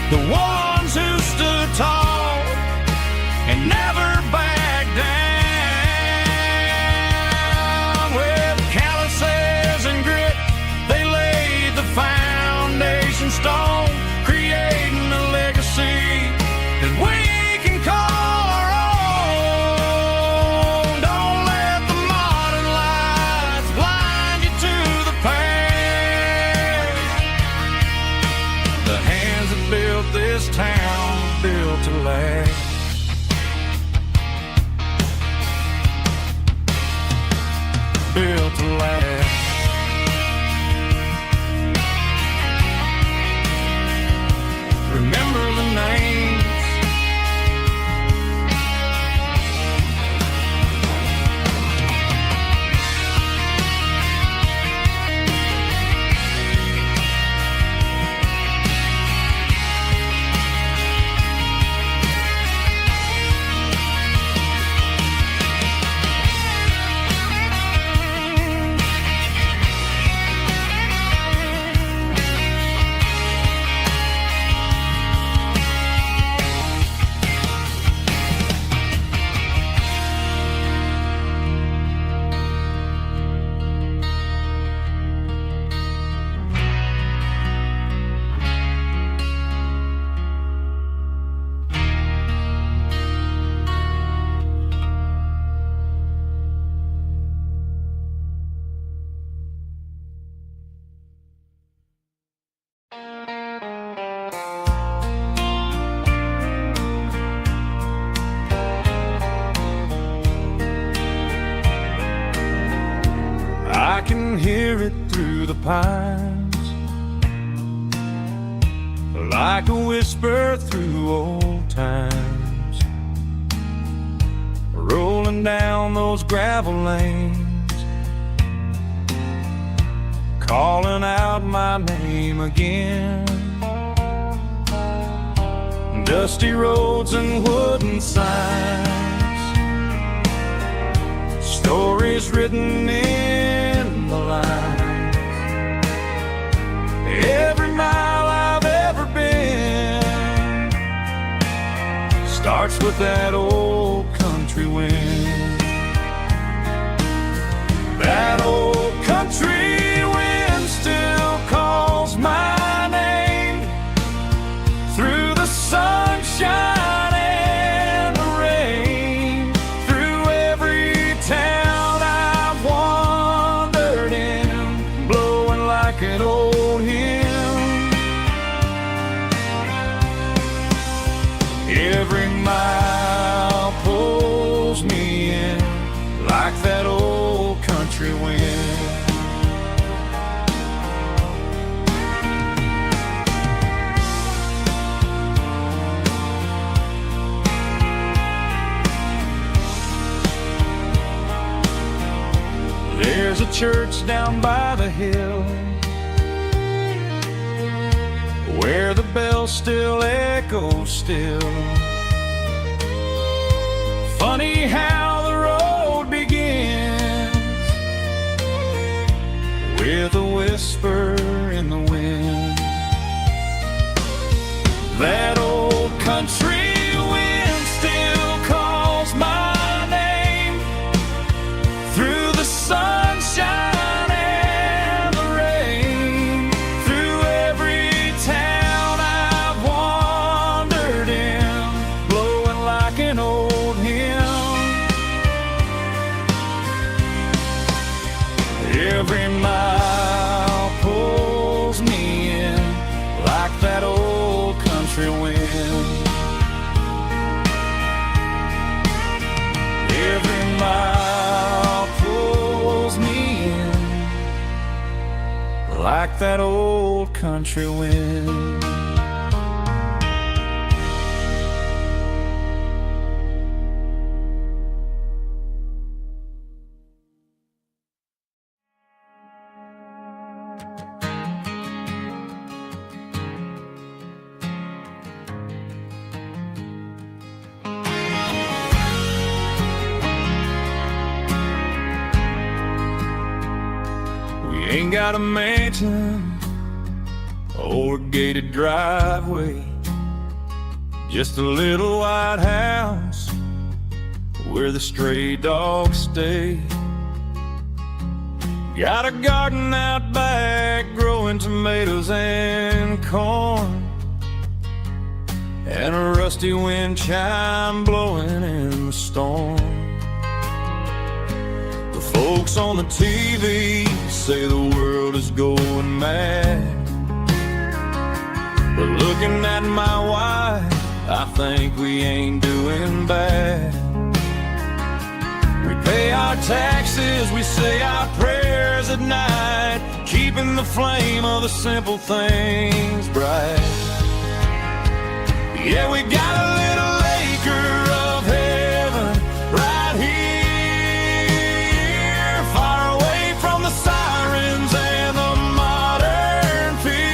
the ones who stood tall and never backed down. With calluses and grit, they laid the foundation stone, creating a legacy that we can call our own. Don't let the modern lights blind you to the past. The hands that built this town built to last. Built to last. Remember the names. I can hear it through the pines, like a whisper through old times, rolling down those gravel lanes, calling out my name again. Dusty roads and wooden signs, stories written in the lines. Every mile I've ever been starts with that old country wind. That old country wind still calls my name through the sunshine and the rain, through every town I've wandered in, blowing like an old hymn. Every mile pulls me in like that old country wind. There's a church down by the hill where the bells still echo still. Funny how the road begins with a whisper in the wind. That old country wind still calls my name through the sunshine and the rain, through every town I've wandered in, blowing like an old hymn. Every mile pulls me in like that old country wind. Every mile pulls me in like that old country wind. We ain't got a mansion or a gated driveway, Just a little white house where the stray dogs stay. Got a garden out back growing tomatoes and corn, and a rusty wind chime blowing in the storm. The folks on the TV say the world is going mad, but looking at my wife, I think we ain't doing bad. We pay our taxes, we say our prayers at night, keeping the flame of the simple things bright. Yeah, we got a little acre of heaven right here, far away from the sirens and the modern fear,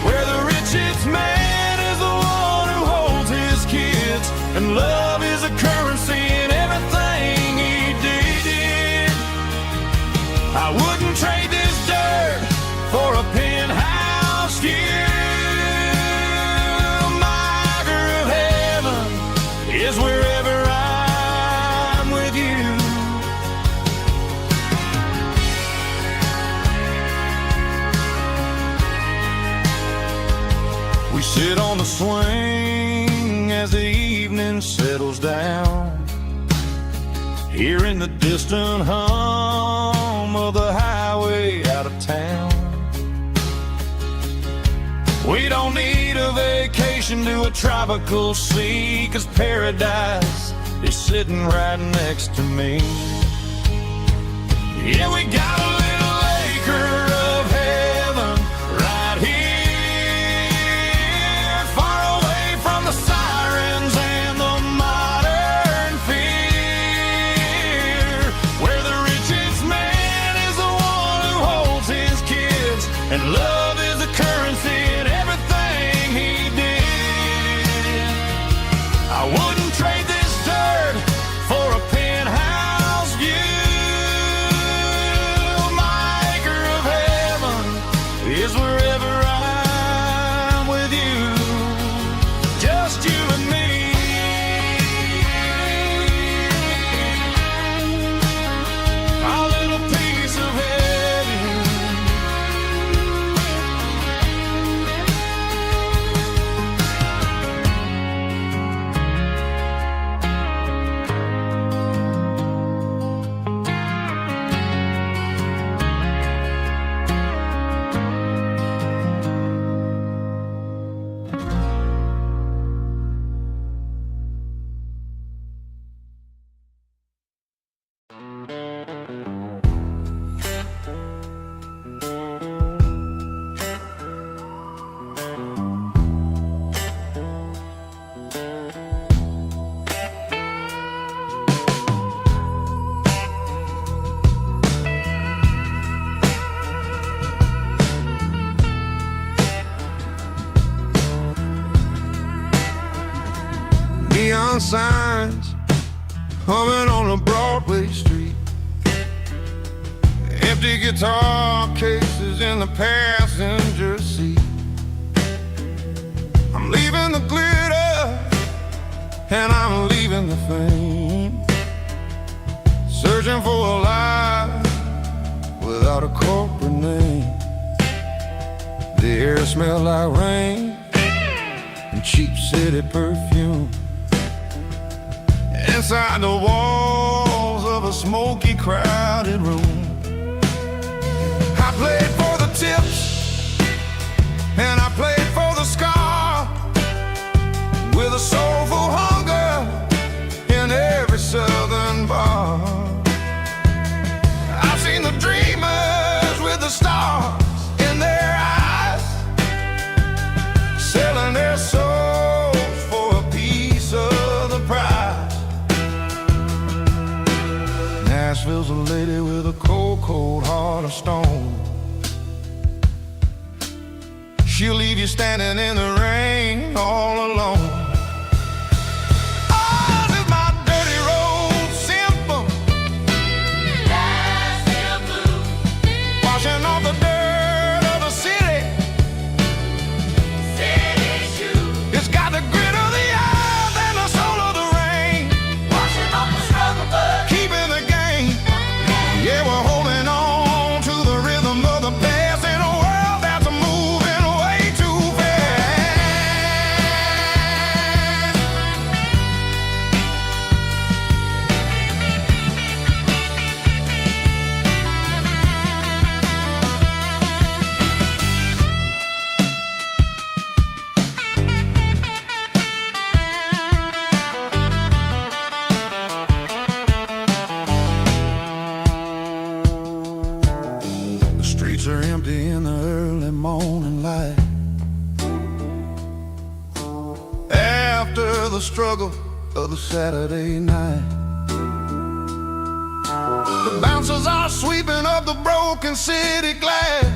where the richest man is the one who holds his kids, and love is a currency in everything he did. I wouldn't trade this dirt for a penthouse view. Is wherever I'm with you. We sit on the swing as the evening settles down, hearing the distant hum of the highway out of town. We don't need a vacation to a tropical sea, 'cause paradise is sitting right next to me. Yeah, we got a little acre of heaven right here, far away from the sirens and the modern fear, where the richest man is the one who holds his kids, and love is a currency in everything he did. I wouldn't trade this dirt for a penthouse view. My acre of heaven is wherever I'm with you, just you and me. Our little piece of heaven. Neon signs humming on a Broadway street, empty guitar cases in the passenger seat. I'm leaving the glitter and I'm leaving the fame, searching for a life without a corporate name. The air smells like rain and cheap city perfume. Inside the walls of a smoky, crowded room, I played for the tips and I played for the scar, with a soulful hunger in every southern bar. I've seen the dreamers with the stars in their eyes, selling their souls for a piece of the prize. Nashville's a lady with a cold, cold heart of stone. She'll leave you standing in the rain all alone. Oh, this is my dirty road simple, Nashville blues, washing off the dirt of the city shoes. light. After the struggle of the Saturday night, the bouncers are sweeping up the broken city glass,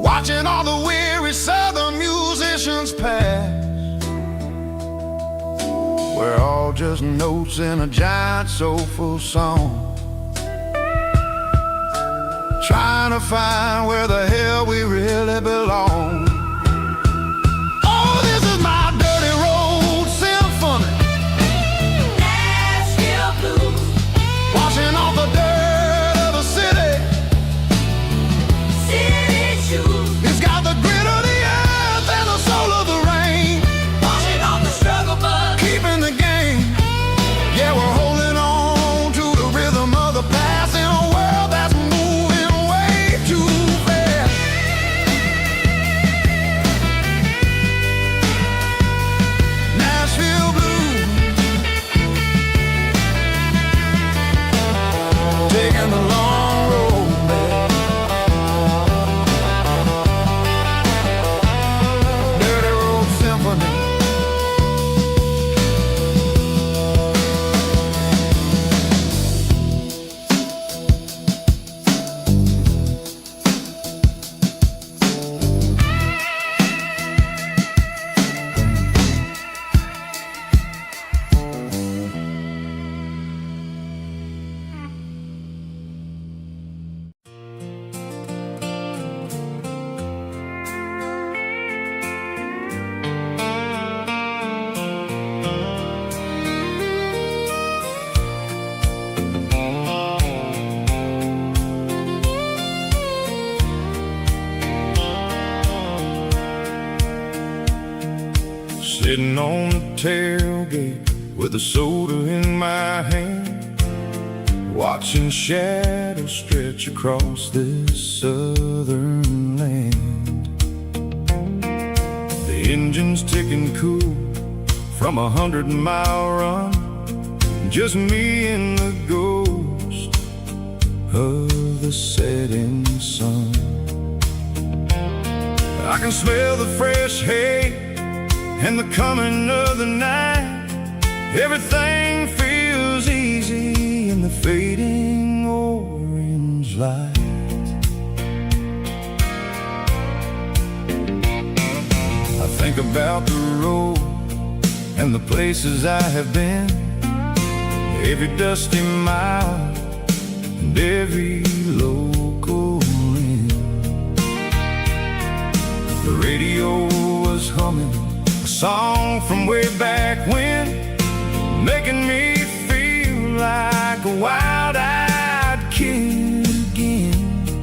watching all the weary southern musicians pass. We're all just notes in a giant soulful song, trying to find where the hell we really belong. Oh, this is my dirty road symphony, Nashville blues, washing off the dirt of the city, city shoes. It's got the grit of the earth and the soul of the rain, washing off the struggle bug, keeping the game. Yeah, we're holding on to the rhythm of the past in a world that's moving way too fast. Nashville blues, taking the long road back. Dirty road symphony. Sitting on the tailgate with a soda in my hand, watching shadows stretch across this southern land. The engine's ticking cool from 100-mile run, just me and the ghost of the setting sun. I can smell the fresh hay and the coming of the night. Everything feels easy in the fading orange light. I think about the road and the places I have been, every dusty mile and every local inn. The radio was humming a song from way back when, making me feel like a wild-eyed kid again.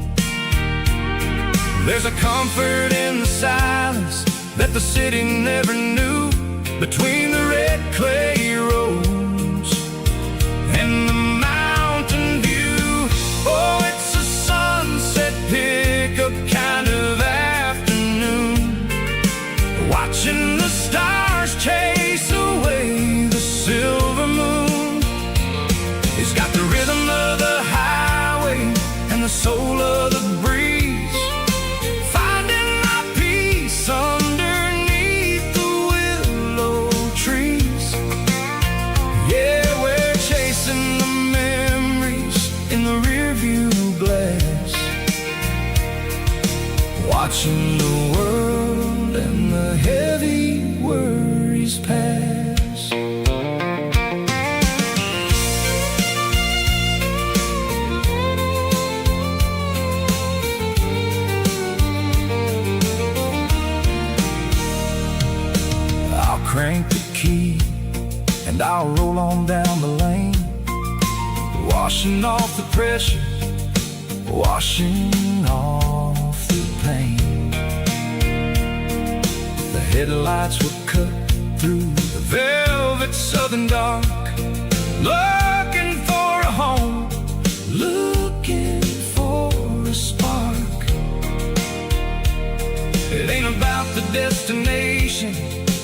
There's a comfort in the silence that the city never knew, between the red clay roads and the mountain view. Oh, it's a sunset pickup kind of afternoon, watching the stars chase away the silver moon. It's got the rhythm of the highway and the soul of the breeze, finding my peace underneath the willow trees. Yeah, we're chasing the memories in the rearview glass, watching the world and the heavy worries pass. I'll crank the key and I'll roll on down the lane, washing off the pressure, washing off the pain. The headlights were cut through the velvet southern dark, looking for a home, looking for a spark. It ain't about the destination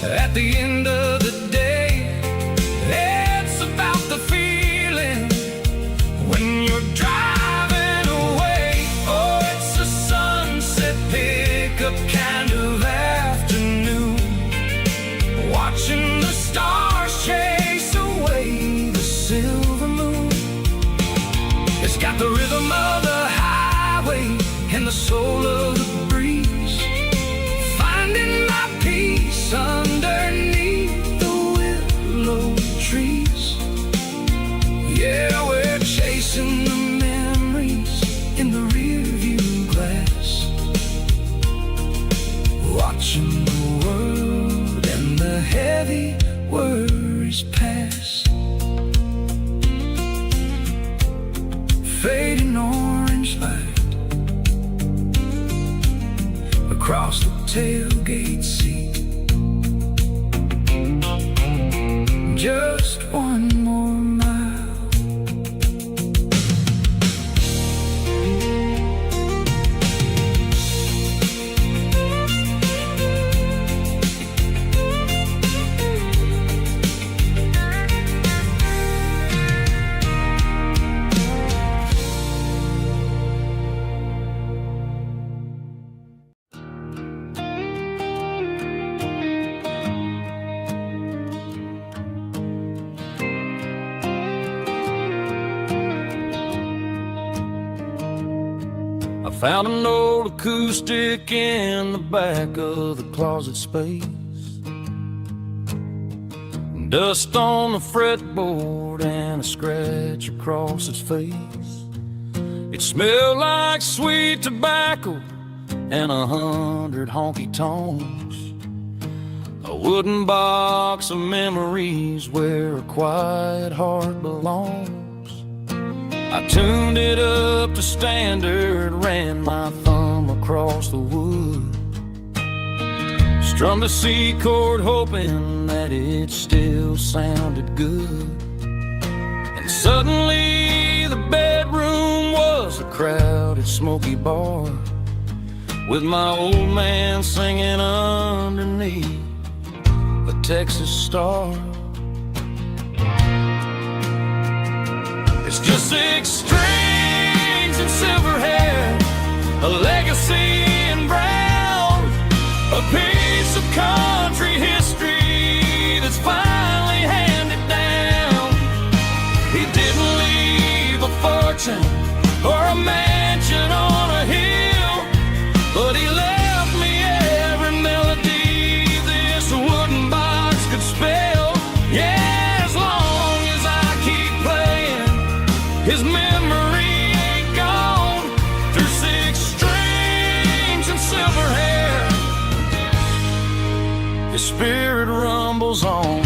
at the end of the day, it's about the feeling when you're driving away. Oh, it's a sun up kind of afternoon, watching the stars chase away the silver moon. It's got the rhythm of the highway and the soul of the breeze, finding my peace underneath the willow trees. Yeah, we're chasing the memories in the rearview glass, watching the world and the heavy worries pass. Fading orange light across the tailgate seat. Just one more mile. Found an old acoustic in the back of the closet space, dust on the fretboard and a scratch across its face. It smelled like sweet tobacco and 100 honky tonks, a wooden box of memories where a quiet heart belongs. I tuned it up to standard, ran my thumb across the wood, strummed a C chord hoping that it still sounded good. And suddenly the bedroom was a crowded smoky bar, with my old man singing underneath the Texas star. It's just 6 strings and silver hair, a legacy in brown, a piece of country history that's finally handed down. He didn't leave a fortune or a mansion on a hill, but he left me every melody this wooden box could spell. Yeah, his memory ain't gone through 6 strings and silver hair. His spirit rumbles on.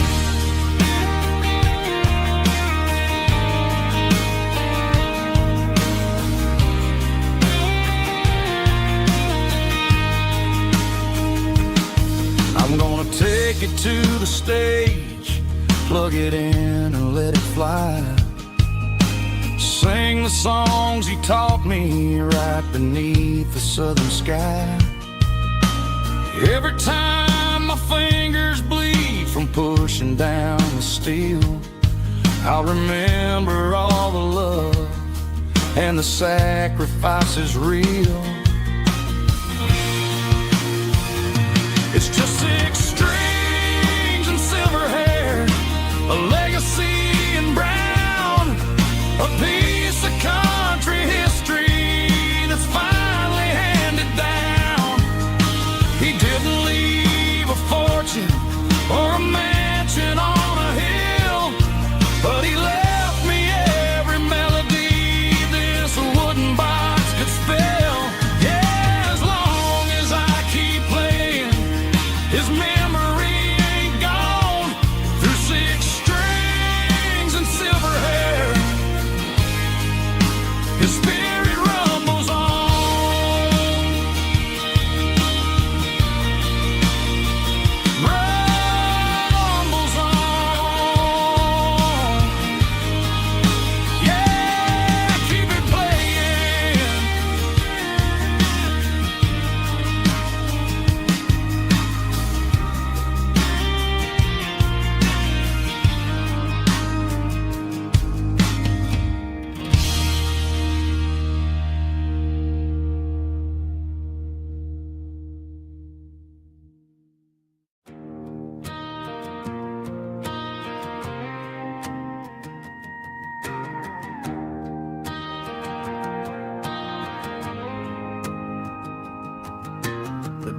I'm gonna take it to the stage, plug it in and let it fly. Sing the songs he taught me right beneath the southern sky. Every time my fingers bleed from pushing down the steel, I'll remember all the love and the sacrifices real. It's just 6 strings and silver hair, a legacy in brown, a piece of country history that's finally handed down. He didn't leave a fortune or a mansion on a hill, but he left me every melody this wooden box could spell. Yeah, as long as I keep playing, his memory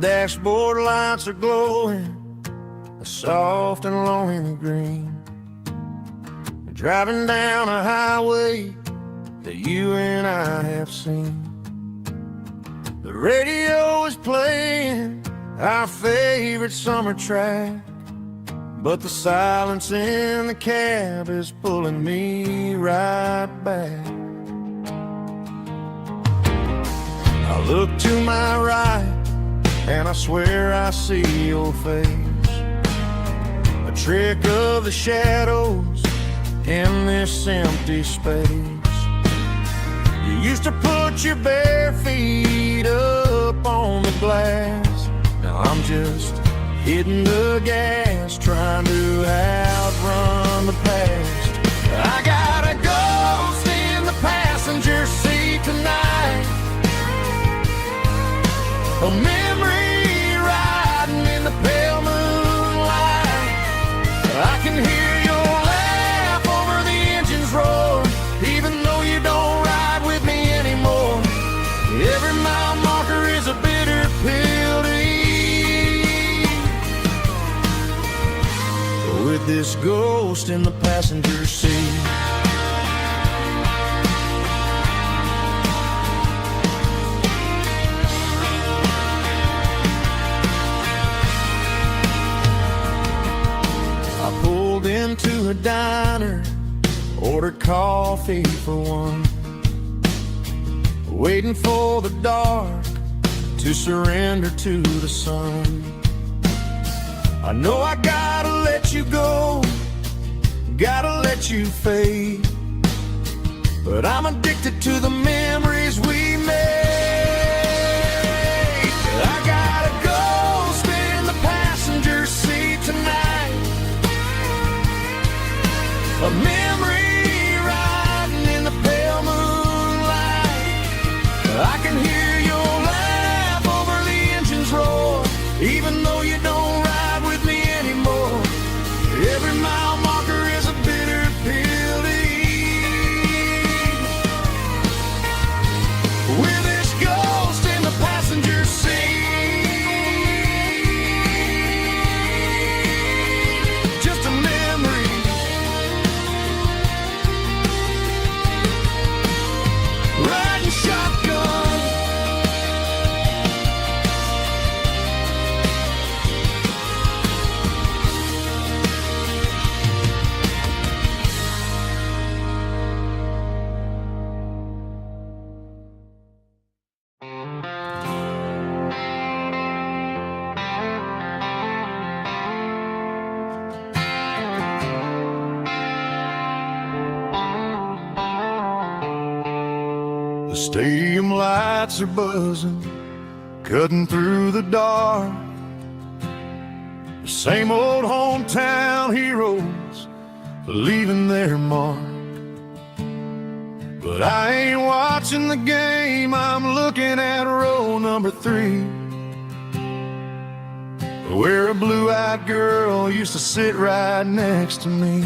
dashboard lights are glowing a soft and lonely green. Driving down a highway that you and I have seen. The radio is playing our favorite summer track, but the silence in the cab is pulling me right back. I look to my right and I swear I see your face, a trick of the shadows in this empty space. You used to put your bare feet up on the glass. Now I'm just hitting the gas, trying to outrun the past. I got a ghost in the passenger seat tonight, a memory riding in the pale moonlight. I can hear your laugh over the engine's roar, even though you don't ride with me anymore. Every mile marker is a bitter pill to eat, with this ghost in the passenger seat. I pulled into a diner, ordered coffee for one, waiting for the dark to surrender to the sun. I know I gotta let you go, gotta let you fade, but I'm addicted to the memories we made. I got a ghost in the passenger seat tonight, a memory riding in the pale moonlight. I can hear your laugh over the engine's roar, even though you don't ride with me anymore. Every mile marker is a bitter pill to eat, with this ghost in the passenger seat. Just a memory, riding shotgun. The stadium lights are buzzing, cutting through the dark. The same old hometown heroes leaving their mark. But I ain't watching the game, I'm looking at row number 3, where a blue-eyed girl used to sit right next to me.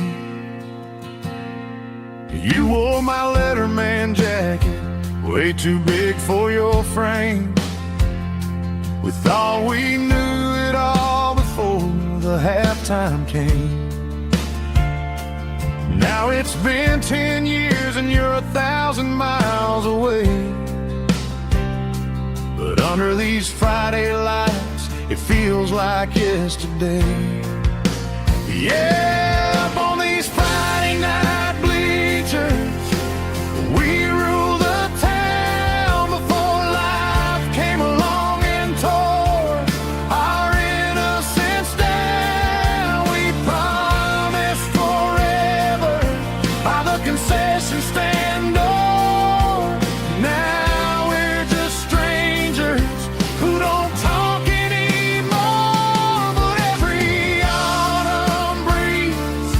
You wore my Letterman jacket, way too big for your frame. We thought we knew it all before the halftime came. Now it's been 10 years and you're 1,000 miles away, but under these Friday lights it feels like yesterday. Yeah, up on these Friday night bleachers we rule the town before life came along and tore our innocence down. We promised forever by the concession stand door. Now we're just strangers who don't talk anymore, but every autumn breeze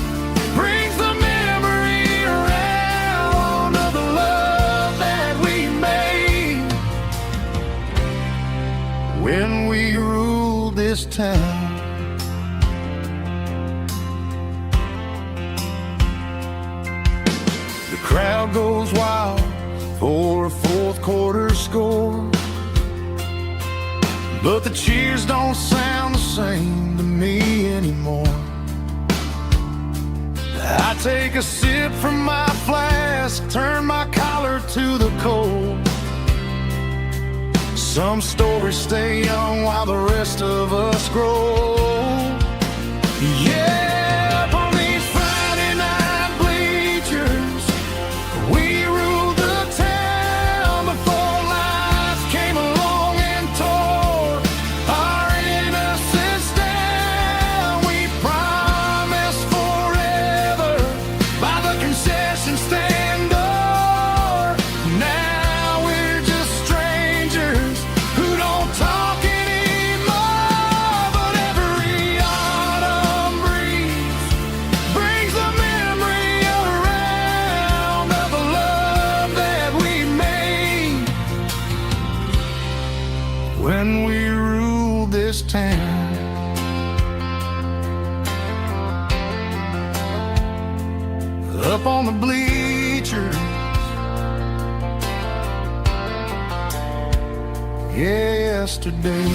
brings the memory around of the love that we made when we ruled this town. The crowd goes wild for a fourth quarter score. but the cheers don't sound the same to me anymore. I take a sip from my flask, turn my collar to the cold. Some stories stay young while the rest of us grow. Yeah, up on these Friday night bleachers, we ruled the town before life came along and tore our innocence down. We promised forever by the concession stand door. Now we're just strangers who don't talk anymore. But every autumn breeze brings the memory around of the love that we made when we ruled this town. Up on the bleachers, yesterday.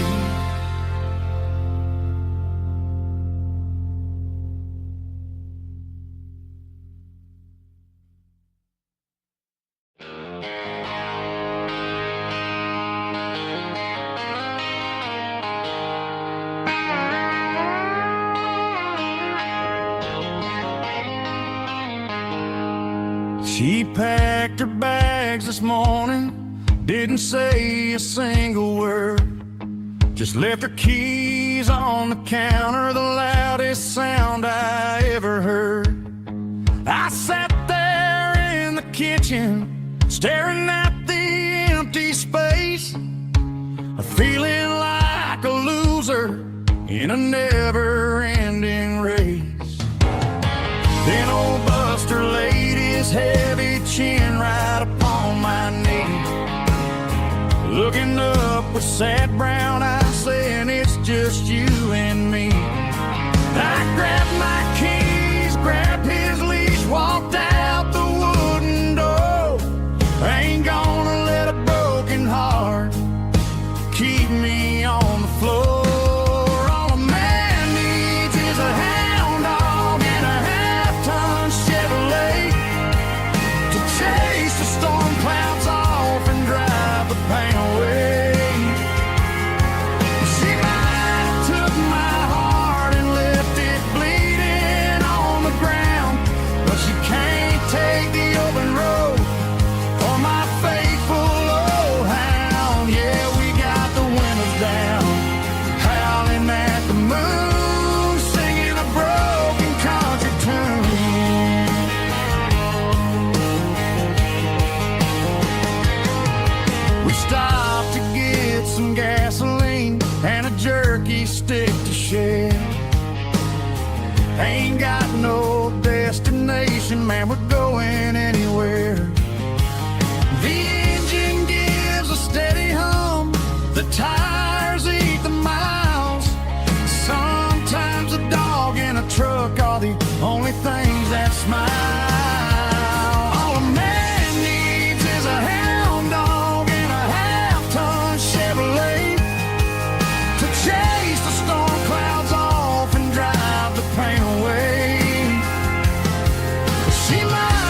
She packed her bags this morning, didn't say a single word, just left her keys on the counter, the loudest sound I ever heard. I sat there in the kitchen, staring at the empty space, feeling like a loser in a never-ending race. Then old Buster laid his heavy chin right upon my knee, looking up with sad brown eyes, saying it's just you and me. I grabbed my keys, grabbed his leash, walked out the wooden door. I ain't gonna let a broken heart keep me on the floor. All a man needs is a hound dog and a half-ton Chevrolet to chase the storm clouds off and drive the pain away. She might have took my heart and left it bleeding on the ground, but she can't take the open road for my faithful old hound. Yeah, we got the windows down, howling at the moon, singing a broken country tune. We stopped to get some gasoline and a jerky stick to share. Ain't got no destination, man, we're going anywhere. The engine gives a steady hum, the tires eat the miles. Sometimes a dog and a truck are the only things that smile. All a man needs is a hound dog and a half-ton Chevrolet to chase the storm clouds off and drive the pain away. She might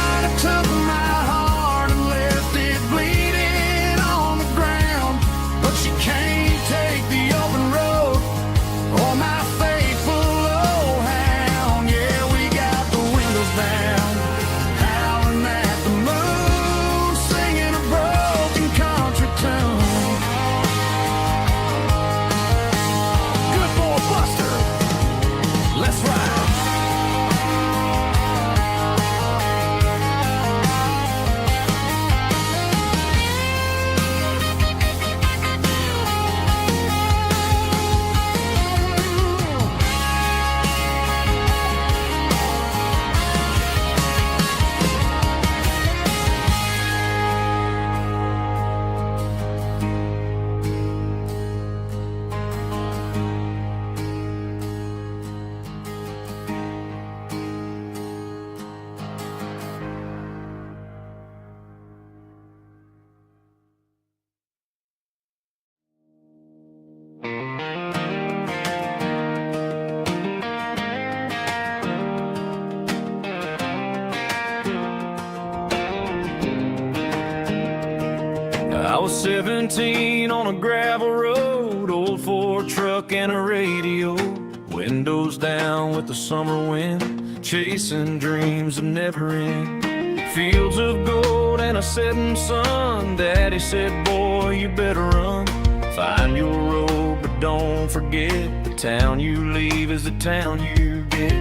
17 on a gravel road, old Ford truck and a radio, windows down with the summer wind, chasing dreams that never end. Fields of gold and a setting sun. Daddy said, boy, you better run. Find your road, but don't forget, the town you leave is the town you get.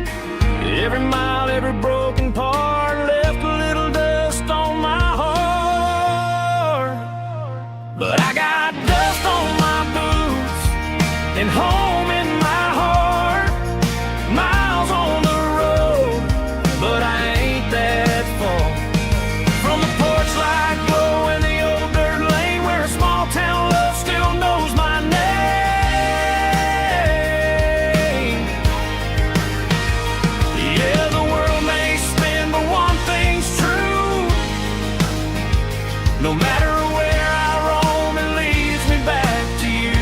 Every mile, every broken part left a little dust on my heart. But I got dust on my boots and home in my heart. Miles on the road, but I ain't that far from the porch light glow in the old dirt lane where a small town love still knows my name. Yeah, the world may spin, but one thing's true. No matter where I roam, it leads me back to you.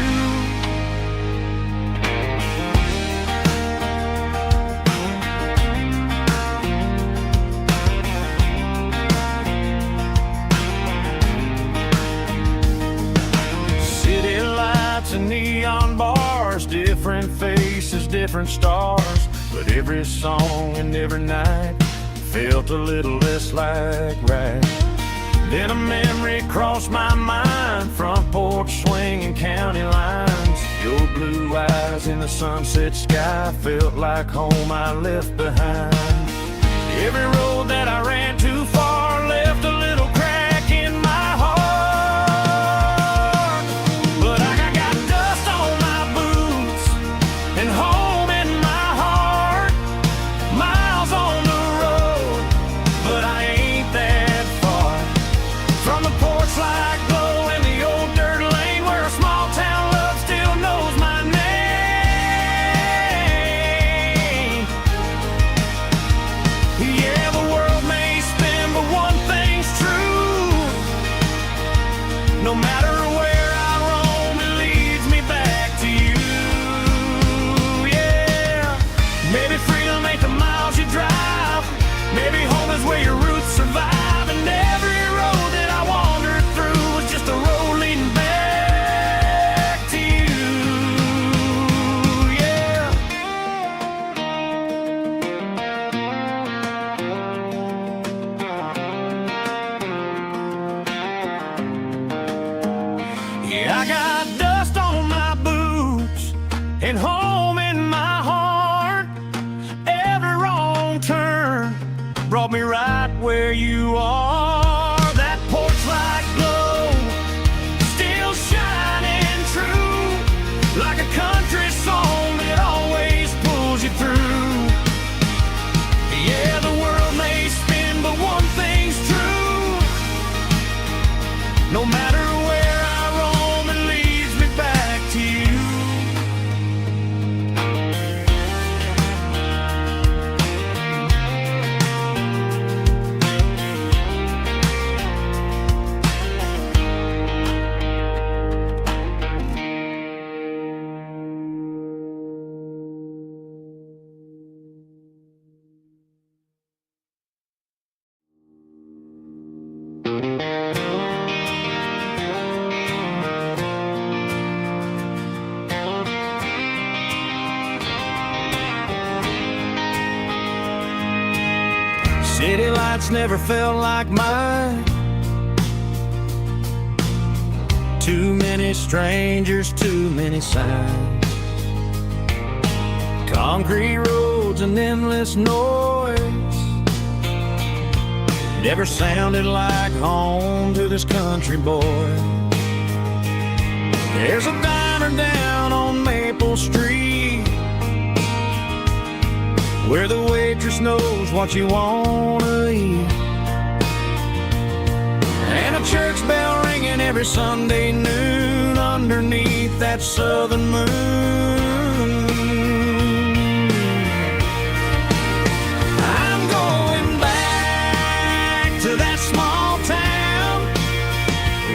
City lights and neon bars, different faces, different stars, but every song and every night felt a little less like right. Then a memory crossed my mind, front porch swinging county lines. Your blue eyes in the sunset sky felt like home I left behind. Every road that I ran too far left a little crack in my heart. But I got dust on my boots and home in my heart. Miles on the road, but I ain't that far from the porch light glow in the old dirt lane where a small town love still knows my name. Yeah, the world may spin, but one thing's true. No matter where I roam, it leads me back to you. Yeah, maybe freedom ain't the miles you drive. Maybe home is where your roots survive. And every road that I wandered through was just a road leading back to you. Yeah. Yeah, I got dust on my boots and home in my heart. Every wrong turn brought me right where you are. That porch light glow still shining true, like a country song that always pulls you through. Yeah, the world may spin, but one thing's true. No matter where I roam, it leads me back to you. City lights never felt like mine. Too many strangers, too many signs. Concrete roads and endless noise never sounded like home to this country boy. There's a diner down on Maple Street where the waitress knows what you wanna eat, and a church bell ringing every Sunday noon underneath that southern moon. I'm going back to that small town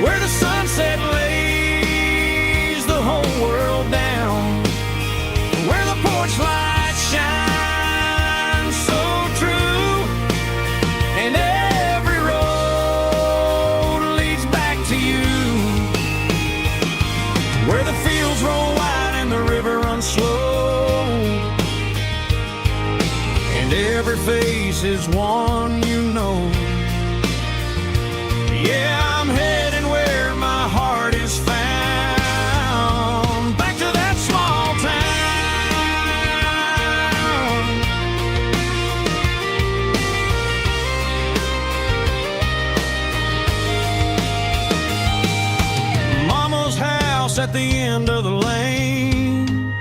where the sunset lays the whole world down, where the porch lights shine face is one you know. Yeah, I'm heading where my heart is found, back to that small town. Mama's house at the end of the lane,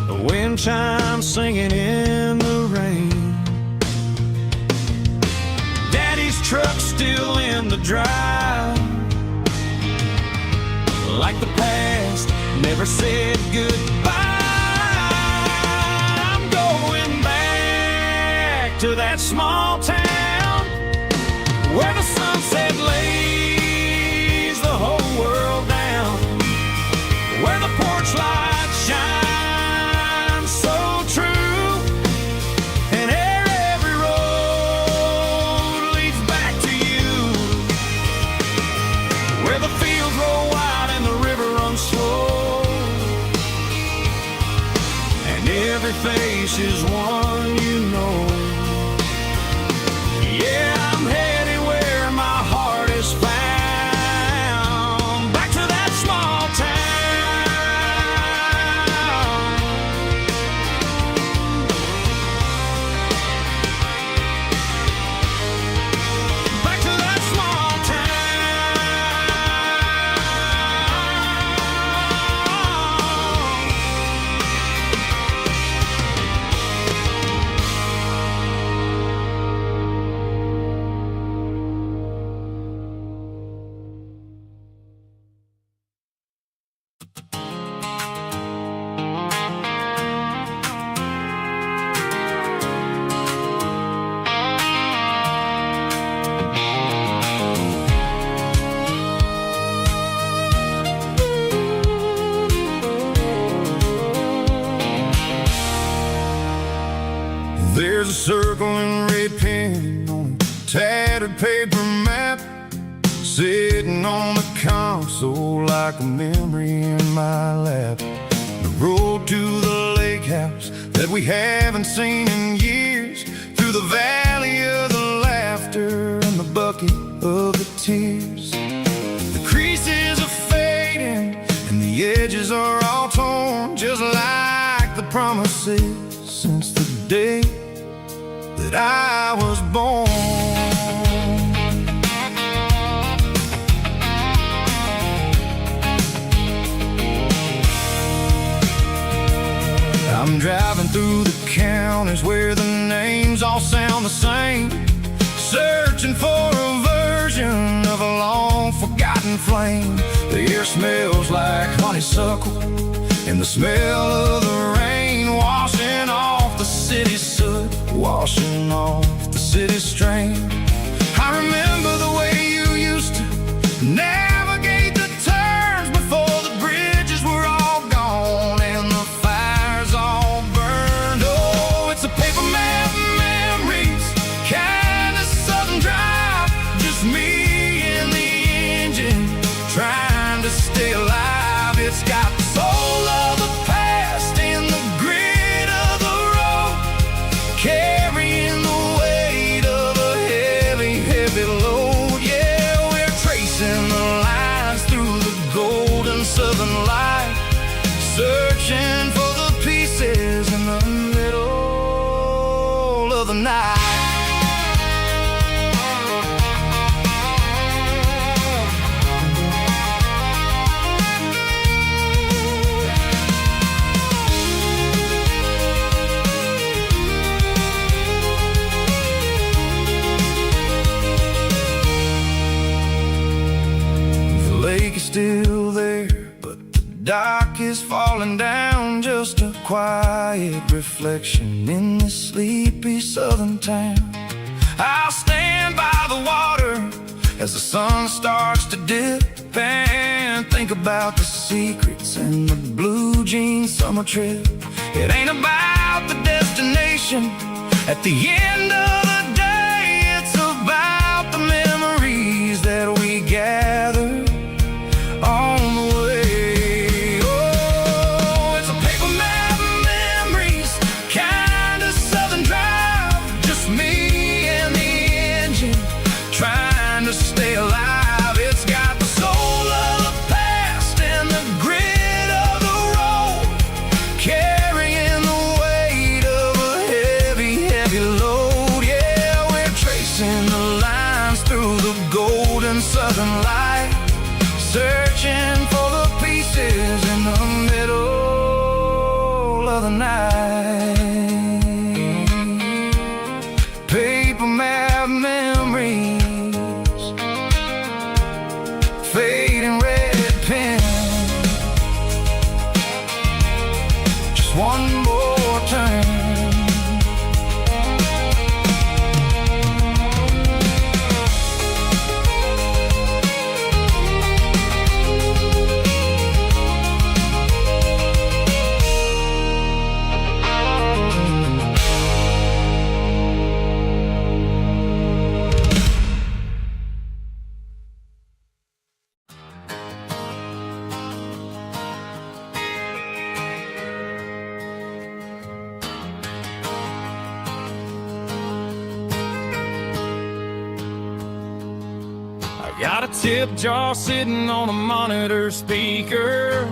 the wind chimes singing in the rain. Daddy's truck still in the drive, like the past never said goodbye. I'm going back to that small town where the sunset lays the whole world down, where the porch lights shine so true, and every road leads back to you, where the fields roll wide and the river runs slow, and every face is one you know. Yeah, I'm heading where my heart is found, back to that small town. Back to that small There's a circle and red pen on a tattered paper map, sitting on the console like a memory in my lap. The road to the lake house that we haven't seen in years, through the valley of the laughter and the bucket of the tears. The creases are fading and the edges are all torn, just like the promises since the day that I was born. I'm driving through the counties where the names all sound the same, searching for a version of a long forgotten flame. The air smells like honeysuckle and the smell of the rain, washing off the city's soot, washing off the city's strain. I remember the way you used to navigate the turns before the bridges were all gone and the fires all burned. Oh, it's a paper map memories, kind of southern drive, just me and the engine trying to stay alive. It's got the soul of the past and the grit of the road, carrying the weight of a heavy, heavy load. Yeah, we're tracing the lines through the golden southern light, searching for the pieces in the middle of the night. Still there, but the dock is falling down, just a quiet reflection in this sleepy southern town. I'll stand by the water as the sun starts to dip and think about the secrets and the blue jean summer trip. It ain't about the destination at the end of the day, it's about the memories that we gather on the way. Oh, it's a paper map memories, kind of southern drive, a tip jar sitting on a monitor speaker,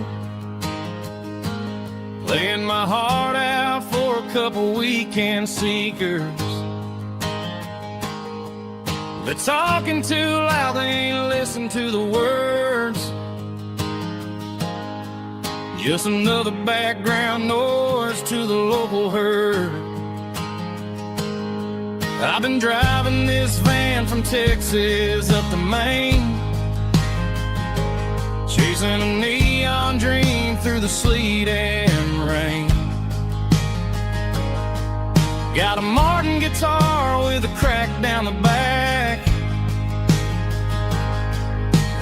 laying my heart out for a couple weekend seekers. They're talking too loud, they ain't listen to the words. Just another background noise to the local herd. I've been driving this van from Texas up to Maine, chasing a neon dream through the sleet and rain. Got a Martin guitar with a crack down the back,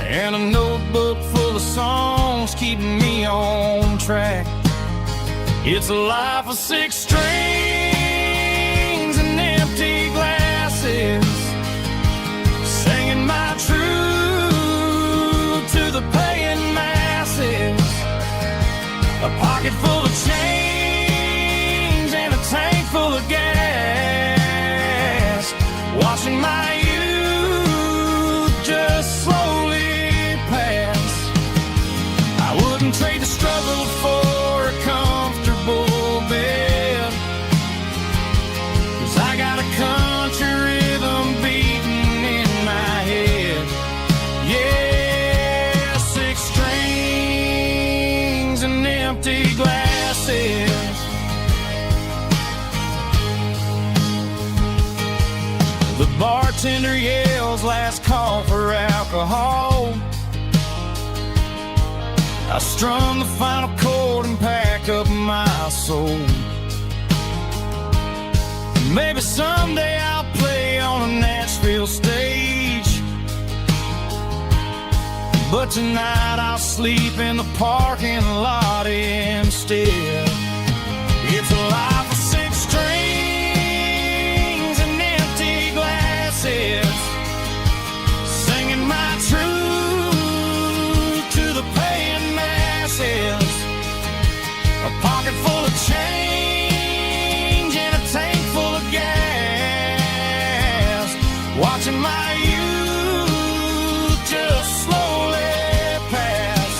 and a notebook full of songs keeping me on track. It's a life of 6 strings and empty glasses, singing my truth to the paying masses. A pocket full of change and a tank full of gas, watching my youth just slowly pass. I wouldn't trade the struggle for a comfortable bed, 'cause I got a country rhythm beating in my head. Yeah, 6 strings and empty glasses. The bartender yells last call for alcohol. I strum the final chord and pack up my soul. Maybe someday I'll play on a Nashville stage, but tonight I'll sleep in the parking lot instead. It's a life of 6 strings and empty glasses, singing my truth to the paying masses. A pocket full of change and a tank full of gas, watching my youth just slowly pass.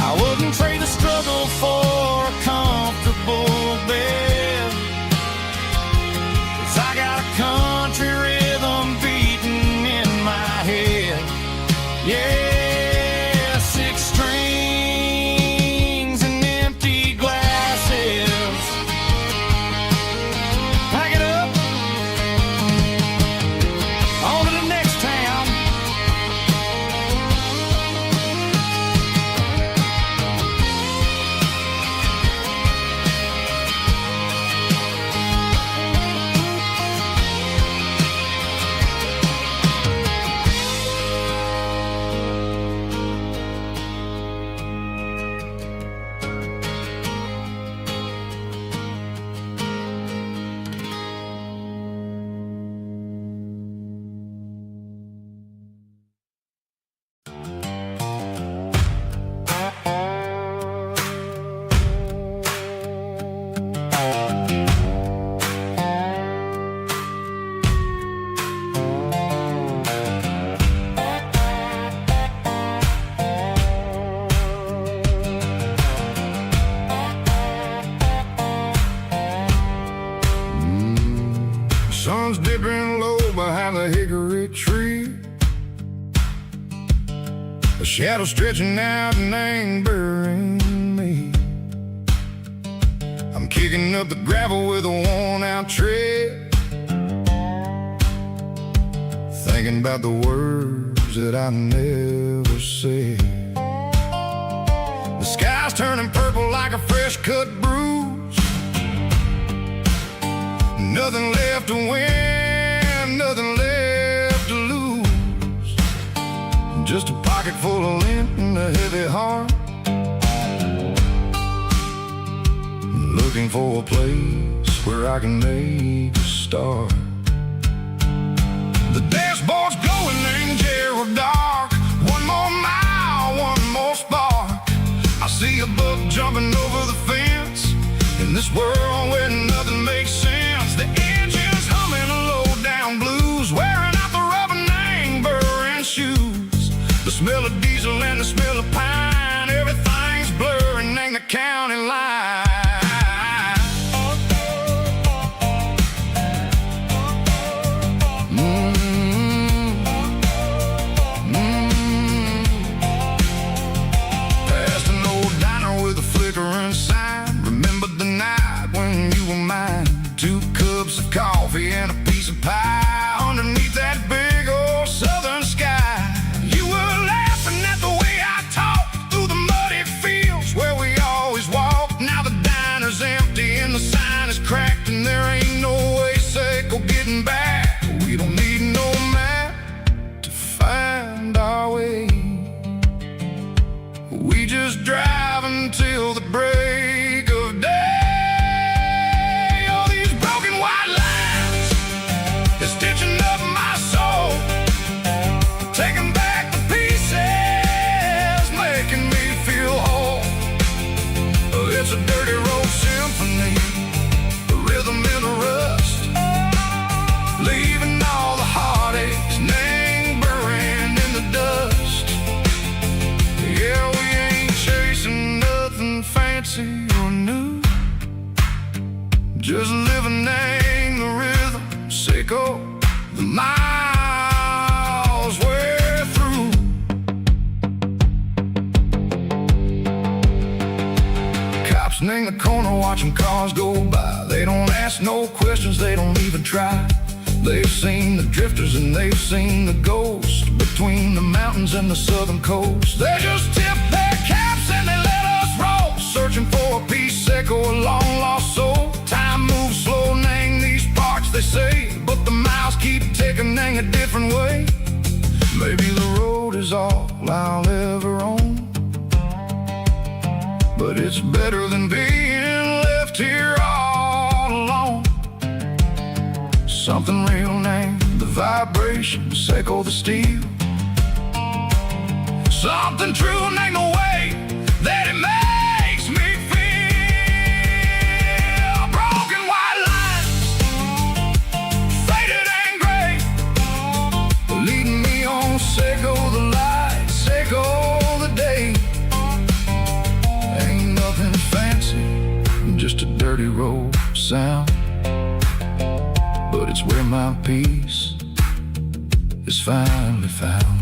I wouldn't trade the struggle for a comfortable bed, 'cause I got a country rhythm beating in my head. Yeah, 6 strings and empty glasses. Pack it up, on to the next town. Sun's dipping low behind the hickory tree, a shadow stretching out and angering me. I'm kicking up the gravel with a worn-out tread, thinking about the words that I never said. The sky's turning purple like a fresh-cut bruise. Nothing left to win, nothing left to lose. Just a pocket full of lint and a heavy heart, looking for a place where I can make a start. The dashboard's glowing in Gerald dark. One more mile, one more spark. I see a buck jumping over the fence, in this world where nothing makes sense. The engine's humming a low down blues, wearing out the rubber name, burring shoes. smell of diesel and the smell of pine. Everything's blurring in the county line. Past an old diner with a flickering sign. Remember the night when you were mine. 2 cups of coffee and a piece of pie underneath that big old southern sky. You were laughing at the way I talked through the muddy fields where we always walked. Now the diner's empty and the sign is cracked, and there ain't no way safe or getting back. We don't need no map to find our way. We just drive until the break of day. All these broken white lines is stitching up my soul, taking back the pieces, making me feel whole. It's a dirty road symphony, a rhythm in a rust, leaving all the heartaches lingering in the dust. Yeah, we ain't chasing nothing fancy or new, just living in the rhythm, sicko, the miles we're through. Cops in the corner watching cars go by. They don't ask no questions, they don't even try. They've seen the drifters and they've seen the ghosts between the mountains and the southern coast. They just tip their caps and they let us roll, searching for a piece seco, a long lost soul. Time moves slow, nang these parts they say, but the miles keep ticking nang a different way. Maybe the road is all I'll ever own, but it's better than being left here all alone. Something real name, the vibration, seco the steel. Something true name, the way that it makes me feel. Broken white lines, faded and gray, leading me on, seco the light, seco the day. Ain't nothing fancy, just a dirty road sound, but it's where my peace is finally found.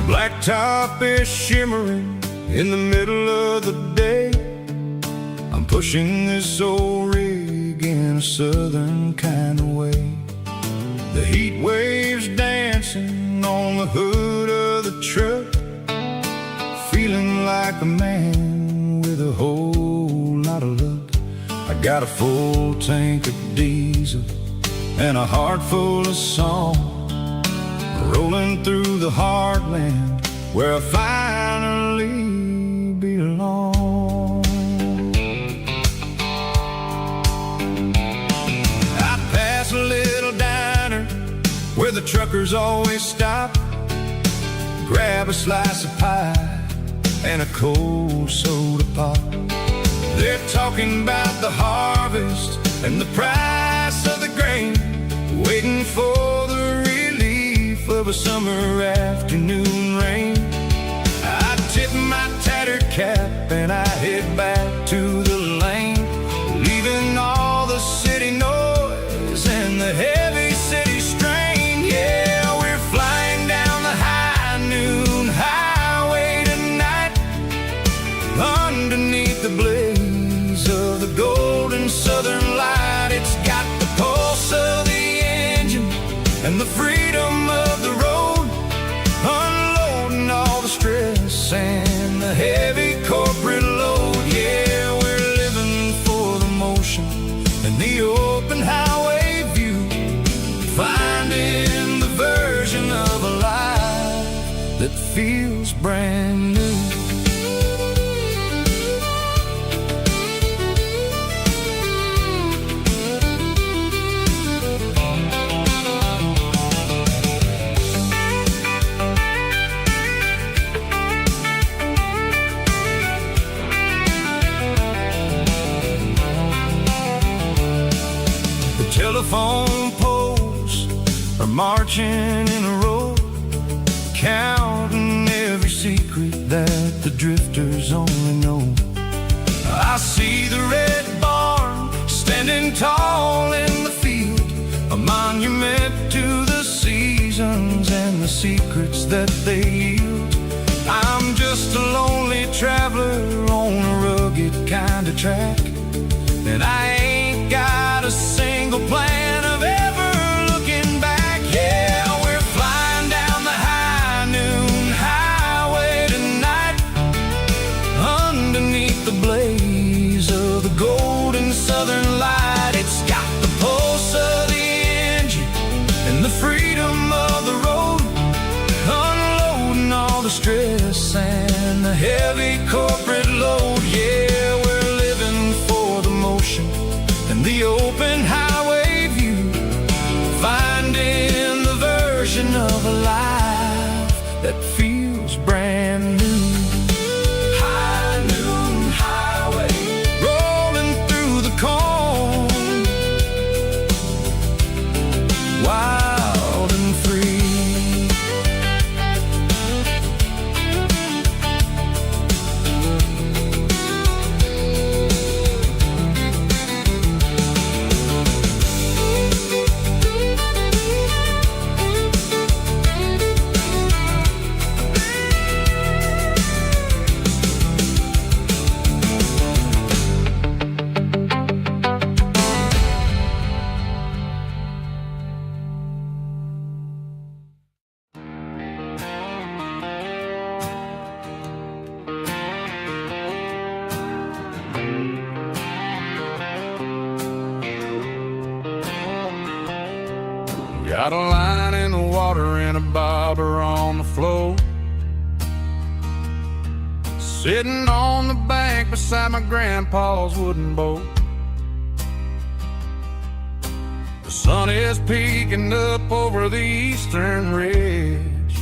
Blacktop is shimmering in the middle of the day. I'm pushing this old rig in a southern kind of way. The heat waves dancing on the hood of the truck, feeling like a man with a whole lot of luck. I got a full tank of diesel and a heart full of song, rolling through the heartland where I finally belong. I pass a little diner where the truckers always stop, grab a slice of pie and a cold soda pop. They're talking about the harvest and the price of the grain, waiting for the relief of a summer afternoon rain. I tip my tattered cap and I head back to the lane, leaving all the city noise and the heavy city strain. Yeah, we're flying down the high noon highway tonight, underneath the blaze of the golden southern light. It's got the freedom of the road, unloading all the stress and the heavy corporate load. Yeah, we're living for the motion and the open highway view, finding the version of a life that feels brand new. Telephone poles are marching in a row, counting every secret that the drifters only know. I see the red barn standing tall in the field, a monument to the seasons and the secrets that they yield. I'm just a lonely traveler on a rugged kind of track, and I ain't got a single plan of ever looking back. Yeah, we're flying down the high noon highway tonight, underneath the blaze of the golden southern light. It's got the pulse of the engine and the freedom of the road, unloading all the stress and the heavy corporate load. Yeah, we're living for the motion and the open highway view, finding the version of a life that feels brand new. High noon highway, rolling through the corn, wild and free. Got a line in the water and a bobber on the floor, sitting on the bank beside my grandpa's wooden boat. The sun is peeking up over the eastern ridge,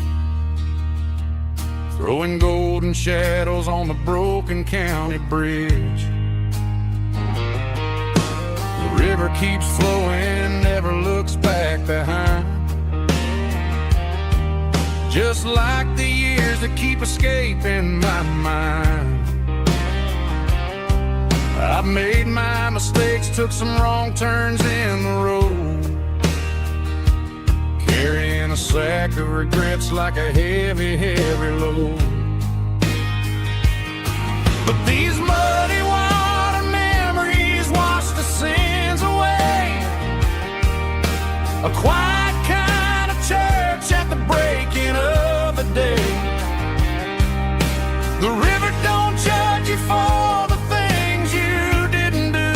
throwing golden shadows on the broken county bridge. The river keeps flowing, never looks back behind, just like the years that keep escaping my mind. I've made my mistakes, took some wrong turns in the road, carrying a sack of regrets like a heavy, heavy load. But these muddy water memories wash the sins away, a quiet kind of church at the breaking of the day. The river don't judge you for the things you didn't do,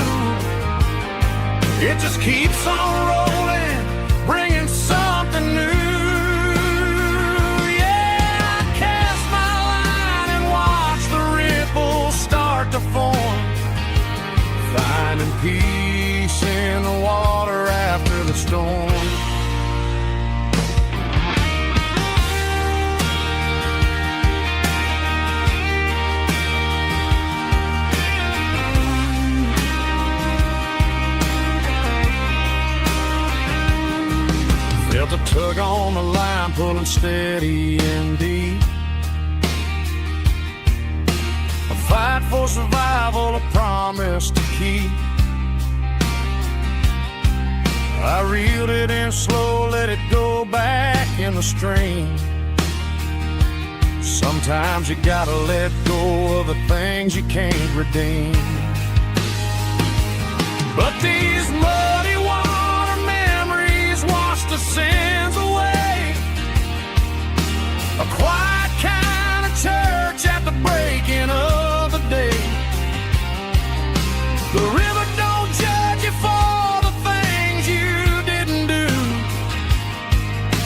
it just keeps on rolling, bringing something new. Yeah, I cast my line and watch the ripples start to form, finding peace in the water after the storm. Felt a tug on the line, pulling steady and deep, a fight for survival, a promise to keep. I reeled it in slow, let it go back in the stream. Sometimes you gotta let go of the things you can't redeem. But these muddy water memories wash the sins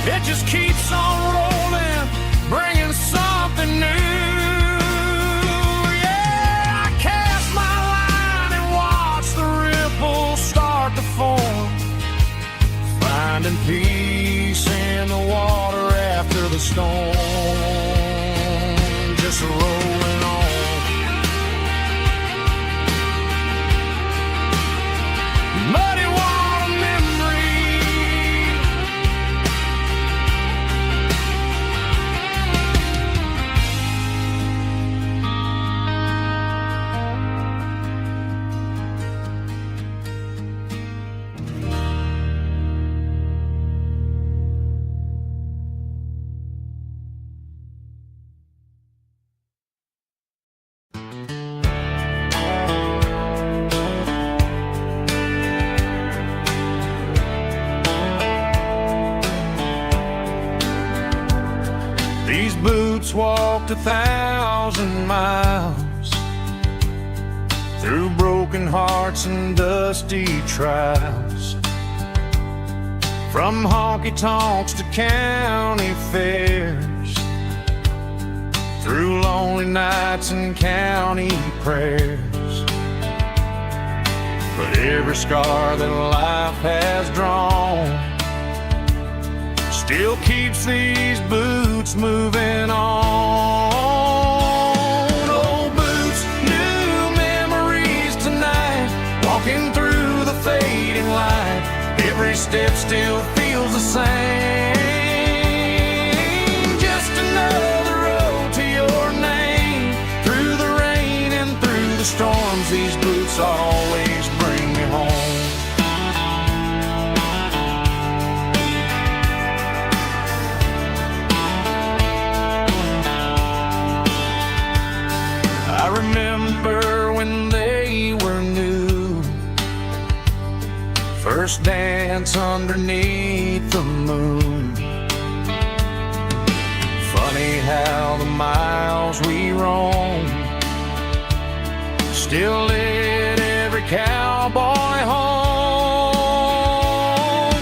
It just keeps on rolling, bringing something new. Yeah, I cast my line and watch the ripples start to form, finding peace in the water after the storm, just rolling on. Muddy water memory, these boots walked 1,000 miles through broken hearts and dusty trials, from honky-tonks to county fairs, through lonely nights and county prayers. But every scar that life has drawn still keeps these boots moving on. Old boots, new memories tonight, walking through the fading light. Every step still feels the same. Just another road to your name. Through the rain and through the storms, these boots always bring me home. I remember when they were new, first dance underneath the moon. Funny how the miles we roam still lit every cowboy home.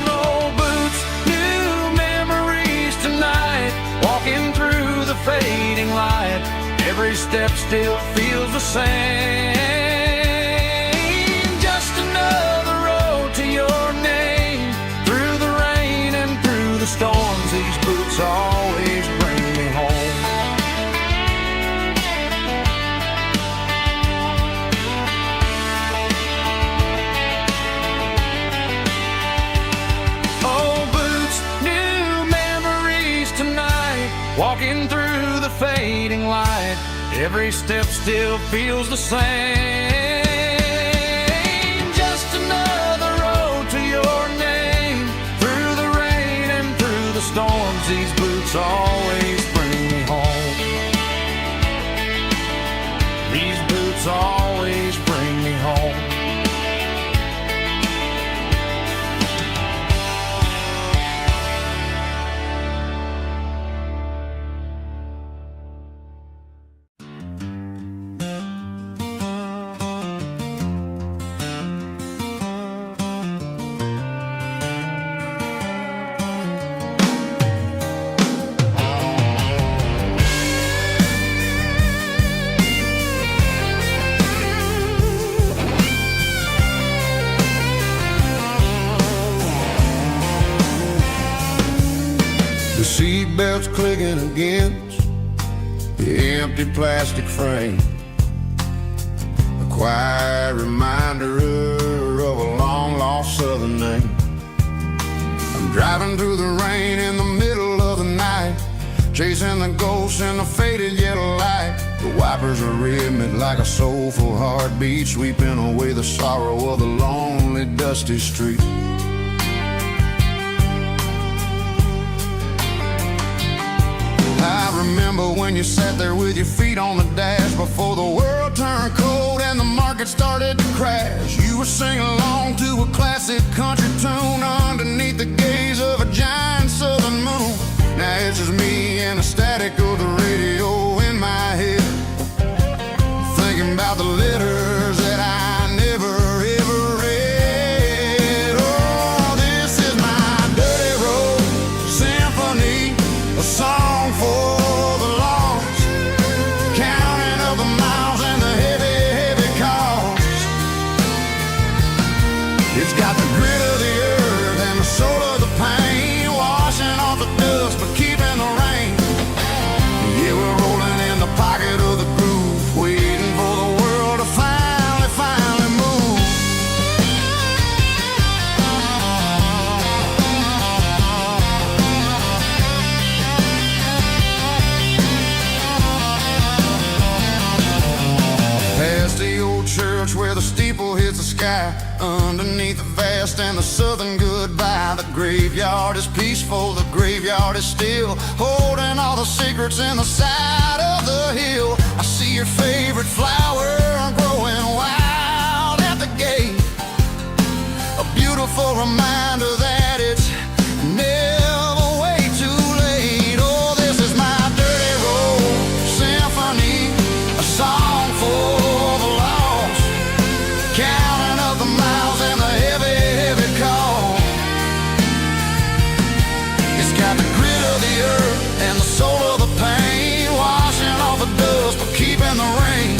Old boots, new memories tonight, walking through the fading light. Every step still feels the same. Just another road to your name. Through the rain and through the storms, these boots always bring me home. Old boots, new memories tonight, walking through the fading light. Every step still feels the same. Just another road to your name. Through the rain and through the storms, these boots always bring me home. These boots always bring me home. Seatbelts clicking against the empty plastic frame, a quiet reminder of a long-lost southern name. I'm driving through the rain in the middle of the night, chasing the ghosts in the faded yellow light. The wipers are rhythmic like a soulful heartbeat, sweeping away the sorrow of the lonely, dusty street. I remember when you sat there with your feet on the dash before the world turned cold and the market started to crash. You were singing along to a classic country tune underneath the gaze of a giant southern moon. Now it's just me and the static of the radio in my head, thinking about the letters that I never ever read. Oh, this is my dirty road symphony. a song for the lost, counting up the miles and the heavy, heavy cost. It's got the grit of the earth and the soul of the pain, washing off the dust but keeping the rain. Yeah, we're rolling in the pocket of the groove, waiting for the world to finally move. Past the old church where the steeple hits the sky, underneath the vast and the southern goodbye. The graveyard is peaceful, the graveyard is still, holding all the secrets in the side of the hill. I see your favorite flower growing wild at the gate, a beautiful reminder that it's never way too late. Oh, this is my dirty road symphony, a song for the lost, counting up the miles and the heavy, heavy call. It's got the grit of the earth and the soul of the pain, washing off the dust but keeping the rain.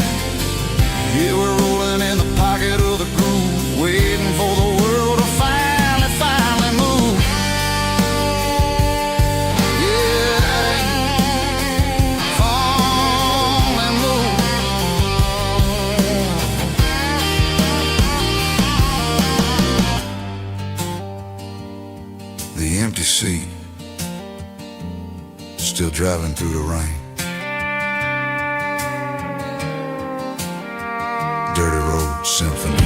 Yeah, we're rolling in the pocket of the groove, waiting for the world to finally move. Yeah, finally move. The empty seat, still driving through the rain. Dirty Road Symphony.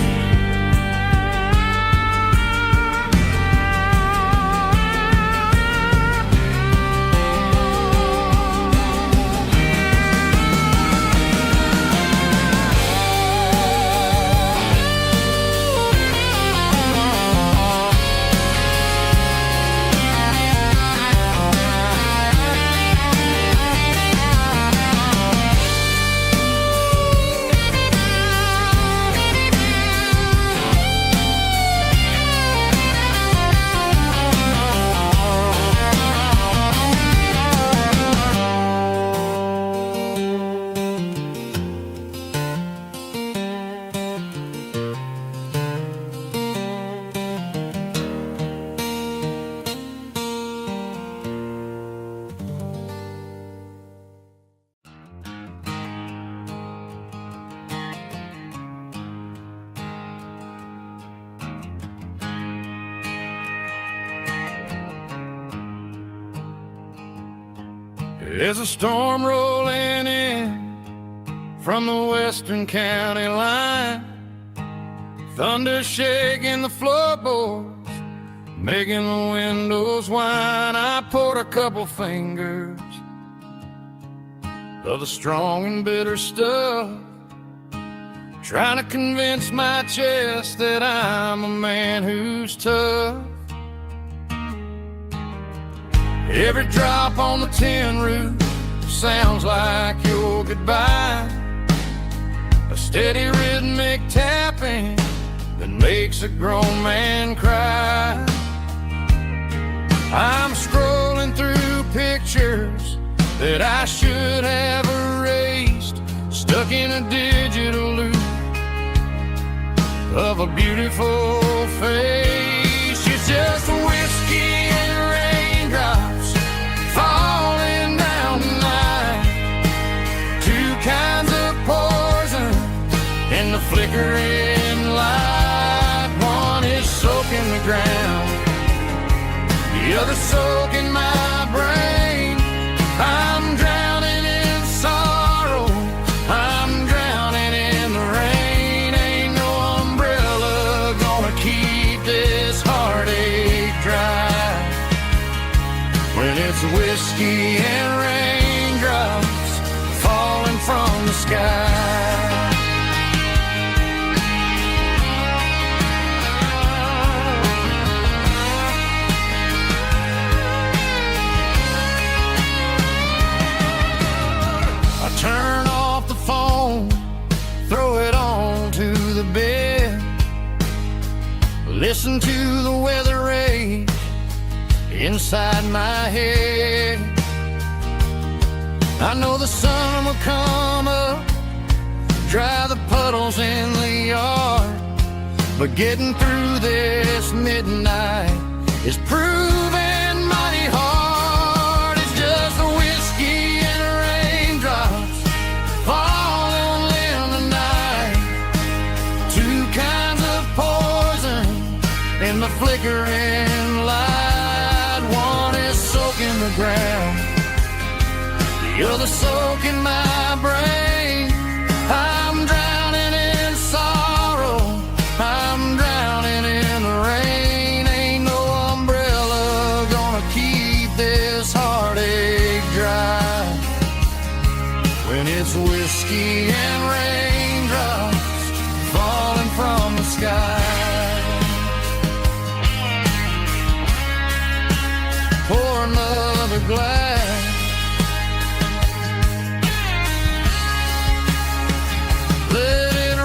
There's a storm rolling in from the western county line, thunder shaking the floorboards, making the windows whine. I poured a couple fingers of the strong and bitter stuff, trying to convince my chest that I'm a man who's tough. Every drop on the tin roof sounds like your goodbye, a steady rhythmic tapping that makes a grown man cry. I'm scrolling through pictures that I should have erased, stuck in a digital loop of a beautiful face. It's just whiskey and raindrops falling down tonight, two kinds of poison in the flickering light. One is soaking the ground, the other soaking my brain. I'm drowning in sorrow, I'm drowning in the rain. Ain't no umbrella gonna keep this heartache dry when it's whiskey and raindrops falling from the sky. Turn off the phone, throw it on to the bed, listen to the weather rage inside my head. I know the sun will come up, dry the puddles in the yard, but getting through this midnight is proving mighty hard. It's just a whiskey and raindrops falling in the night, two kinds of poison in the flickering light. One is soaking the ground, the other soaking my brain. I'm drowning in sorrow, I'm drowning in the rain. Ain't no umbrella gonna keep this heartache dry when it's whiskey and raindrops falling from the sky. Pour another glass. Let it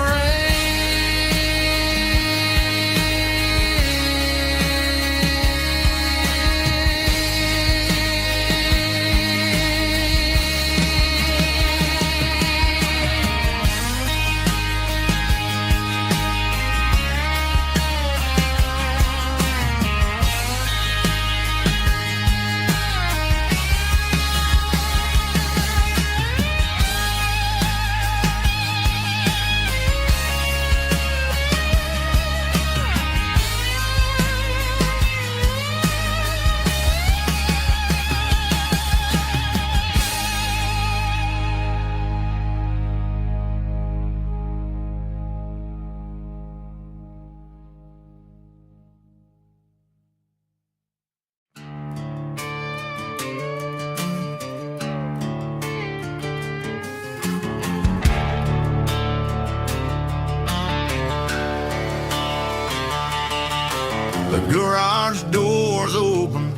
The garage door's open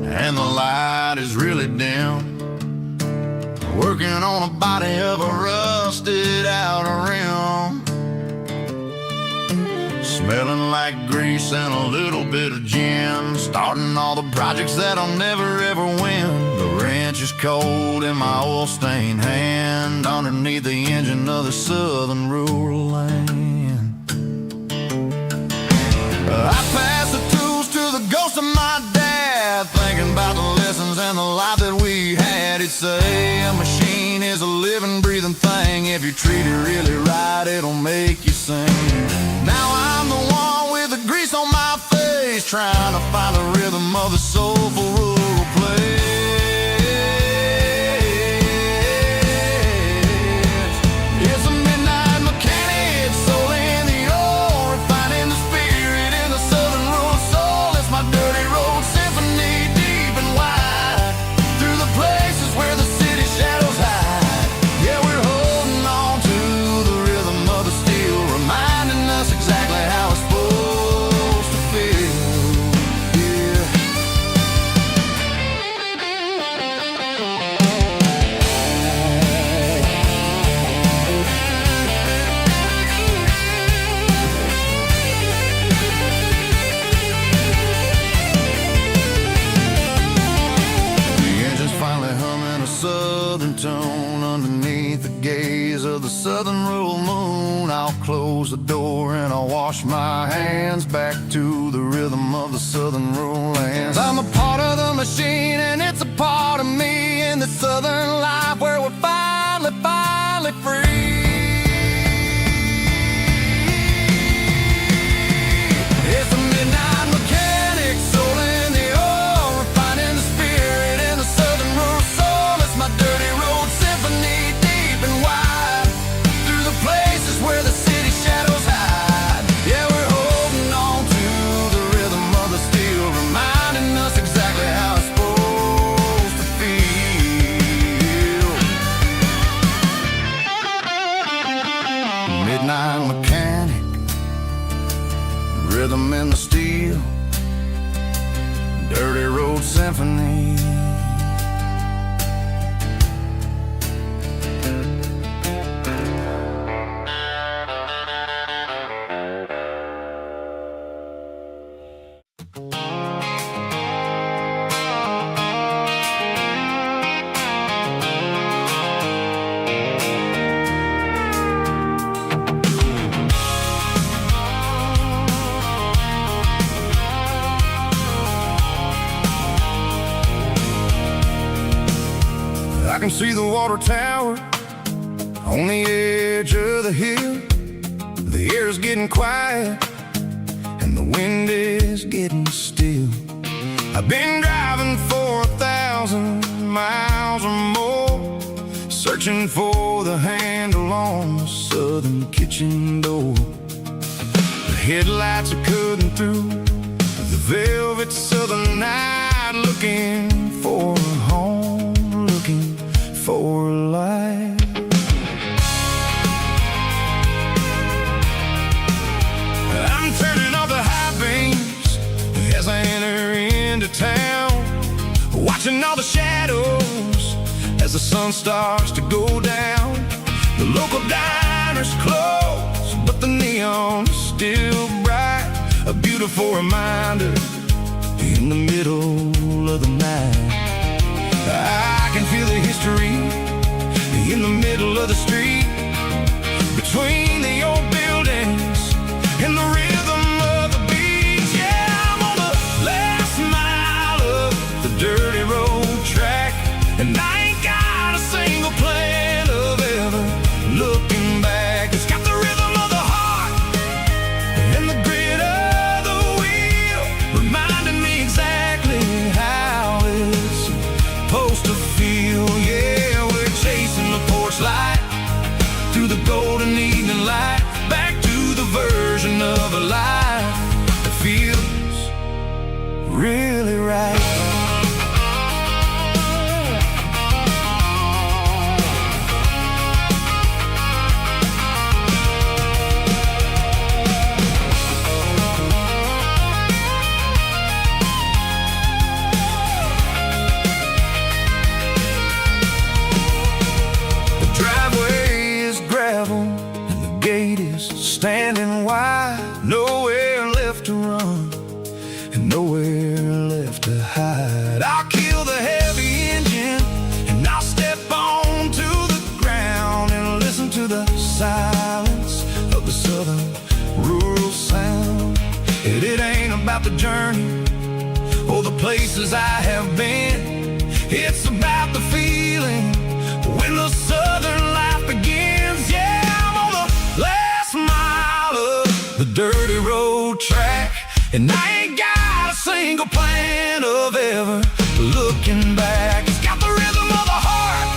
and the light is really dim. Working on a body of a rusted out rim, smelling like grease and a little bit of gin. Starting all the projects that'll never ever win. The wrench is cold in my oil-stained hand underneath the engine of the southern rural land. I pass the tools to the ghost of my dad, thinking about the lessons and the life that we had. He'd say a machine is a living, breathing thing. If you treat it really right, it'll make you sing. Now I'm the one with the grease on my face, trying to find the rhythm of the soulful rural place. It's a midnight mechanic, soul in the ore, refining the spirit in the southern rural soul. It's my dirty road symphony, deep and wide, through the places where the city shadows hide. Yeah, we're holding on to the rhythm of the steel, reminding us exactly how it's supposed to feel. Yeah. The engine's finally humming a southern tone underneath the gaze of the southern rural moon. I'll close the door and I'll wash my hands back to the rhythm of the southern rural lands. I'm a part of the machine and it's a part of me in the southern life where we're finally free. It's a midnight mechanic, soul in the ore, refining the spirit in the southern rural soul. It's my dirty road symphony, deep and wide, through the places where the city shadows hide. Yeah, we're holding on to the rhythm of the steel, reminding us exactly how it's supposed can see the water tower on the edge of the hill. The air's getting quiet and the wind is getting still. I've been driving for 1,000 miles or more, searching for the handle on the southern kitchen door. The headlights are cutting through the velvet southern night, looking for a home, looking for a life. I'm turning off the high beams as I enter into town, watching all the shadows as the sun starts to go down. The local diner's closed, but the neon is still bright, a beautiful reminder in the middle of the night. I can feel the history in the middle of the street, between the old buildings and the rhythm of the beat. Yeah, I'm on the last mile of the dirty road track, and I ain't got a single plan of ever looking back. It's got the rhythm of the heart and the grit of the wheel, reminding me exactly how it's supposed to feel. Yeah, we're chasing the porch light through the golden evening light, back to the version of a life that feels really right. The driveway is gravel and the gate is standing wide. Nowhere left to run and nowhere left to hide. I'll kill the heavy engine and I'll step onto the ground and listen to the silence of the southern rural sound. It ain't about the journey or the places I have been, it's about the feeling when the southern life begins. Yeah, I'm on the last mile of the dirty road track, and I ain't got a single plan of ever looking back. It's got the rhythm of the heart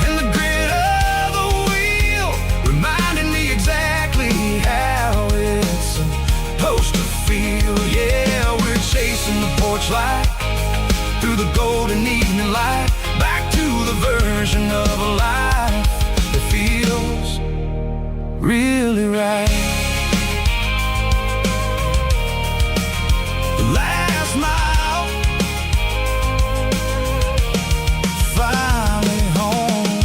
and the grit of the wheel, reminding me exactly how it's supposed to feel. Yeah, we're chasing the porch light through the golden evening light, back to the version of a life that feels really right. The last mile, finally home.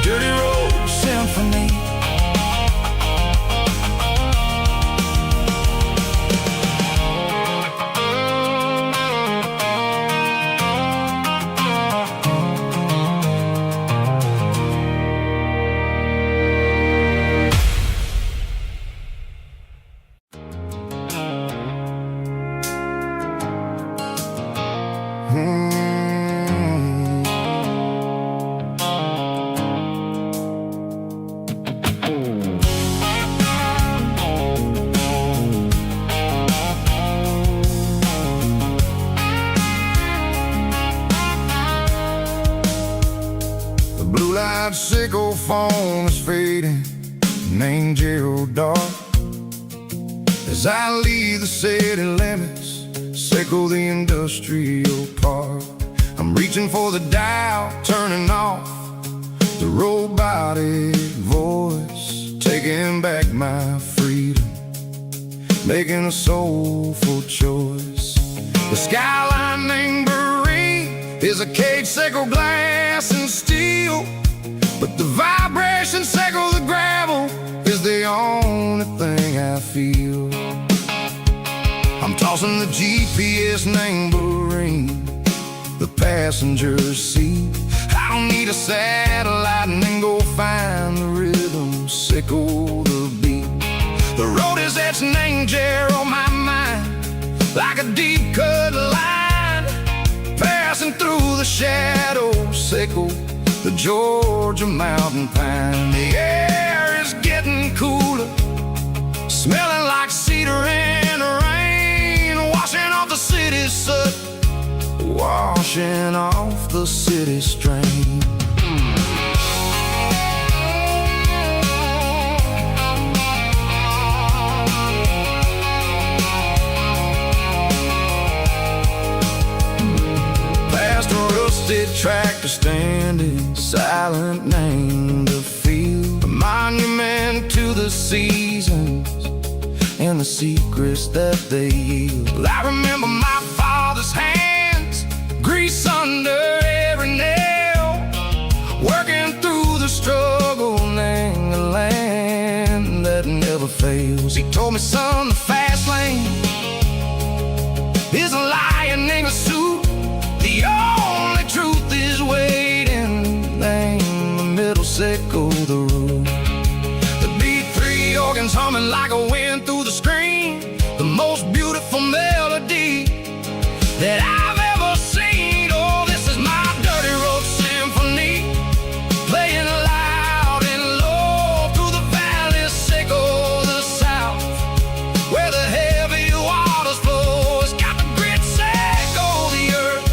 Dirty road symphony. Sickle phone is fading, named Gerald dark. As I leave the city limits, sickle the industrial park. I'm reaching for the dial, turning off the robotic voice, taking back my freedom, making a soulful choice. The skyline named Marine is a cage, sickle glass and steel, but the vibration sickle the gravel is the only thing I feel. I'm tossing the GPS named Marine, the passenger seat. I don't need a satellite and then go find the rhythm, sickle the beat. The road is etched named Jer on my mind, like a deep cut line, Working through the shadows, Seco, the Georgia mountain pine. The air is getting cooler, smelling like cedar in the rain. Washing off the city's soot, washing off the city's strain. Past a rusted tractor standing silent, named a field, a monument to the seasons and the secrets that they yield. I remember my father's hands, grease under every nail, working through the struggle, nang the land that never fails. He told me, son, the fast lane is a lion in a suit. The only truth is waiting, nang the middle, Seco, the road. The B3 organs humming like a wind through the screen, the most beautiful melody that I've ever seen. Oh, this is my dirty road symphony, playing loud and low through the valley, Seco, the south, where the heavy waters flow. It's got the grit, Seco, the earth,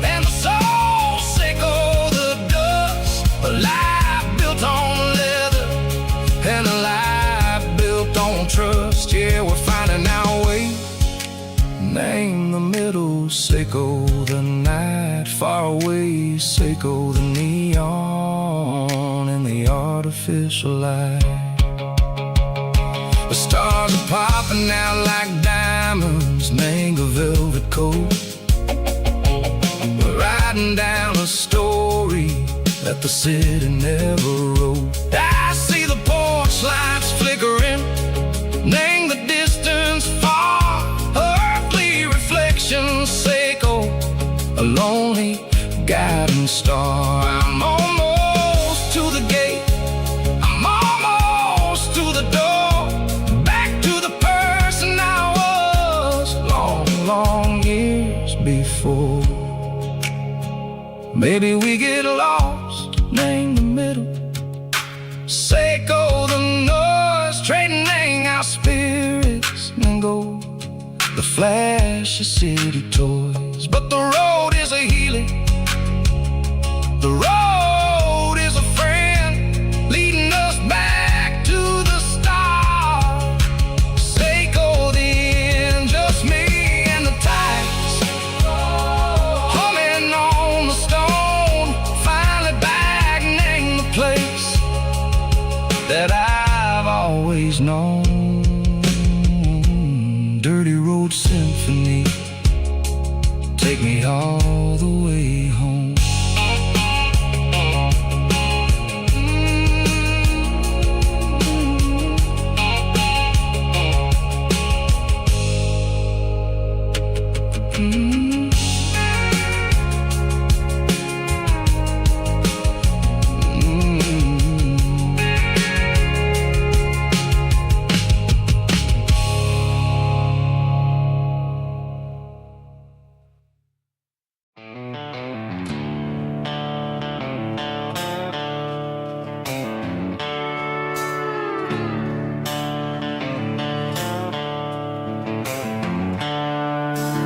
and the soul, Seco, the dust. A life built on leather and a life built on trust. Yeah, we're finding our way. Name the middle, Seco, the night far away, Seco, the neon and the artificial light. The stars are popping out like diamonds, mango velvet coat. We're riding down a story that the city never wrote. I see the porch lights flickering, nang the distance far, earthly reflections, Seco, a lonely guiding star. I'm almost to the gate, I'm almost to the door, back to the person I was long, long years before. Maybe we get lost, name the middle, Seco, the noise, trading our spirits and go the flash of city toys. But the road is a healing, the road is a friend, leading us back to the start. Seco, the end, just me and the tides, humming on the stone, finally back, name the place that I've always known. Dirty road symphony, take me all the way home.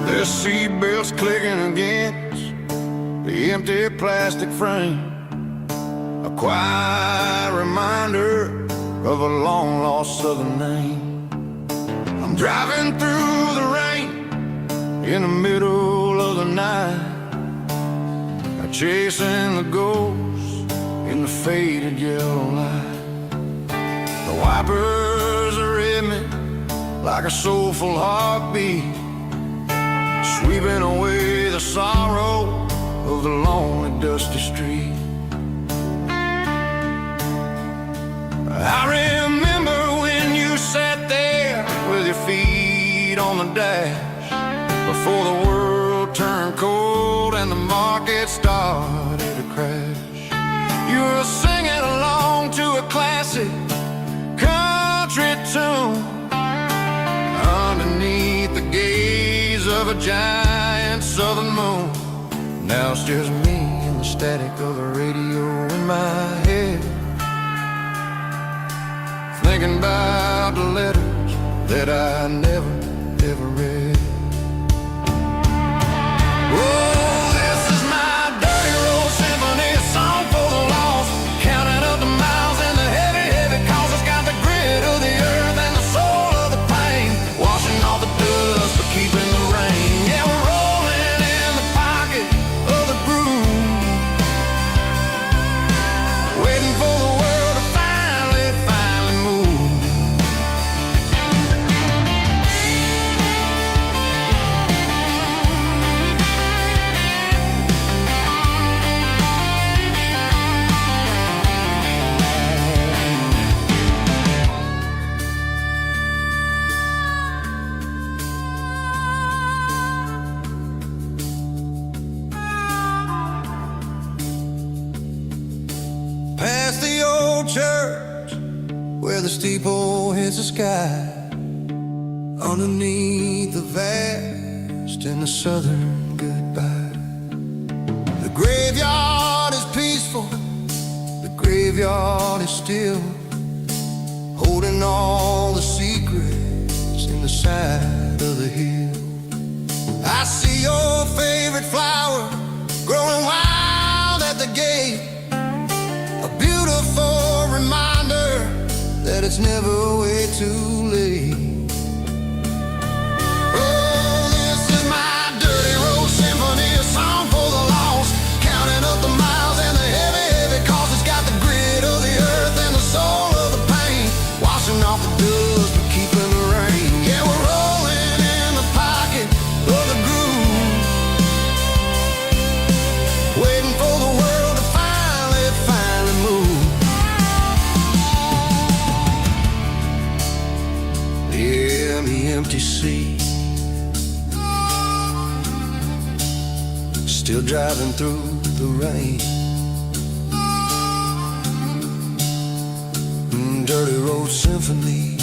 The seatbelts clicking against the empty plastic frame, a quiet reminder of a long lost southern name. I'm driving through the rain in the middle of the night, chasing the ghosts in the faded yellow light. The wipers are in me like a soulful heartbeat, sweeping away the sorrow of the lonely dusty street. I remember when you sat there with your feet on the dash, before the world turned cold and the market started to crash. You were singing along to a classic country tune underneath the gaze of a giant southern moon. Now it's just me and the static of the radio in my head, thinking about the letters that I never, ever read. Oh, this is my dirty road symphony, a song for the lost, counting up the miles and the heavy, heavy calls. It's got the grit of the earth and the soul of the pain, washing off the dust but keeping the rain. Yeah, we're rolling in the pocket of the groove, waiting for the world to finally move. Past the old church where the steeple hits the sky, underneath the vast and the southern goodbye. The graveyard is peaceful, the graveyard is still, holding all the secrets in the side of the hill. I see your favorite flower growing wild at the gate, a beautiful reminder that it's never way too late. Oh, this is my dirty road symphony, a song for the lost, counting up the miles and the heavy, heavy calls. It's got the grit of the earth and the soul of the pain, washing off the dust but keeping the rain. Yeah, we're rolling in the pocket of the groove, waiting for the world to finally move. Yeah, the empty sea, still driving through the rain. Dirty road symphony.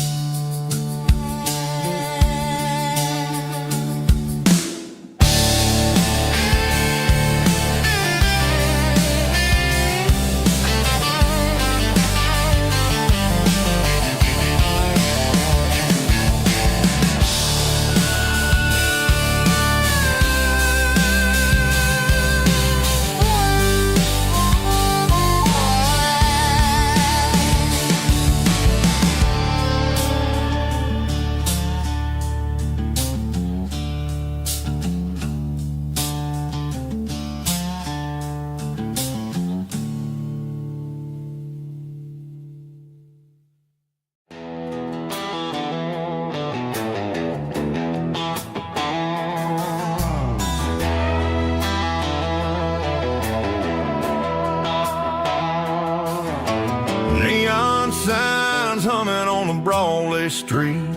Neon signs humming on the Broadway street,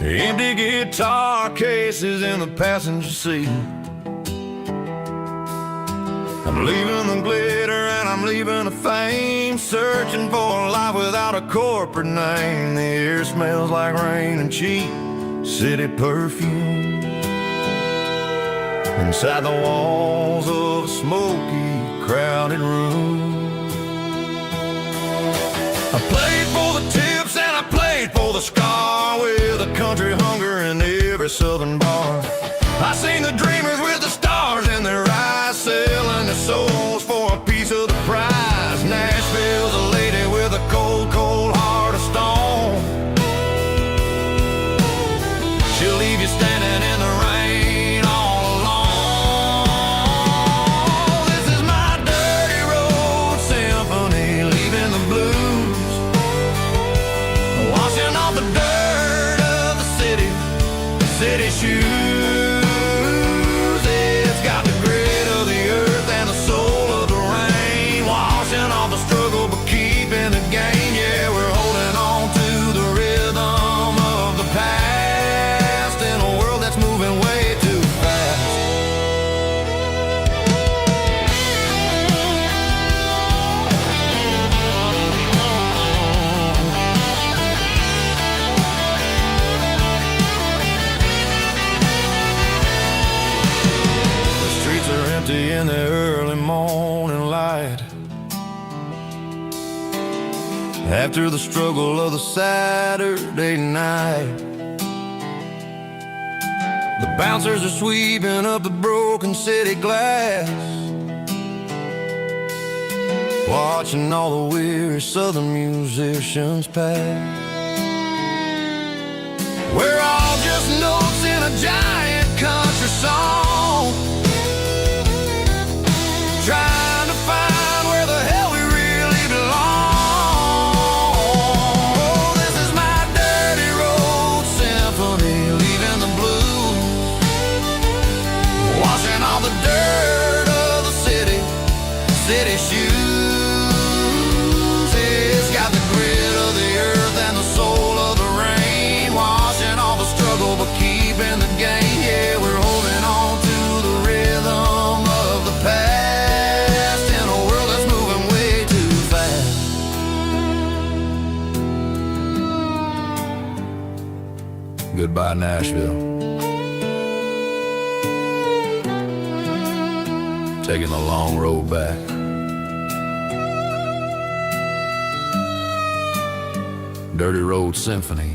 empty guitar cases in the passenger seat. I'm leaving the glitter and I'm leaving the fame, searching for a life without a corporate name. The air smells like rain and cheap city perfume inside the walls of a smoky, crowded room. I played for the tips and I played for the scar, with a country hunger in every southern bar. I seen the dreamers with the stars in their eyes, selling their souls for a piece of the prize. Nashville's a lady with a cold, cold heart of stone. She'll leave you standing in the rain all alone. This is my dirty road symphony, leaving the blues, washing off the dirt of the city shoes. It's got the grit of the earth and the soul of the rain, washing off the struggle but keeping the gain. Yeah, we're holding on to the rhythm of the past in a world that's moving way too fast. after the struggle of the Saturday night. The bouncers are sweeping up the broken city glass, watching all the weary southern musicians pass. We're all just notes in a giant country song, trying to find where the hell we really belong. Oh, this is my dirty road symphony, leaving the blues, washing all the dirt of the city shoes. It's got the grit of the earth and the soul of the rain, washing all the struggle but keeping the gain. Yeah, we're holding on to the rhythm of the past in a world that's moving way too fast. Goodbye, Nashville. Taking the long road back. Dirty Road Symphony.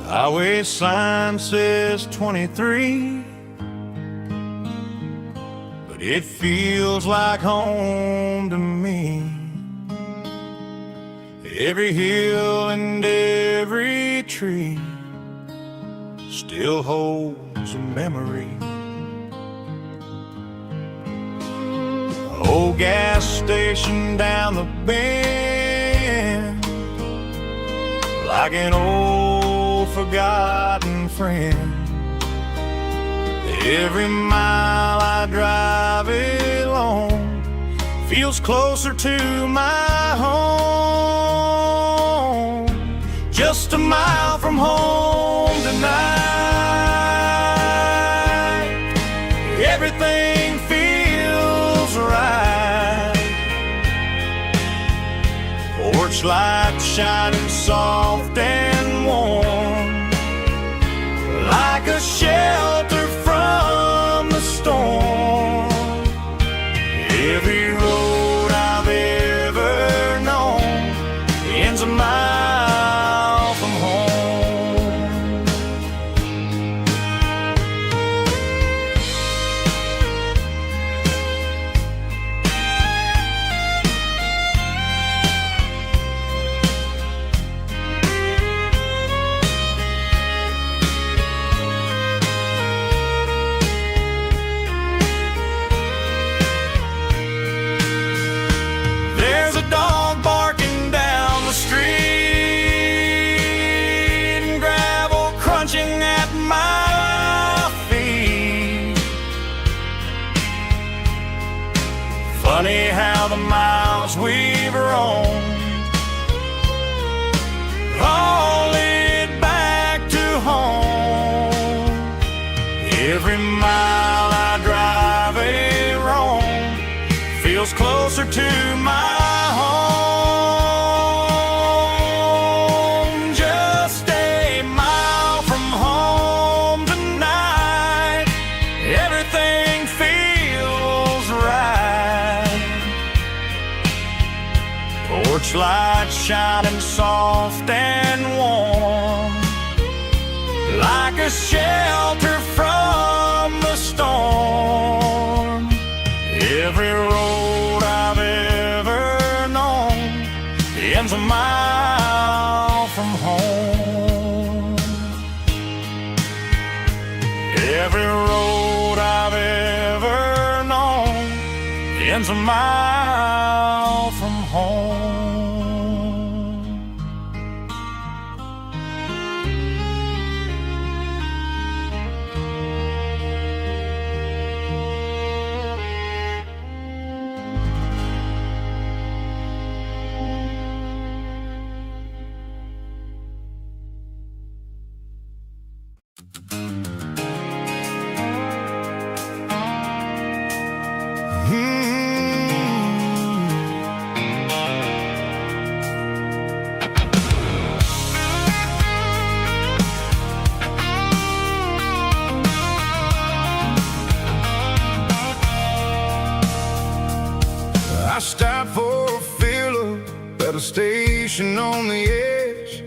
Highway sign says 23, but it feels like home to me. Every hill and every tree still holds a memory. Old gas station down the bend, like an old forgotten friend. Every mile I drive along feels closer to my home. Just a mile from home tonight, everything feels right. Porch light shining soft and warm, like a shelter from the storm. Every road I've ever known ends a mile from home. There's a dog barking down the street and gravel crunching at my feet. Funny how the miles we've roamed all lead back to home. Every mile I drive roam feels closer to my home. Just a mile from home tonight, everything feels right. Porch light shining soft and warm, like a dearest shelter from the storm. Every road I've ever known ends a mile from home. Every road I've ever known ends a mile from home. I stopped for a fill-up at a station on the edge.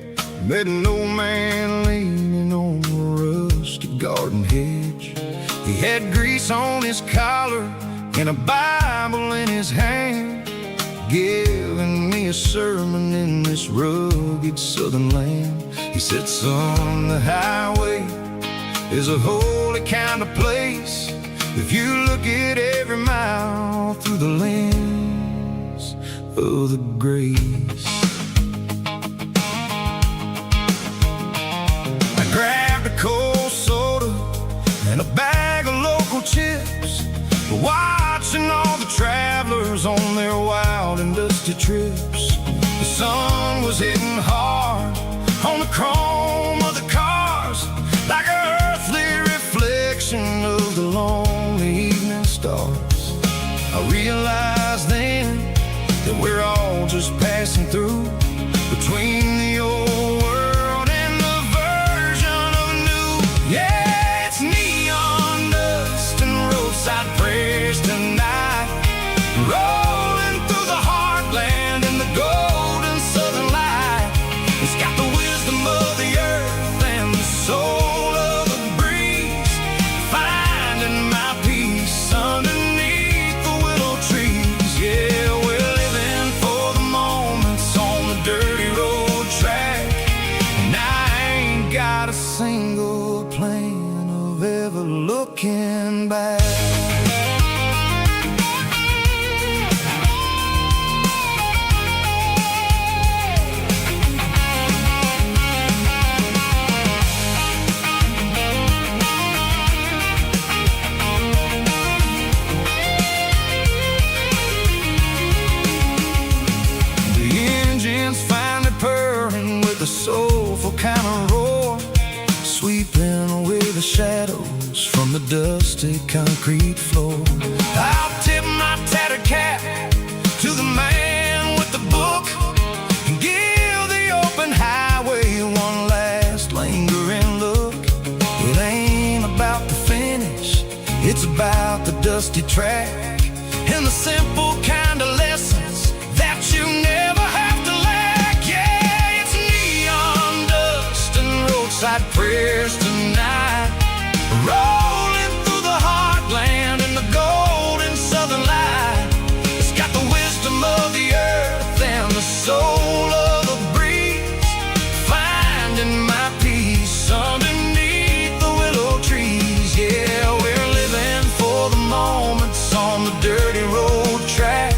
Met an old man leaning on a rusty garden hedge. He had grease on his collar and a Bible in his hand, giving me a sermon in this rugged southern land. He said, son, the highway is a holy kind of place if you look at every mile through the lens of the grace. I grabbed a cold soda and a bag of local chips, watching all the travelers on their wild and dusty trips. The sun was hitting hard on the chrome of the cars, like an earthly reflection of the lonely evening stars. I realized then that we're all just passing through, between the old world and the version of new. Yeah, it's neon dust and roadside prayers tonight, rolling through the heartland in the golden southern light. It's got the wisdom of the earth and the soul of the breeze, finding my peace underneath the willow trees. Yeah, we're living for the moments on the dirty road track, and I ain't got a single plan of ever looking back. A soulful kind of roar, sweeping away the shadows from the dusty concrete floor. I'll tip my tattered cap to the man with the book and give the open highway one last lingering look. It ain't about the finish, it's about the dusty track and the simple kind of lessons that you never have to lack. Yeah, it's neon dust and roadside prayers tonight, rolling through the heartland in the golden southern light. It's got the wisdom of the earth and the soul of the breeze, finding my peace underneath the willow trees. Yeah, we're living for the moments on the dirty road track,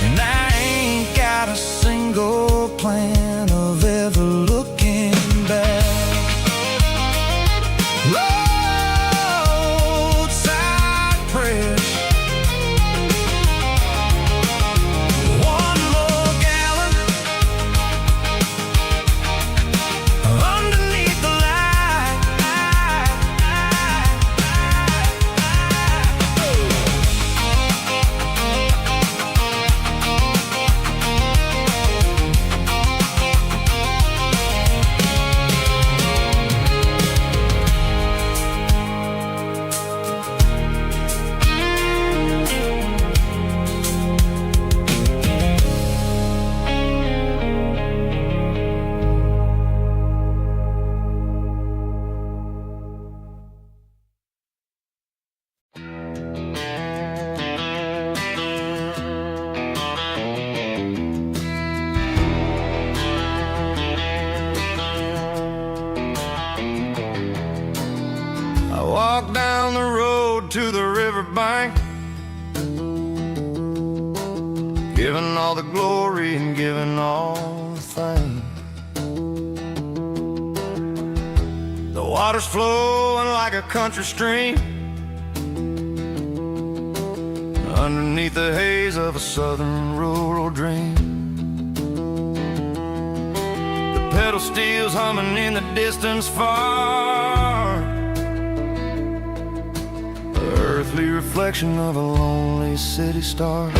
and I ain't got a single plan of ever looking back. riverbank, giving all the glory and giving all the thanks. The water's flowing like a country stream underneath the haze of a southern rural dream. The pedal steel's humming in the distance far, the earthly reflection of a lonely city star.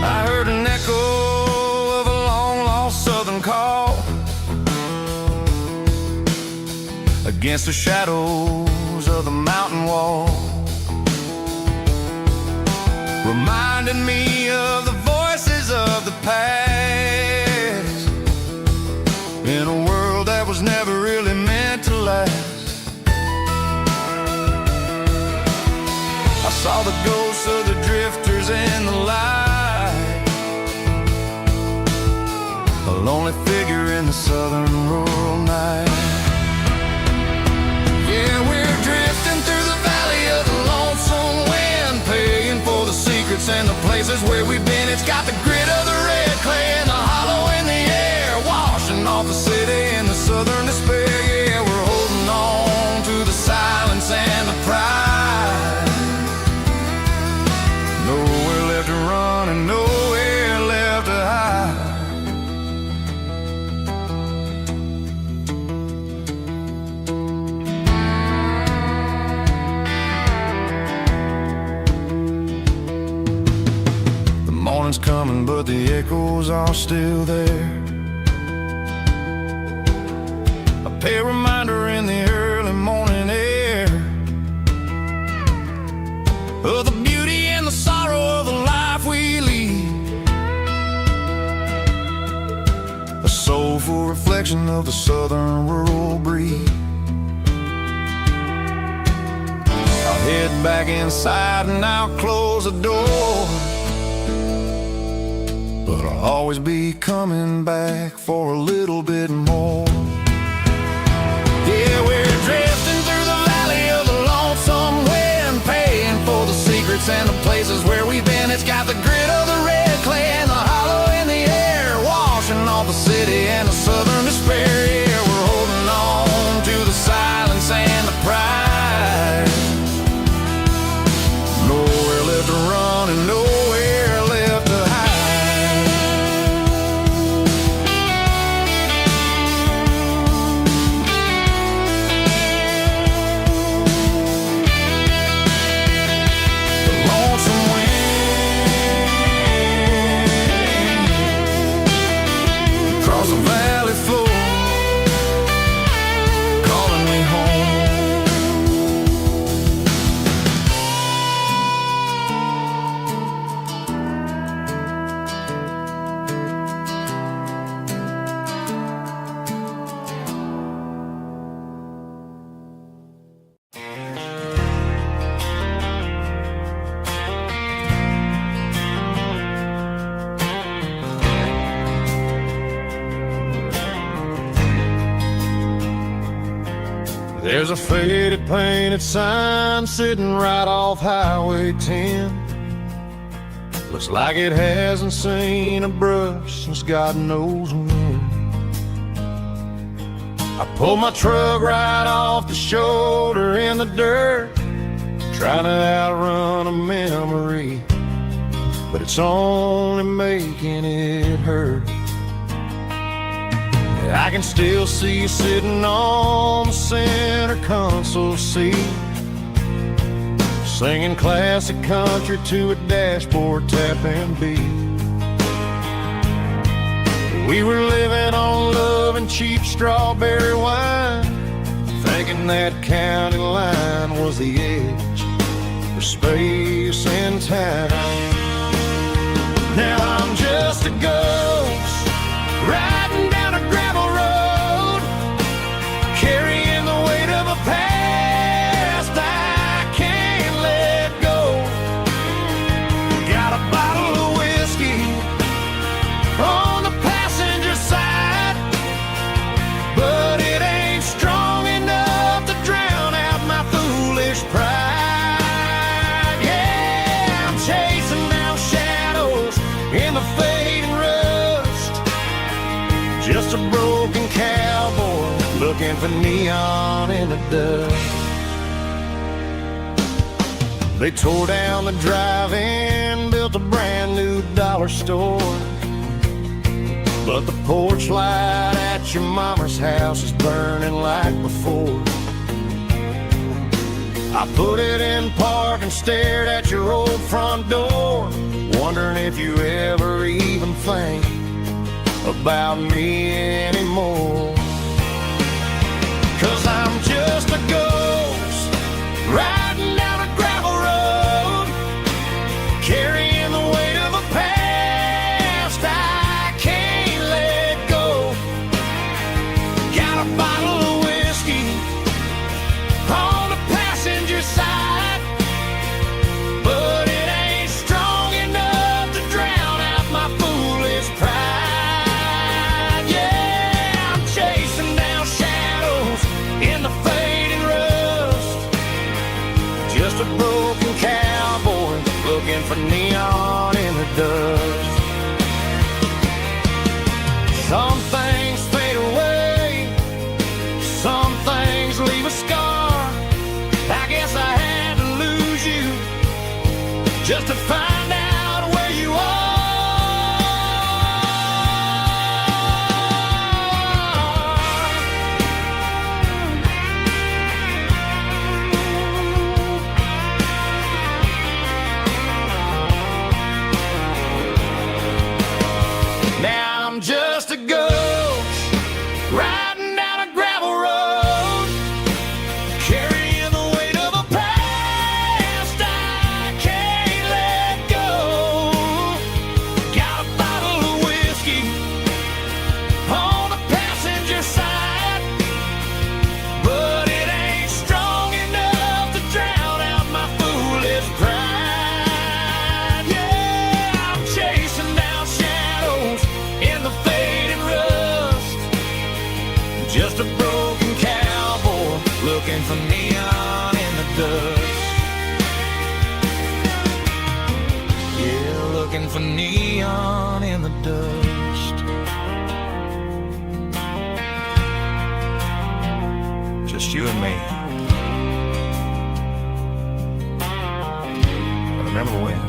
I heard an echo of a long-lost southern call against the shadows of the mountain wall, reminding me of the voices of the past in a world that was never really meant to last. I saw the ghosts of the drifters in the light, a lonely figure in the southern rural night. Yeah, we're drifting through the valley of the lonesome wind, paying for the secrets and the places where we've been. It's got the grit of the red clay and the hollow in the air, washing off the city and the southern despair. Yeah, we're holding on to the silence and the pride. Nowhere left to run and nowhere left to hide. Morning's coming, but the echoes are still there. A pale reminder in the early morning air of the beauty and the sorrow of the life we lead, a soulful reflection of the southern rural breed. I'll head back inside and I'll close the door, but I'll always be coming back for a little bit more. Yeah, we're drifting through the valley of the lonesome wind, paying for the secrets and the places where we've been. It's got the grit of the red clay and the hollow in the air, washing off the city and the southern despair. Yeah, we're holding on to the silence and the pride. Nowhere left to run and nowhere left to hide. There's a faded painted sign sitting right off Highway 10. Looks like it hasn't seen a brush since God knows when. I pulled my truck right off the shoulder in the dirt, trying to outrun a memory, but it's only making it hurt. I can still see you sitting on the center console seat, singing classic country to a dashboard tapping beat. We were living on love and cheap strawberry wine, thinking that county line was the edge for space and time. Now I'm just a ghost riding down a gravel road, carrying the weight of a past I can't let go. Got a bottle of whiskey on the passenger side, but it ain't strong enough looking for neon in the dust. They tore down the drive-in, built a brand new dollar store, but the porch light at your mama's house is burning like before. I put it in park and stared at your old front door, wondering if you ever even think about me anymore. 'Cause I'm just a ghost riding down a gravel road, carrying the weight of a past I can't let go. Got a bottle of whiskey on the passenger side, but it ain't strong enough to drown out my foolish pride. Yeah, I'm chasing down shadows in the fading rust, just a broken cowboy looking for neon in the dust. Some things fade away, some things leave a scar. I guess I had to lose you just to find out where you are. Now I'm just a ghost riding down a gravel road, carrying the weight of a past I can't let go. Got a bottle of whiskey on the passenger side, but it ain't strong enough to drown out my foolish pride. Yeah, I'm chasing down shadows in the fading rust, just a broken cowboy looking for neon in the dust. Yeah, looking for neon in the dust. Just you and me. I remember when.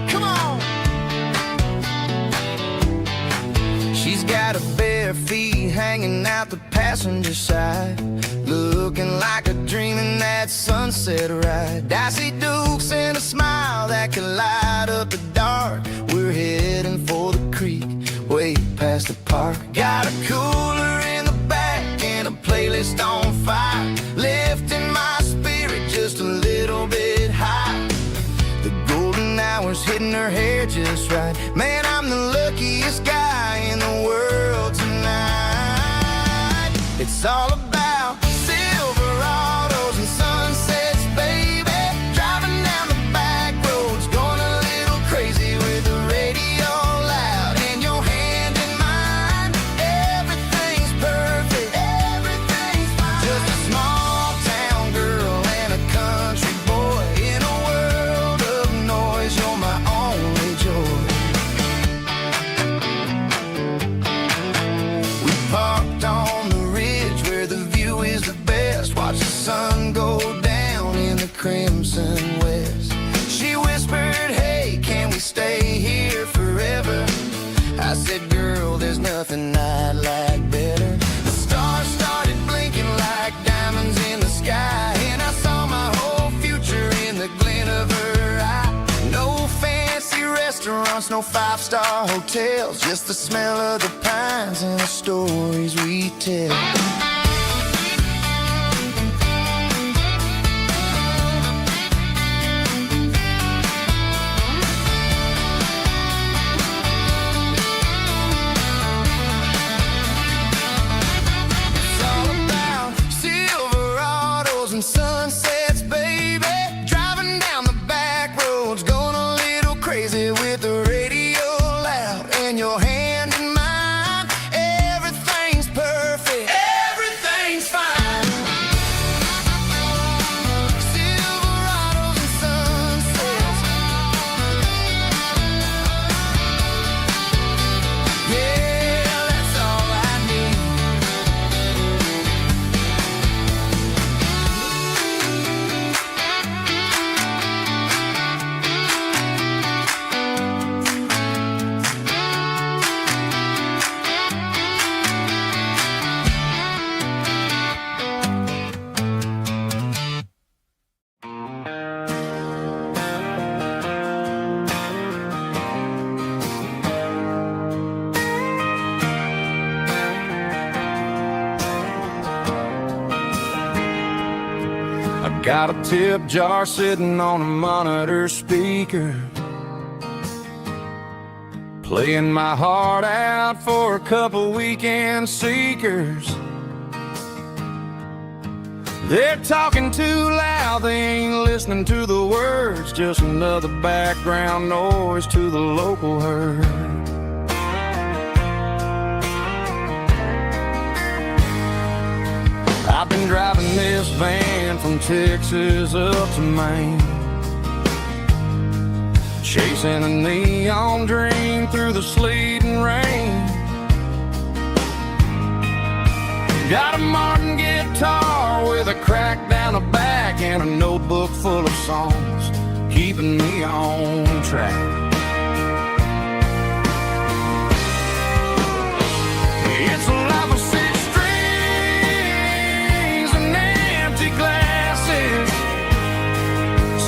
Come on. She's got her bare feet hanging out the passenger side, looking like a dream in that sunset ride. Dicey dukes and a smile that can light up the dark. We're heading for the creek, way past the park. Got a cooler in the back and a playlist on fire, lifting my spirit just a little bit high. The golden hours hitting her hair just right. Man, I'm the luckiest guy in the world tonight. It's all about Silverados and sunsets, baby. Driving down the back roads, going a little crazy with the radio loud and your hand in mine. Everything's perfect, everything's fine. Just a small town girl and a country boy in a world of noise. You're my only joy. We parked on the ridge where the view is the best. Watch the sun go down in the crimson west. She whispered, hey, can we stay here forever? I said, girl, there's nothing I'd like better. The stars started blinking like diamonds in the sky, and I saw my whole future in the glint of her eye. No fancy restaurants, no five-star hotels, just the smell of the pines and the stories we tell. It's all about Silverados and sunsets, baby. Driving down the back roads, going a little crazy with Got a tip jar sitting on a monitor speaker, playing my heart out for a couple weekend seekers. They're talking too loud, they ain't listening to the words, just another background noise to the local herd. I've been driving this van from Texas up to Maine, chasing a neon dream through the sleet and rain. Got a Martin guitar with a crack down the back and a notebook full of songs, keeping me on track. It's a life of six strings and empty glasses,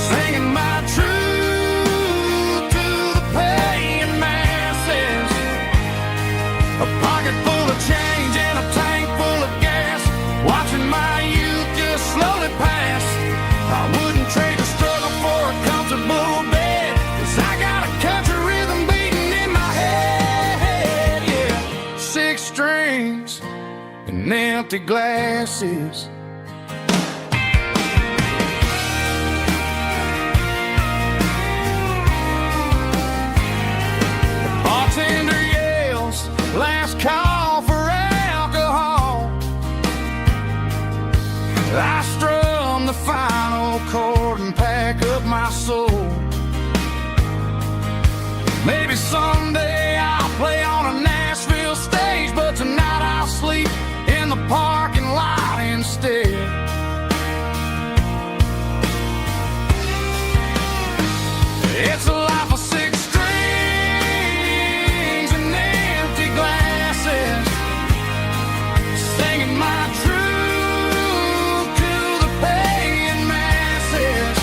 singing my truth to the paying masses. A pocket full of change and a tank full of gas, watching my youth just slowly pass. I wouldn't trade the struggle for a comfortable bed, 'cause I got a country rhythm beating in my head, yeah. Six strings and empty glasses. The bartender yells, last call for alcohol. I strum the final chord and pack up my soul. Maybe someday I'll play on a Nashville stage, but tonight I'll sleep in the parking lot instead. It's a life of six strings and empty glasses, singing my truth to the paying masses.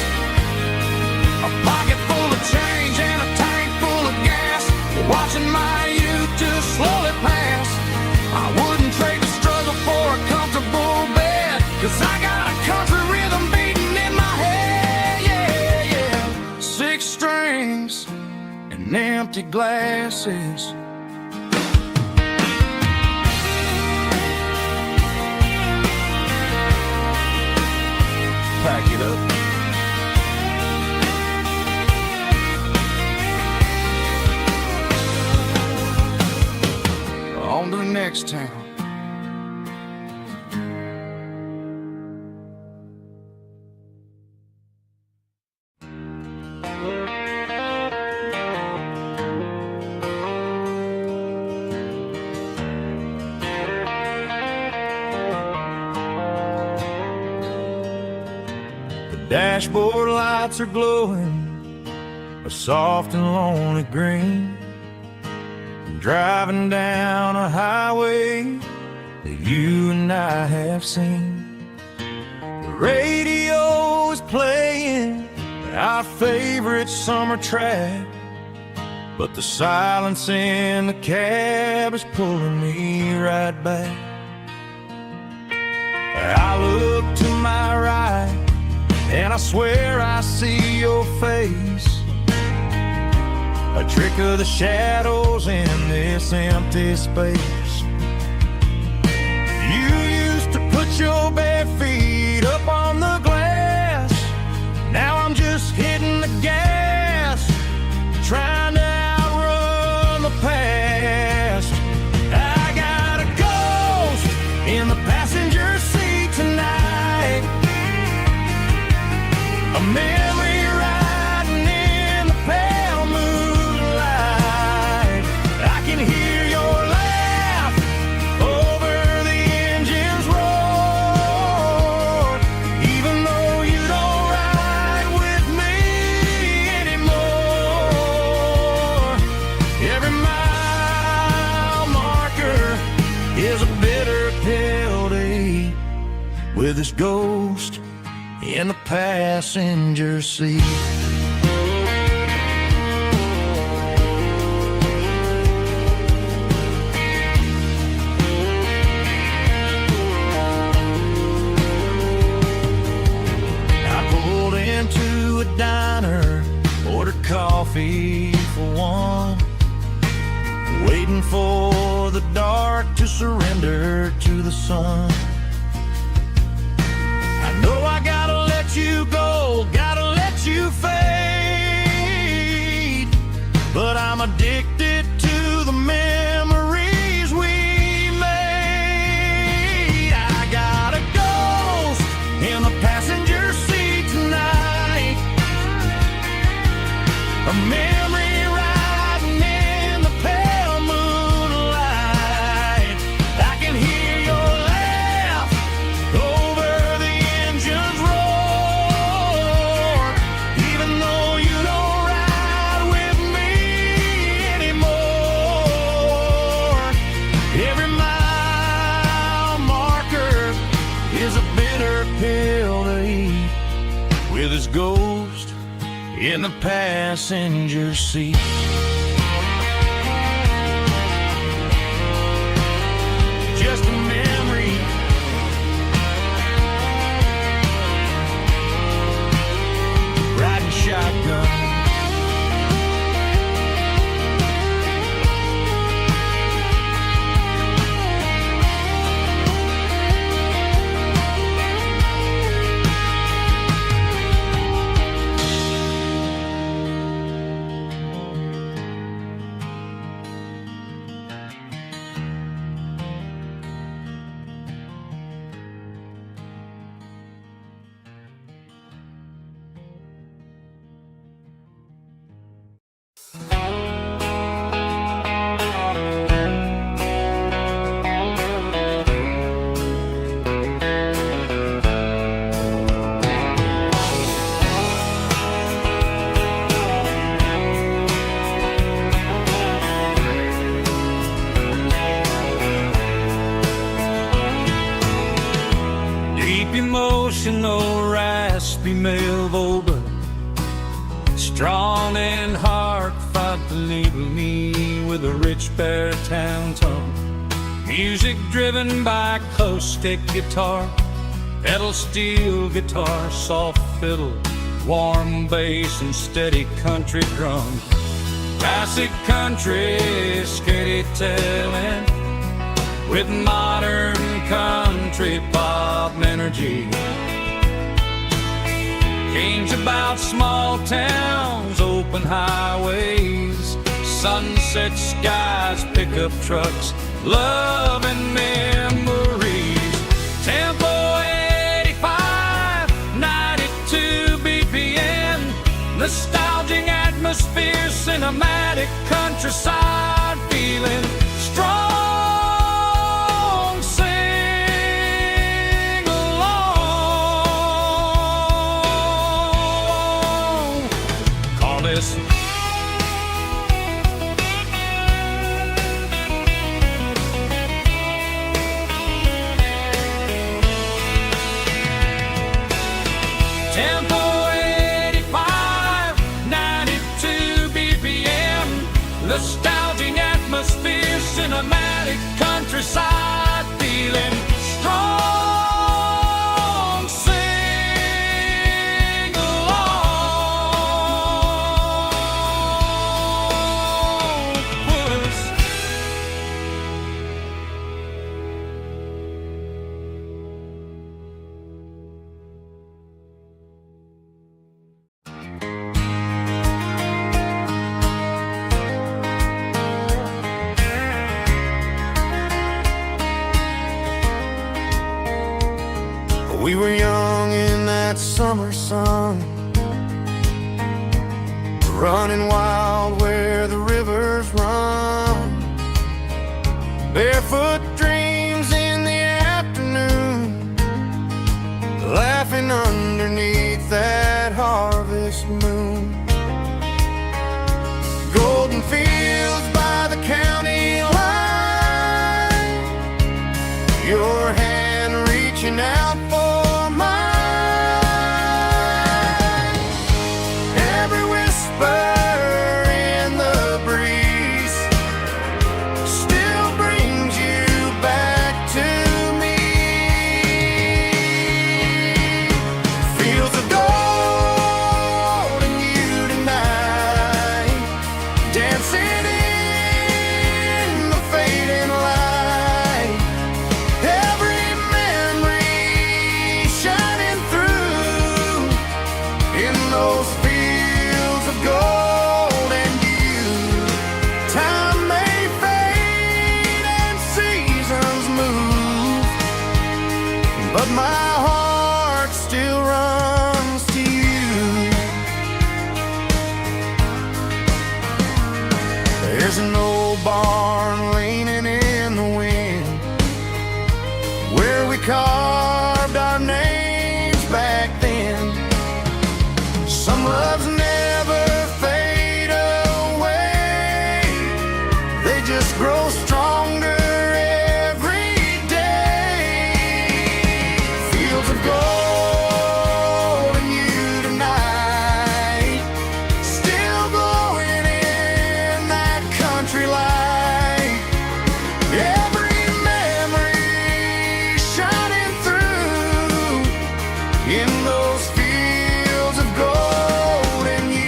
A pocket full of change and a tank full of gas, watching my youth just slowly pass. I wouldn't trade the struggle for a comfortable bed, 'cause I got a country rhythm beating in my head, yeah, yeah. Six strings and empty glasses. Pack it up. On to the next town. The dashboard lights are glowing a soft and lonely green, driving down a highway that you and I have seen. The radio is playing our favorite summer track, but the silence in the cab is pulling me right back. I look to my right and I swear I see your face, a trick of the shadows in this empty space. You used to put your bare feet up on the glass, now I'm just hitting the gas, trying to outrun the past. I got a ghost in the passenger seat tonight, a memory riding in the pale moonlight. I can hear your laugh over the engine's roar, even though you don't ride with me anymore. Every mile marker is a bitter pill to eat, with this ghost in the passenger seat. surrender to the sun. I know I gotta let you go, gotta let you fade, but I'm addicted to the memories we made. I got a ghost in the passenger seat tonight, a memory riding in the pale moonlight. I can hear your laugh over the engine's roar, even though you don't ride with me anymore. Every mile marker is a bitter pill to eat, with his ghost in the passenger seat. Just a memory, riding shotgun. Deep emotional, raspy male vulva, strong and hard fought to label me with a rich baritone tone. Music driven by acoustic guitar, pedal steel guitar, soft fiddle, warm bass and steady country drum. Classic country storytelling with modern country pop energy. Games about small towns, open highways, sunset skies, pickup trucks, love and memories. Tempo 85, 92 BPM, nostalgic atmosphere, cinematic countryside feeling strong. Tempo 85, 92 BPM, nostalgic atmosphere, cinematic countryside feeling strong. Sing along with us. We were young in that summer sun, running wild where the rivers run, barefoot dreams in the afternoon, laughing underneath that harvest moon. Golden fields by the county line, your hand reaching out for mine. Every whisper in the breeze still brings you back to me. Feels the gold in you tonight, dancing in the fading light. but my heart still runs to you. There's an old barn leaning in the wind where we carved our names back then. Some loves never fade away, they just grow stronger every day. Fields of gold and you tonight, still glowing in that country light. Every memory shining through in those fields of gold and you.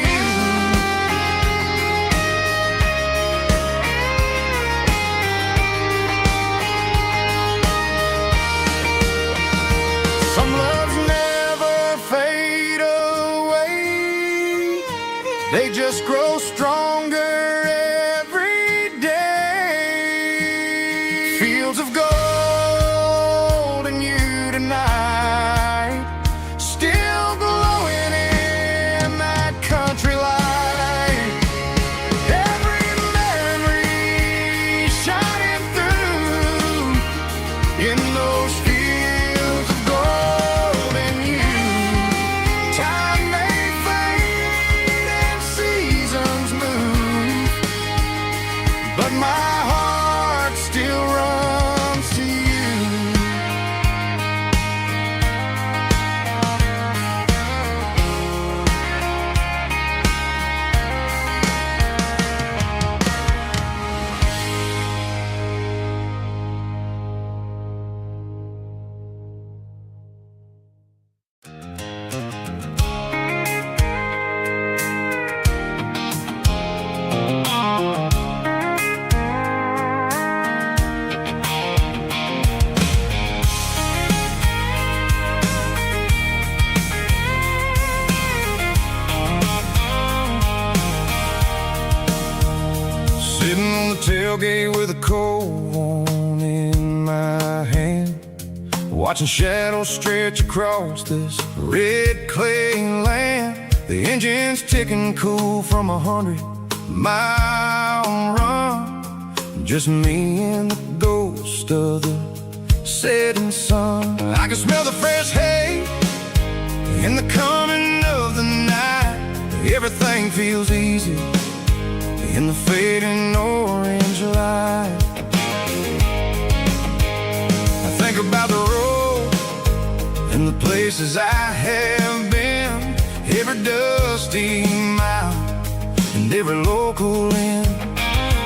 Some loves never fade away, they just grow stronger every day. Fields of gold and you tonight, still glowing in that country light. Every memory shining through in those fields of gold and you. Time may fade and seasons move, but my heart still runs to you. Sitting on the tailgate with a cold one in my hand, watching shadows stretch across this red clay land. The engine's ticking cool from 100-mile run. Just me and the ghost of the setting sun. I can smell the fresh hay in the coming of the night. Everything feels easy in the fading orange light. I think about the road and the places I have been, every dusty mile and every local inn.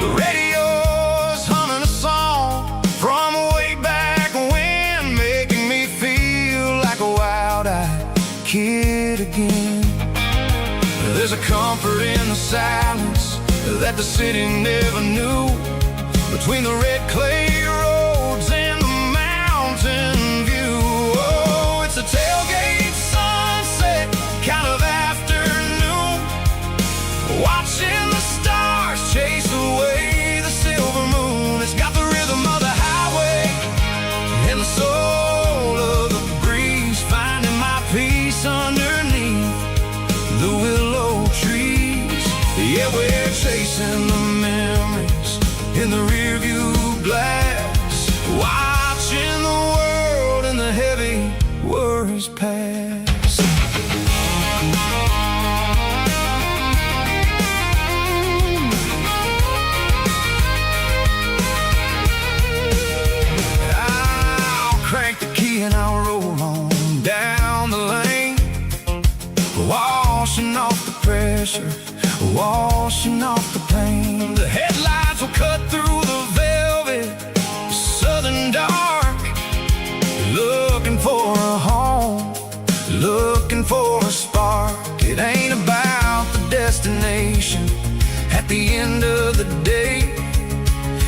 The radio's humming a song from way back when, making me feel like a wild-eyed kid again. There's a comfort in the silence that the city never knew, between the red clay roads and the mountain view. Oh, it's a tailgate sunset kind of afternoon, watching the stars chase away the silver moon. It's got the rhythm of the highway and the soul of the breeze, finding my peace underneath the willow trees. Yeah, we're chasing the memories in the rearview glass, watching the world and the heavy worries pass. I'll crank the key and I'll roll on down the lane, washing off the pressure, washing off the pain. The headlights will cut through the velvet southern dark, looking for a home, looking for a spark. It ain't about the destination at the end of the day,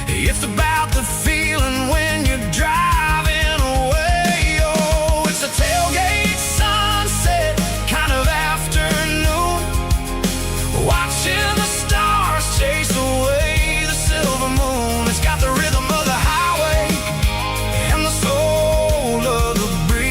it's about the feeling when you're driving away. Oh, it's a tailgate sunset kind of afternoon, watching the stars chase away the silver moon. It's got the rhythm of the highway and the soul of the breeze.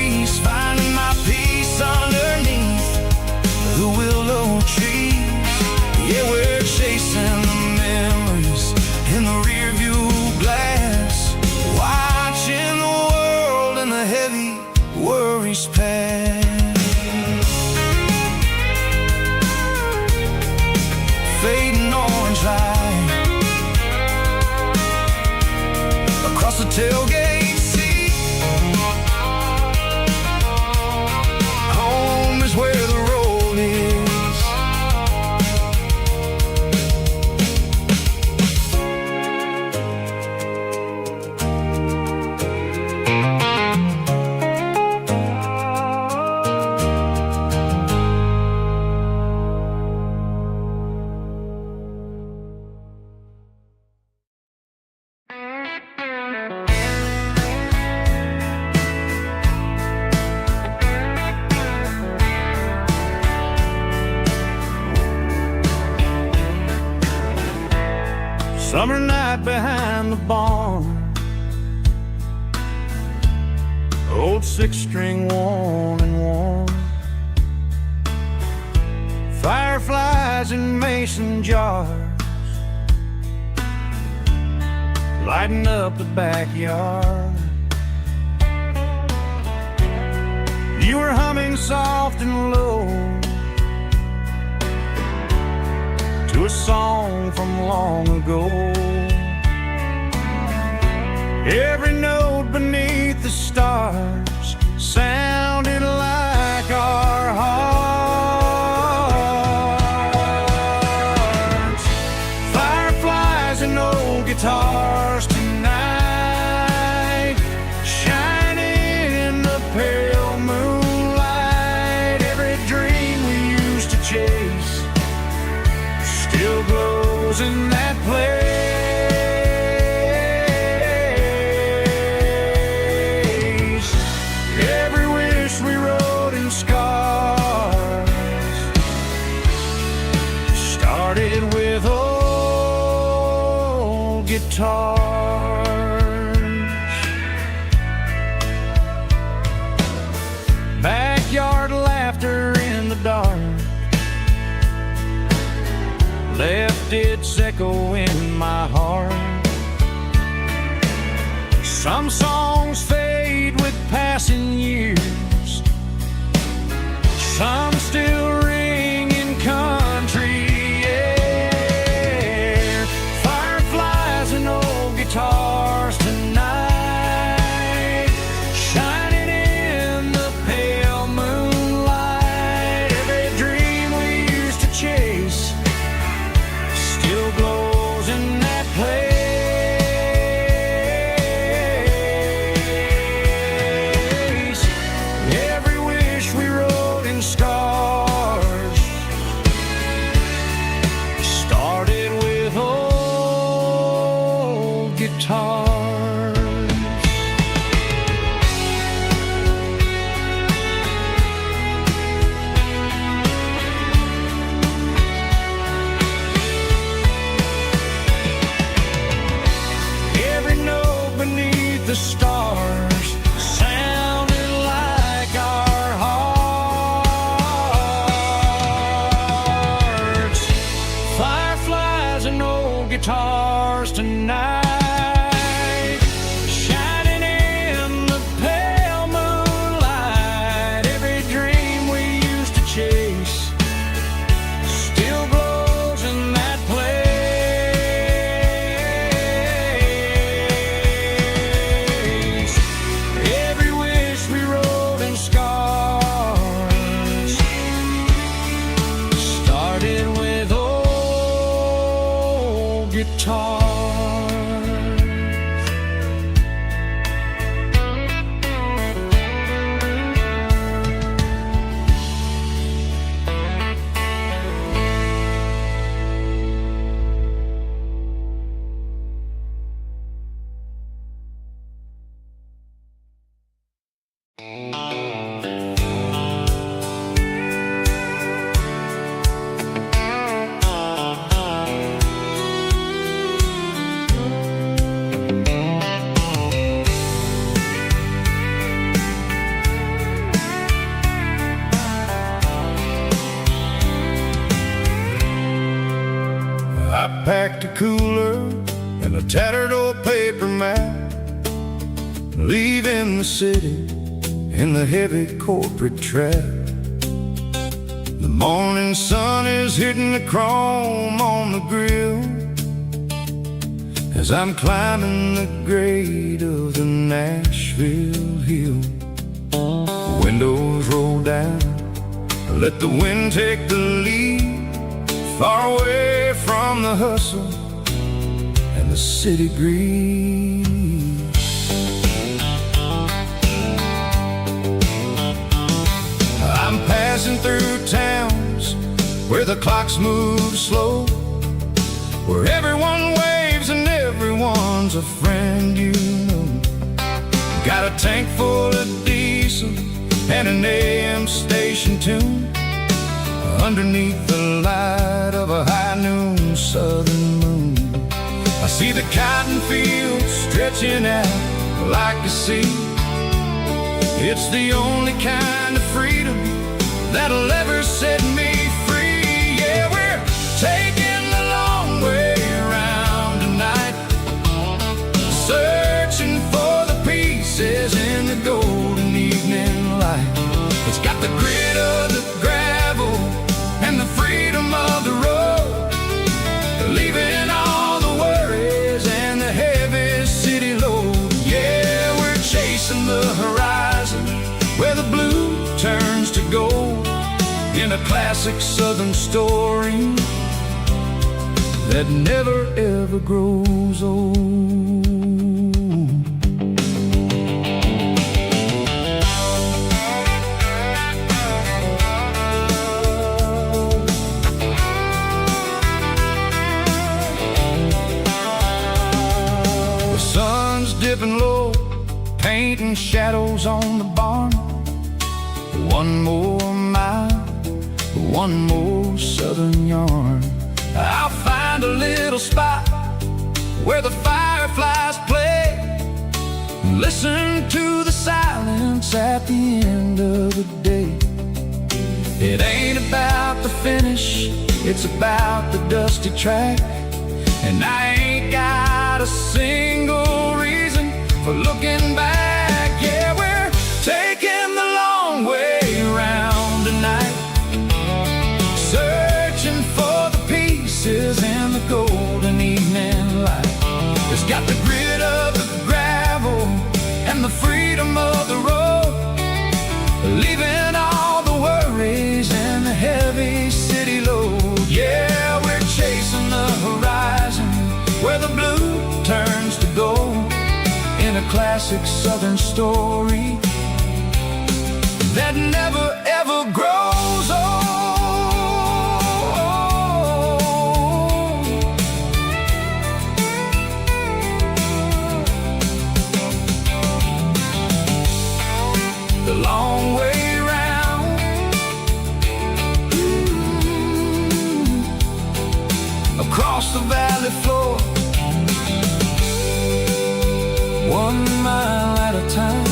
Summer night behind the barn, old six-string worn and worn. Fireflies in mason jars, lighting up the backyard. You were humming soft and low to a song from long ago. Every note beneath the stars sounded like our hearts. Fireflies and old guitars tonight, shining in the pale moonlight. Every dream we used to chase still glows in that place. Every wish we wrote in scars started with old guitars. Backyard laughter in the dark left its echo in my heart. Some songs fade with passing years, some still ring in country air. Fireflies and old guitars tonight, shining in the pale moonlight. Every dream we used to chase still glows in that place. Every wish we wrote in scars started with old guitars. Every note beneath the stars sounded like our hearts. Fireflies and old guitars tonight, shining in the pale moonlight. Every dream we used to chase still glows in that place. Every wish we wrote in scars started with old guitars. I packed a cooler and a tattered old paper map, leaving the city in the heavy corporate trap. The morning sun is hitting the chrome on the grill as I'm climbing the grade of the Nashville hill. Windows roll down, let the wind take the lead, far away from the hustle and the city breeze. I'm passing through towns where the clocks move slow, where everyone waves and everyone's a friend you know. Got a tank full of diesel and an AM station tune underneath the light of a high noon southern moon. I See the cotton fields stretching out like a sea. It's the only kind of freedom that'll ever set me free. Yeah, we're taking the long way around tonight, searching for the pieces in the golden evening light. It's got the grit of the gravel and the freedom of the road, leaving all the worries and the heavy city load. Yeah, we're chasing the horizon where the blue turns to gold, in a classic southern story that never ever grows old. The sun's dipping low, painting shadows on the barn. One more mile, one more southern yarn. I'll find a little spot where the fireflies play, listen to the silence at the end of the day. It ain't about the finish, it's about the dusty track. And I ain't got a single reason for looking back. Yeah, we're taking the long way around tonight, searching for the pieces in the golden evening light. It's got the grit of the gravel and the freedom of the road, leaving all the worries and the heavy city load. Yeah, we're chasing the horizon where the blue turns to gold, in a classic southern story that never ever grows old. The long way round, across the valley floor, 1 mile at a time.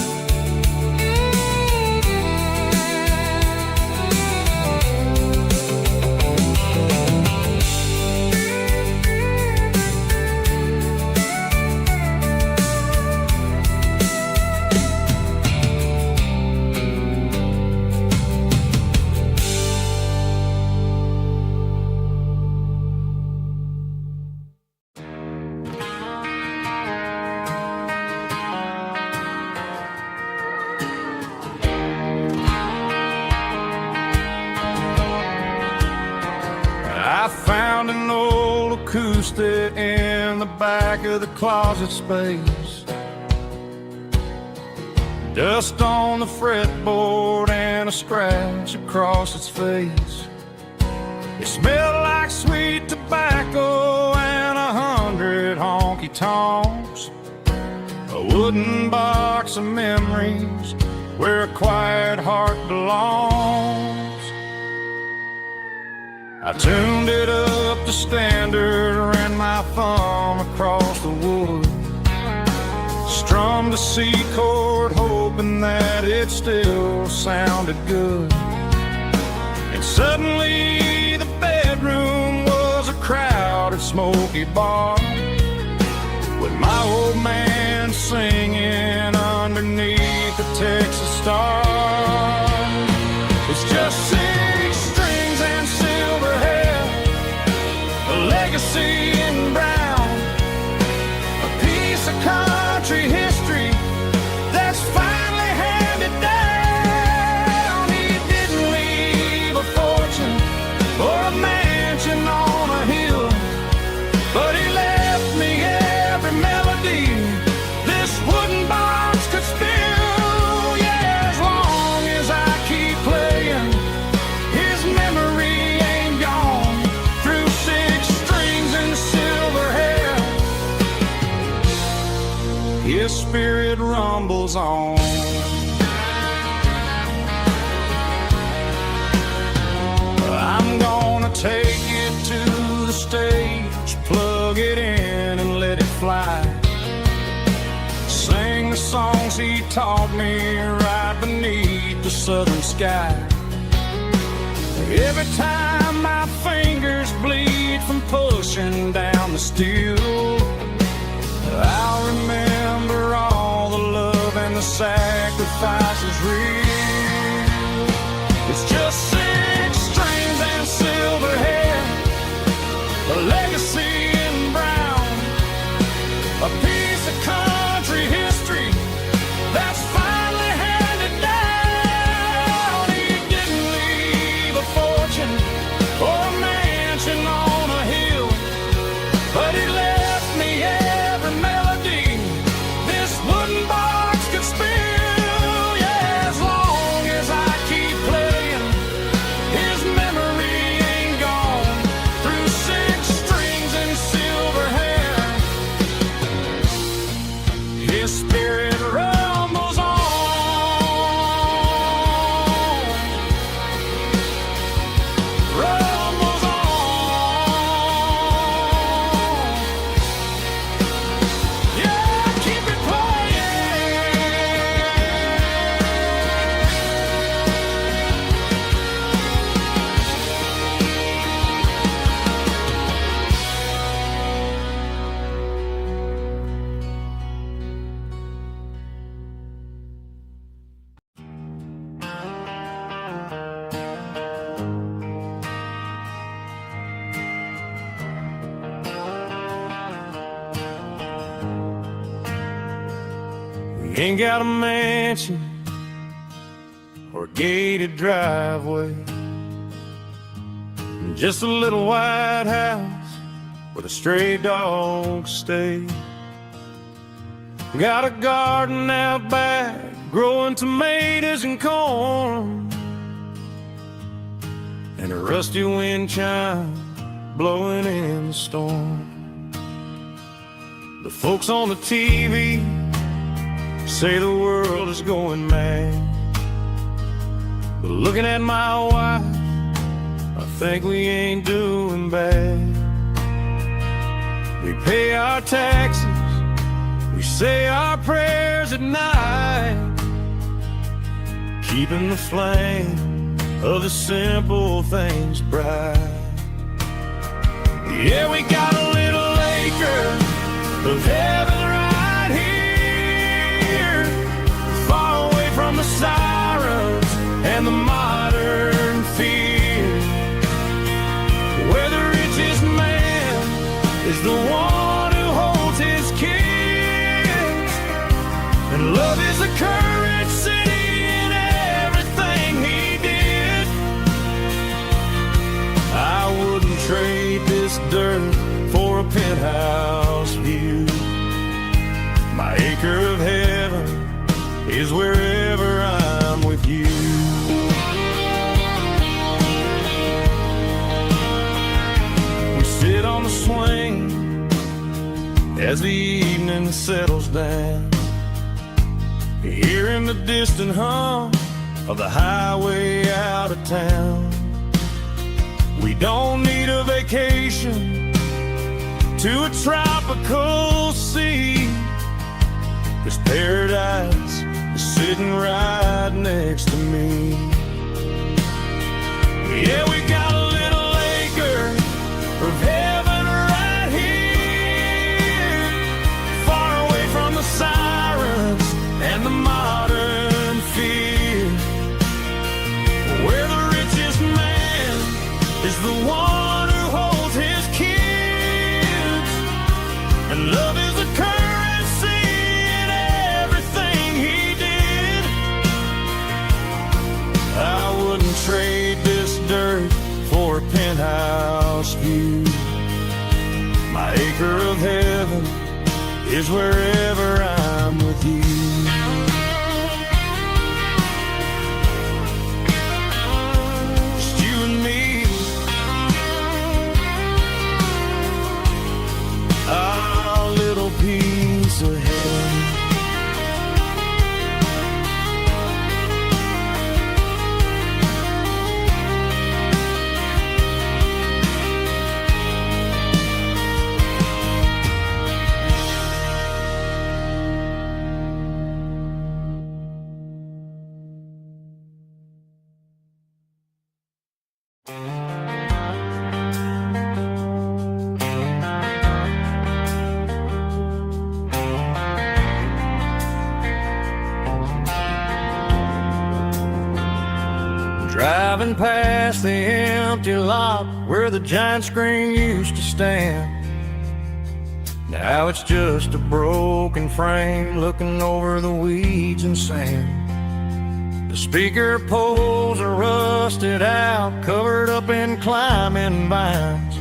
I found an old acoustic in the back of the closet space, dust on the fretboard and a scratch across its face. It smelled like sweet tobacco and 100 honky-tonks, a wooden box of memories where a quiet heart belongs. I tuned it up to standard, ran my thumb across the wood, strummed a C chord hoping that it still sounded good. And suddenly the bedroom was a crowded smoky bar, with my old man singing underneath the Texas star. It's just 6 strings and silver hair, a legacy in brown, a piece of country history that's finally handed down. He didn't leave a fortune or a mansion on a hill, but he left me every melody this wooden box could spill. Yeah, as long as I keep playing, his memory ain't gone. Through 6 strings and silver hair, his spirit rumbles on. I'm gonna take it to the stage, plug it in and let it fly. Sing the songs he taught me right beneath the southern sky. Every time my fingers bleed from pushing down the steel, I'll remember all the love and the sacrifices real. It's just 6 strings and silver hair, a legacy in brown, a piece of country history that's finally handed down. He didn't leave a fortune or a mansion on a hill, but he left me every melody this wooden box could spill. Yeah, as long as I keep playing, his memory ain't gone. Through 6 strings and silver hair, his spirit rumbles on, rumbles on. Yeah, keep it playing. We ain't got a mansion or a gated driveway, just a little white house where the stray dogs stay. Got a garden out back growing tomatoes and corn, and a rusty wind chime blowing in the storm. The folks on the TV say the world is going mad, but looking at my wife, I think we ain't doing bad. We pay our taxes, we say our prayers at night, keeping the flame of the simple things bright. Yeah, we got a little acre of heaven right here, far away from the sirens and the modern fear, where the richest man is the one who holds his kids, and love is a currency in everything he did. I wouldn't trade this dirt for a penthouse view. My acre of heaven is wherever I'm with you. We sit on the swing as the evening settles down, hearing the distant hum of the highway out of town. We don't need a vacation to a tropical sea, 'cause paradise is sitting right next to me. Yeah, we got a little acre of heaven right here, far away from the sirens and the modern fear, where the richest man is the one who holds his kids, and love is a currency in everything he did. I wouldn't trade this dirt for a penthouse view. My acre of heaven is wherever I'm with you. Just you and me, our little piece of heaven. Driving past the empty lot where the giant screen used to stand. Now it's just a broken frame looking over the weeds and sand. The speaker poles are rusted out, covered up in climbing vines.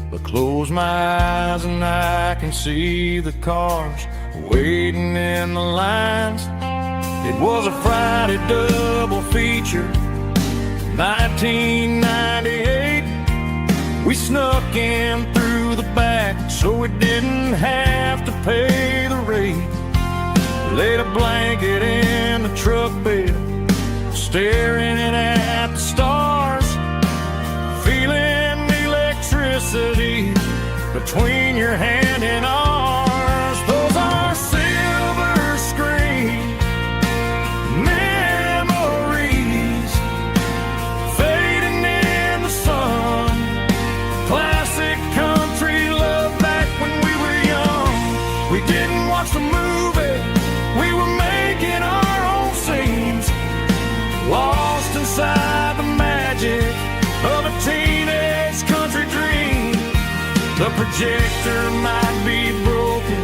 But close my eyes and I can see the cars waiting in the lines. It was a Friday double feature, 1998. We snuck in through the back so we didn't have to pay the rate. Laid a blanket in the truck bed, staring at the stars, feeling the electricity between your hand and ours. Those are silver screen memories fading in the sun. Classic country love back when we were young. We didn't watch the movie, we were making our own scenes, lost inside the magic of a teenage country dream. The projector might be broken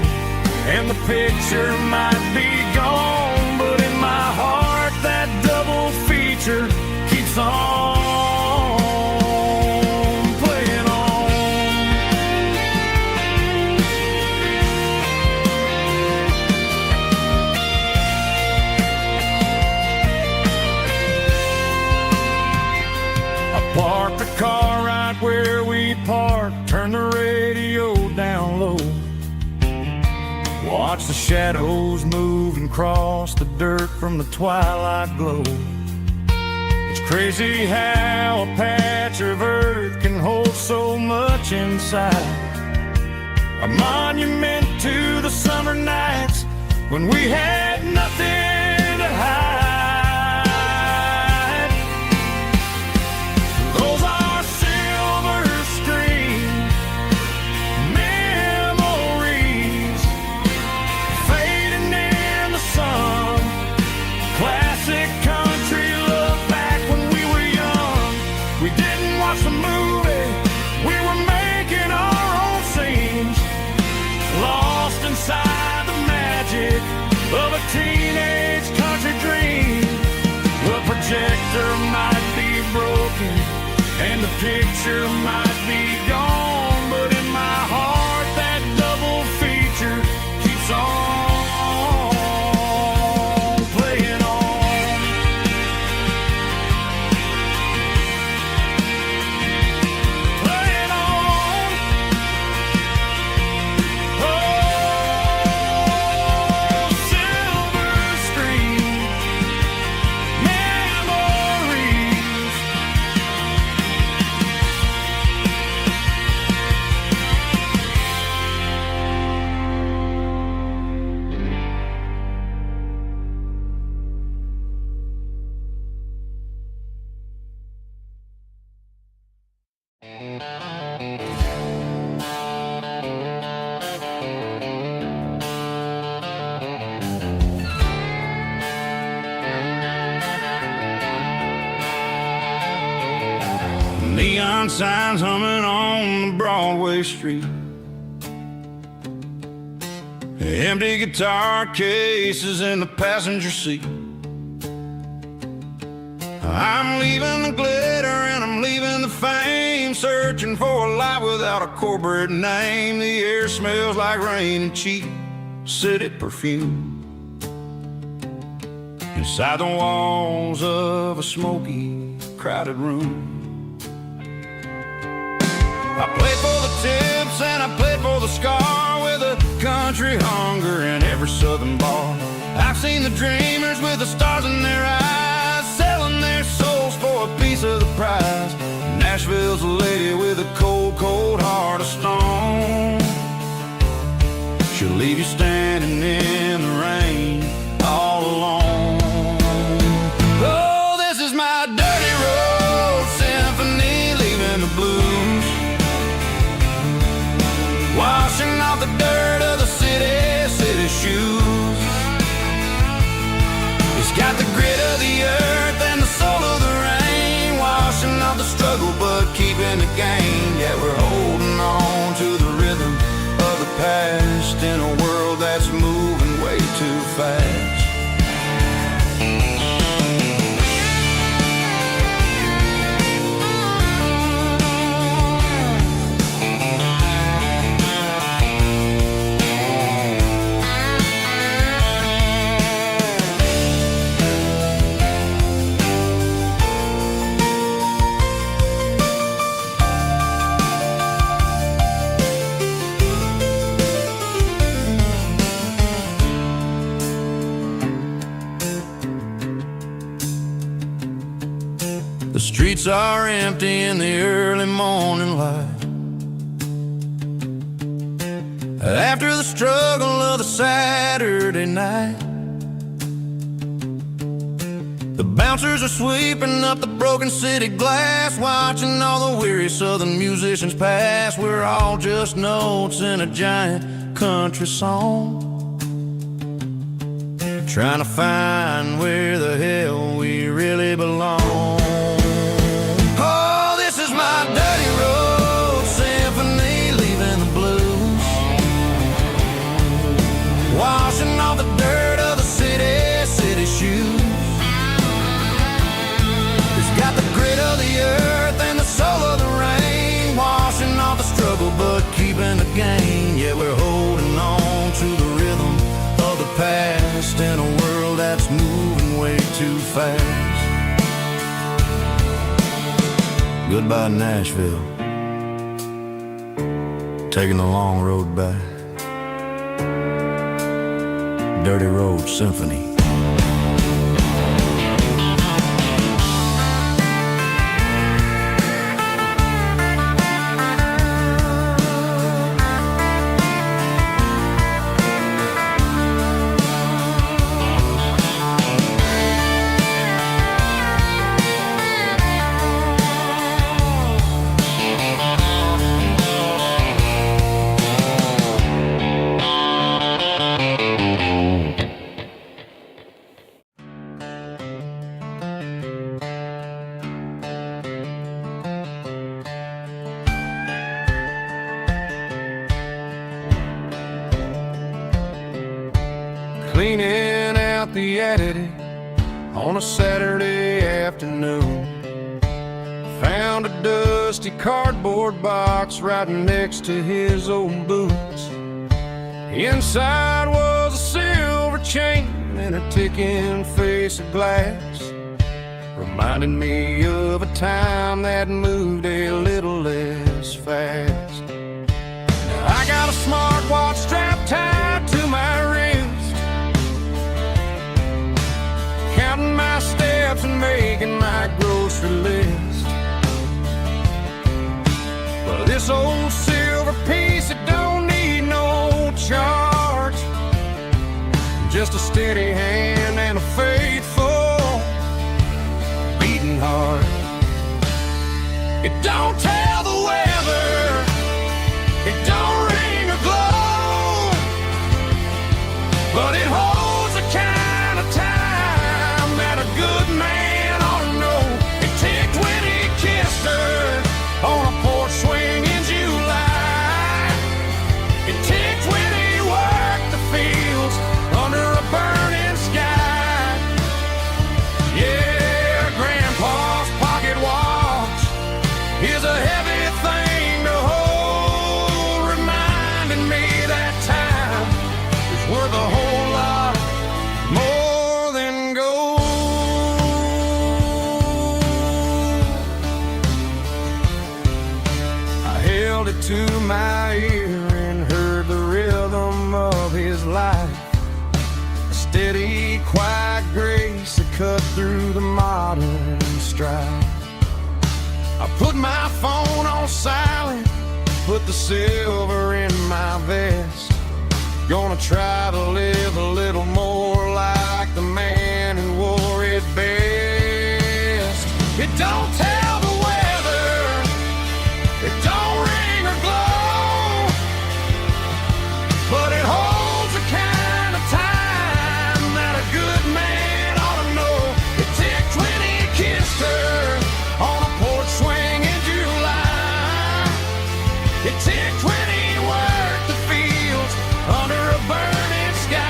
and the picture might be gone, but in my heart that double feature keeps on playing on. I parked the car right where we parked, turned the radio down low, watch the shadows move and cross the dirt from the twilight glow. It's crazy how a patch of earth can hold so much inside. A monument to the summer nights when we had nothing to hide. Those are silver screen memories fading in the sun. Classic country love back when we were young. We didn't watch the movie, we were making our own scenes, lost inside the magic of a teenage country dream. The projector might be broken and the picture might be gone, but in my heart that double feature keeps on playing on. Playing on. Oh, silver screen memories. Neon signs humming on the Broadway street, empty guitar cases in the passenger seat. I'm leaving the glitter and I'm leaving the fame, searching for a life without a corporate name. The air smells like rain and cheap city perfume inside the walls of a smoky, crowded room. I played for the tips and I played for the scar, with a country hunger in every southern bar. I've seen the dreamers with the stars in their eyes, selling their souls for a piece of the prize. Nashville's a lady with a cold, cold heart of stone. She'll leave you standing in the rain all alone. Oh, this is my dirty road symphony, leaving the blues, washing off the dirt of the city shoes. It's got the grit of the earth and the soul of the rain. fast. The streets are empty in the early morning light. After the struggle of the Saturday night, the bouncers are sweeping up the broken city glass, watching all the weary southern musicians pass. We're all just notes in a giant country song, trying to find where the hell we really belong. My dirty road symphony, leaving the blues, washing off the dirt of the city shoes. It's got the grit of the earth and the soul of the rain, washing off the struggle but keeping the gain. Yeah, we're holding on to the rhythm of the past in a world that's moving way too fast. Goodbye, Nashville. Taking the long road back. Dirty Road Symphony. Cleaning out the attic on a Saturday afternoon, found a dusty cardboard box right next to his old boots. Inside was a silver chain and a ticking face of glass, reminding me of a time that moved a little less fast. Now I got a smartwatch strapped tied to my wrist, counting my steps and making my grocery list. But this old silver piece, it don't need no charge, just a steady hand and a faithful beating heart. It don't tell the weather, it don't ring or glow, but it holds the kind of time that a good man ought to know. It ticked when he kissed her on a porch swing in July. It ticked when he worked the fields under a burning sky. Yeah, Grandpa's pocket watch is a heavy thing to hold, reminding me that time is worth a whole lot more than gold. I held it to my ear and heard the rhythm of his life, a steady, quiet grace that cut through the modern strife. I put my phone on silent, put the silver in my vest. Gonna try to live a little more like the man who wore it best. It don't tell the weather, it don't ring or glow, but it holds the kind of time that a good man ought to know. It ticked when he kissed her on a porch swing in July. It ticked when he worked the fields under a burning sky.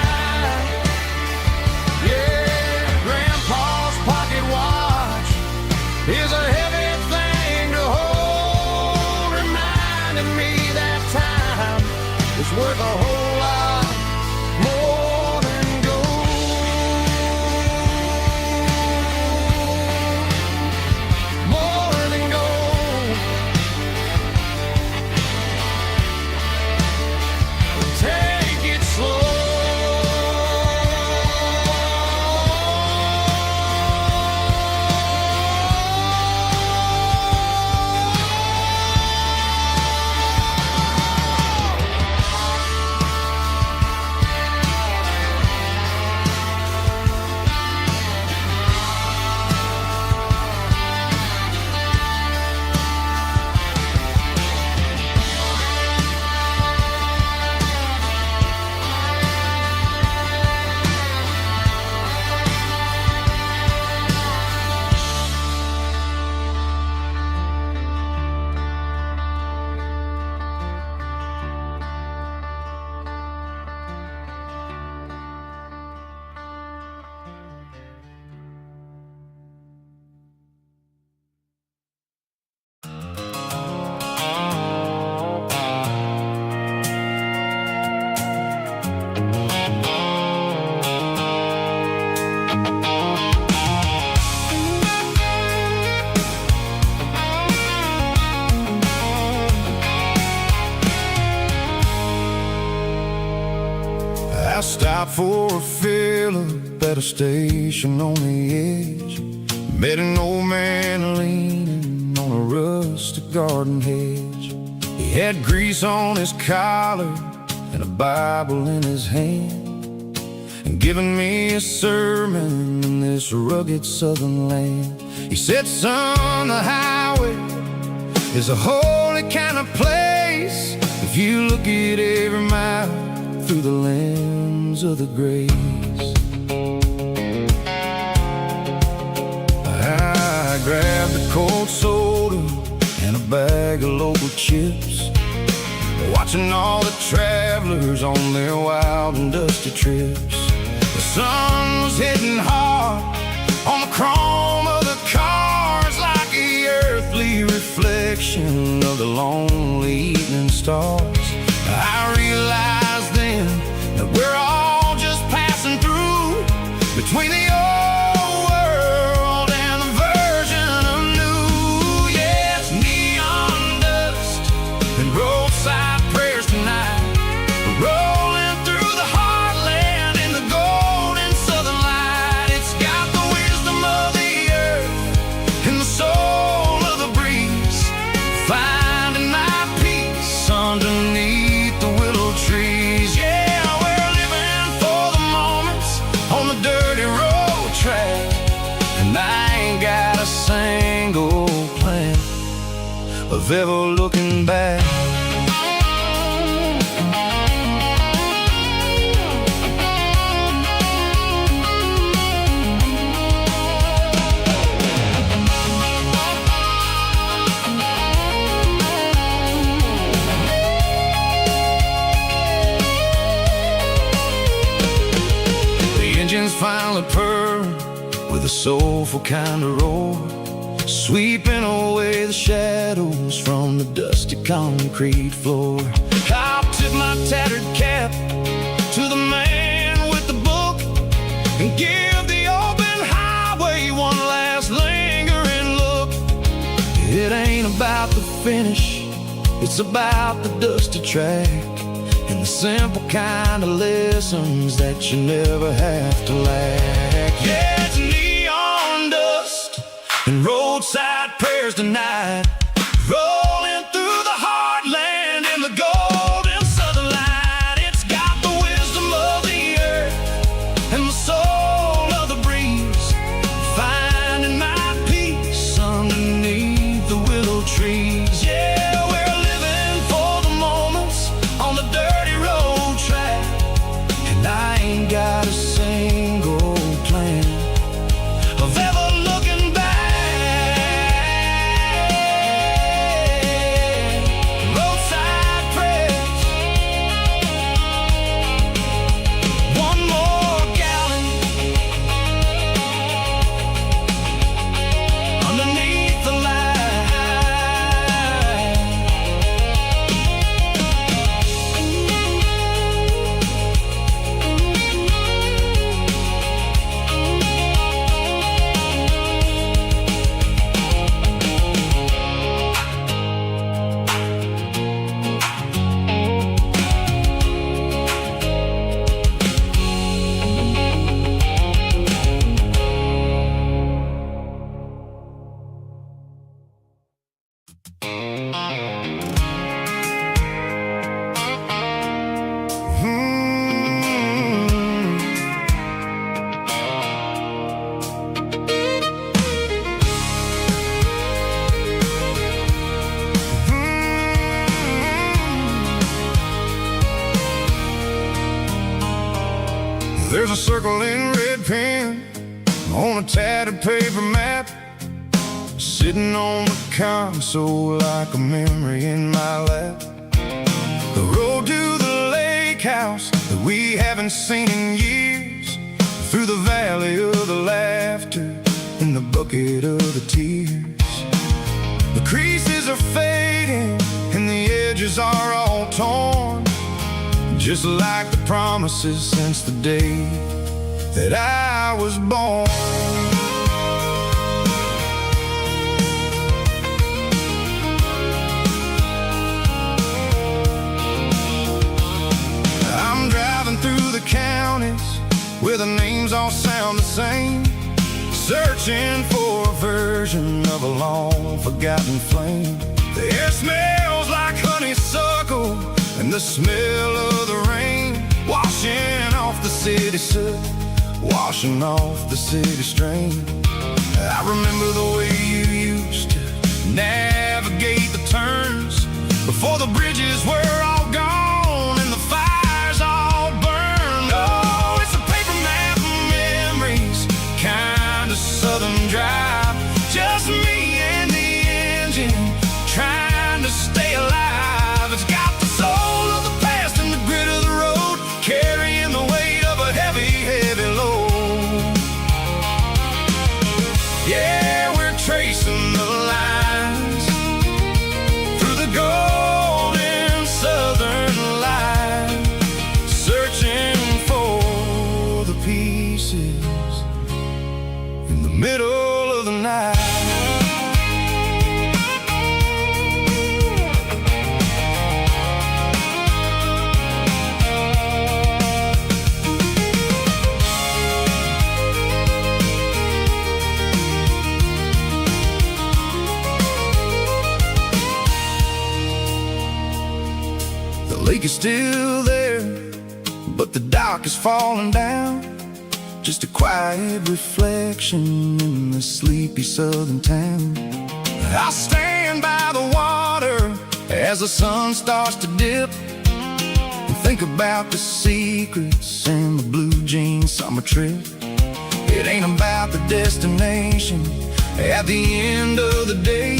for a fill-up at a station on the edge. Met an old man leaning on a rustic garden hedge. He had grease on his collar and a Bible in his hand, and giving me a sermon in this rugged southern land. He said, son, the highway is a holy kind of place if you look at every mile through the lens of the grace. I grabbed a cold soda and a bag of local chips, watching all the travelers on their wild and dusty trips. The sun was hitting hard on the chrome of the cars, like the earthly reflection of the lonely evening stars. I realized then that we're all just passing through between the old world and the version of new. Yeah, it's neon dust and roadside prayers tonight, rolling through the heartland in the golden southern light. It's got the wisdom of the earth and the soul of the breeze, finding my peace underneath the willow trees. Yeah, we're living for the moments on the dirty road track, and I ain't got a single plan of ever looking back. Engines finally purr with a soulful kind of roar, sweeping away the shadows from the dusty concrete floor. I'll tip my tattered cap to the man with the book and give the open highway one last lingering look. It ain't about the finish, it's about the dusty track and the simple kind of lessons that you never have to lack. Yeah, it's neon dust and roadside prayers tonight, rolling through the heartland in the golden southern light. It's got the wisdom of the earth and the soul of the breeze, finding my peace underneath the willow trees. Yeah, we're living for the moments on the dirty road track, and I ain't got a single plan of ever looking back. Roadside prayers, one more gallon underneath the light. There's a circle in red pen on a tattered paper map, sitting on the console like a memory in my lap. The road to the lake house that we haven't seen in years, through the valley of the laughter and the bucket of the tears. The creases are fading and the edges are all torn, just like the promises since the day that I was born. I'm driving through the counties the names all sound the same, searching for a version of a long-forgotten flame. The air smells like honeysuckle and the smell of the rain, washing off the city soot, washing off the city strain. I remember the way you used to navigate the turns before the bridges were all gone and the fires all burned. Oh, it's a paper map of memories, kind of southern drive, just me and the engine trying to stay alive. It's got the soul of the past and the grit of the road, carrying the weight of a heavy, heavy load. Yeah, we're tracing the lines through the golden southern light, searching for the pieces in the middle of the night. The lake is still there, but the dock is falling down, just a quiet reflection in the sleepy southern town. I'll stand by the water as the sun starts to dip and think about the secrets and the blue jean summer trip. It ain't about the destination at the end of the day,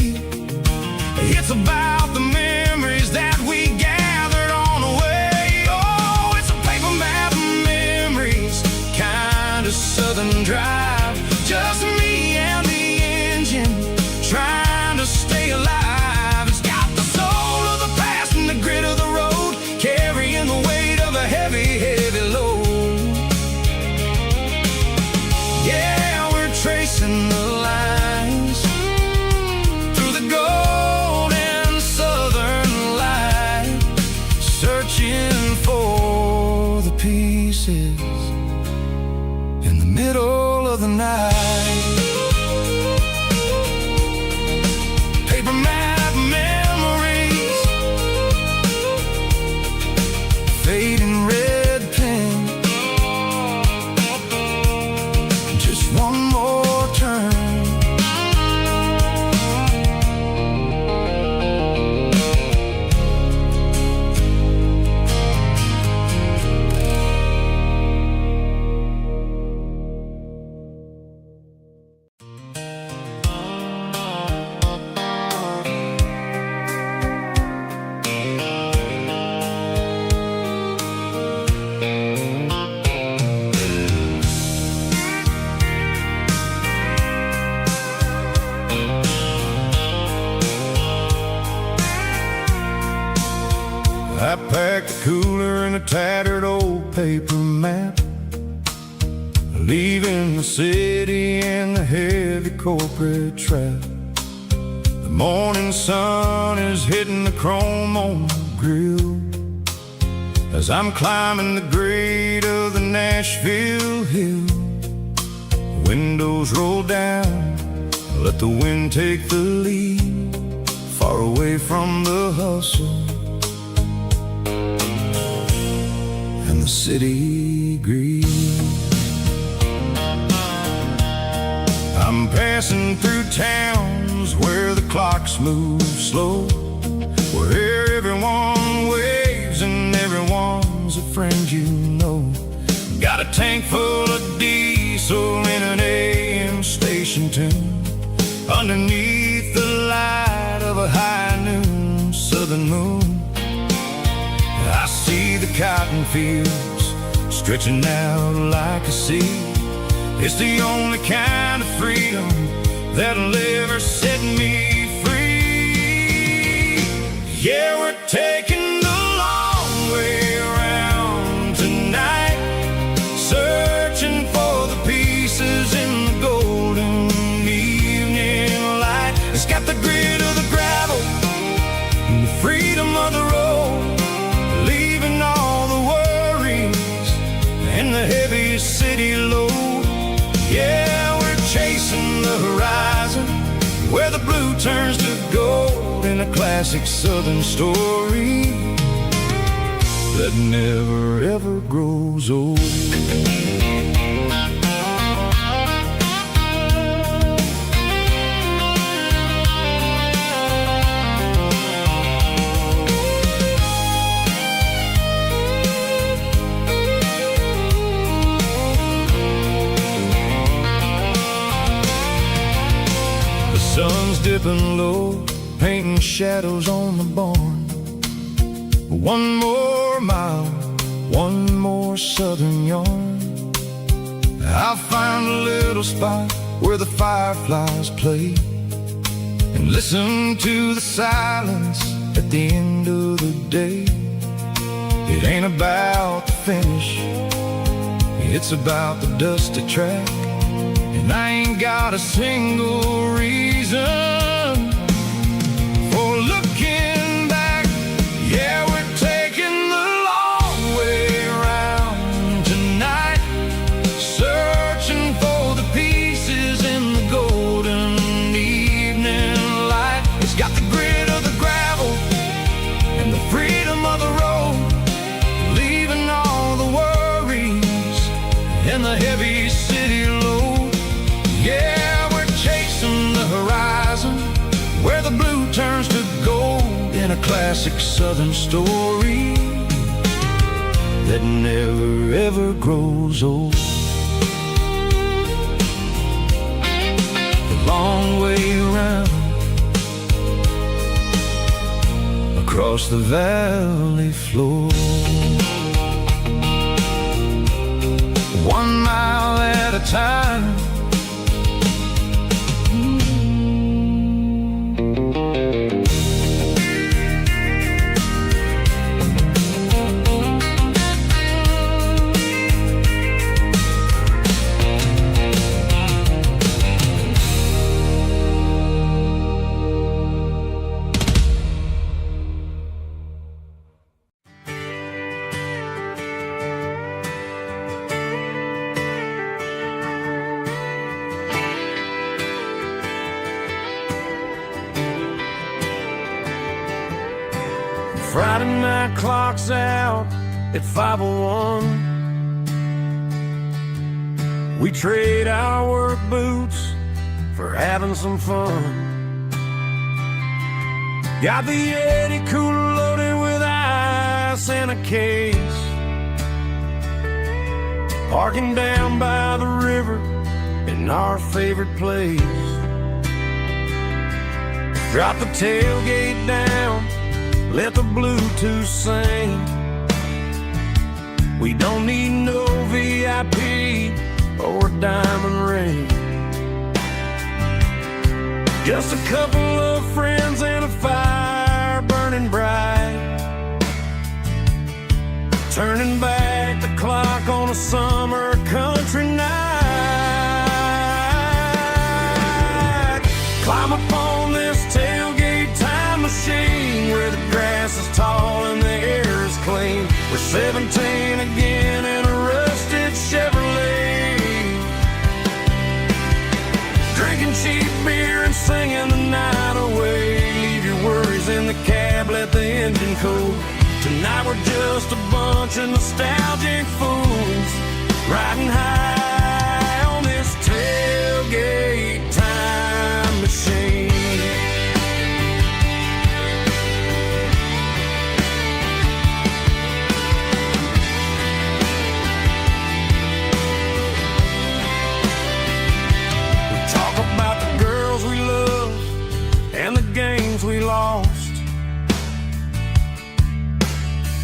it's about the memories that we gathered on the way. Oh, it's a paper map of memories, kind of southern drive, just me and the engine trying to stay alive. It's got the soul of the past and the grit of the road, carrying the weight of a heavy, heavy load. Yeah, we're tracing the lines through the golden southern light, searching for the pieces in the middle of the night. Paper map memories, fading red pen, just one more turn. I packed a cooler and a tattered old paper map, leaving the city and the heavy corporate trap. The morning sun is hitting the chrome on the grill as I'm climbing the grade of the Nashville hill. The windows roll down, let the wind take the lead, far away from the hustle and the city greed. I'm passing through towns where the clocks move slow, where everyone waves and everyone's a friend you know. Got a tank full of diesel in an AM station tune, underneath the light of a high noon southern moon. I see the cotton fields stretching out like a sea. It's the only kind of freedom that'll ever set me free. Yeah, we're taking the long way around tonight, searching for the pieces in the golden evening light. It's got the grit of the gravel and the freedom of the road, leaving all the worries and the heavy city chasing the horizon, where the blue turns to gold in a classic southern story that never ever grows old. Sun's dipping low, painting shadows on the barn. One more mile, one more southern yarn. I'll find a little spot where the fireflies play and listen to the silence at the end of the day. It ain't about the finish, it's about the dusty track. And I ain't got a single reason for looking back. Yeah, we're taking the long way around tonight, searching for the pieces in the golden evening light. It's got the grit of the gravel and the freedom of the road, leaving all the worries and the heavy city load. Yeah, we're chasing the horizon, where the blue turns to gold in a classic southern story that never ever grows old. The long way around, across the valley floor, 1 mile at a time. Friday night clock's out at 5:01. We trade our work boots for having some fun. Got the Yeti cooler loaded with ice and a case, parking down by the river in our favorite place. Drop the tailgate down, let the Bluetooth sing. We don't need no VIP or a diamond ring. Just a couple of friends and a fire burning bright, turning back the clock on a summer country night. Climb up on this tailgate time machine, where the grass is tall and the air is clean. We're 17 again in a rusted Chevrolet, drinking cheap beer and singing the night away. Leave your worries in the cab, let the engine cool. Tonight we're just a bunch of nostalgic fools, riding high on this tailgate time machine. We lost,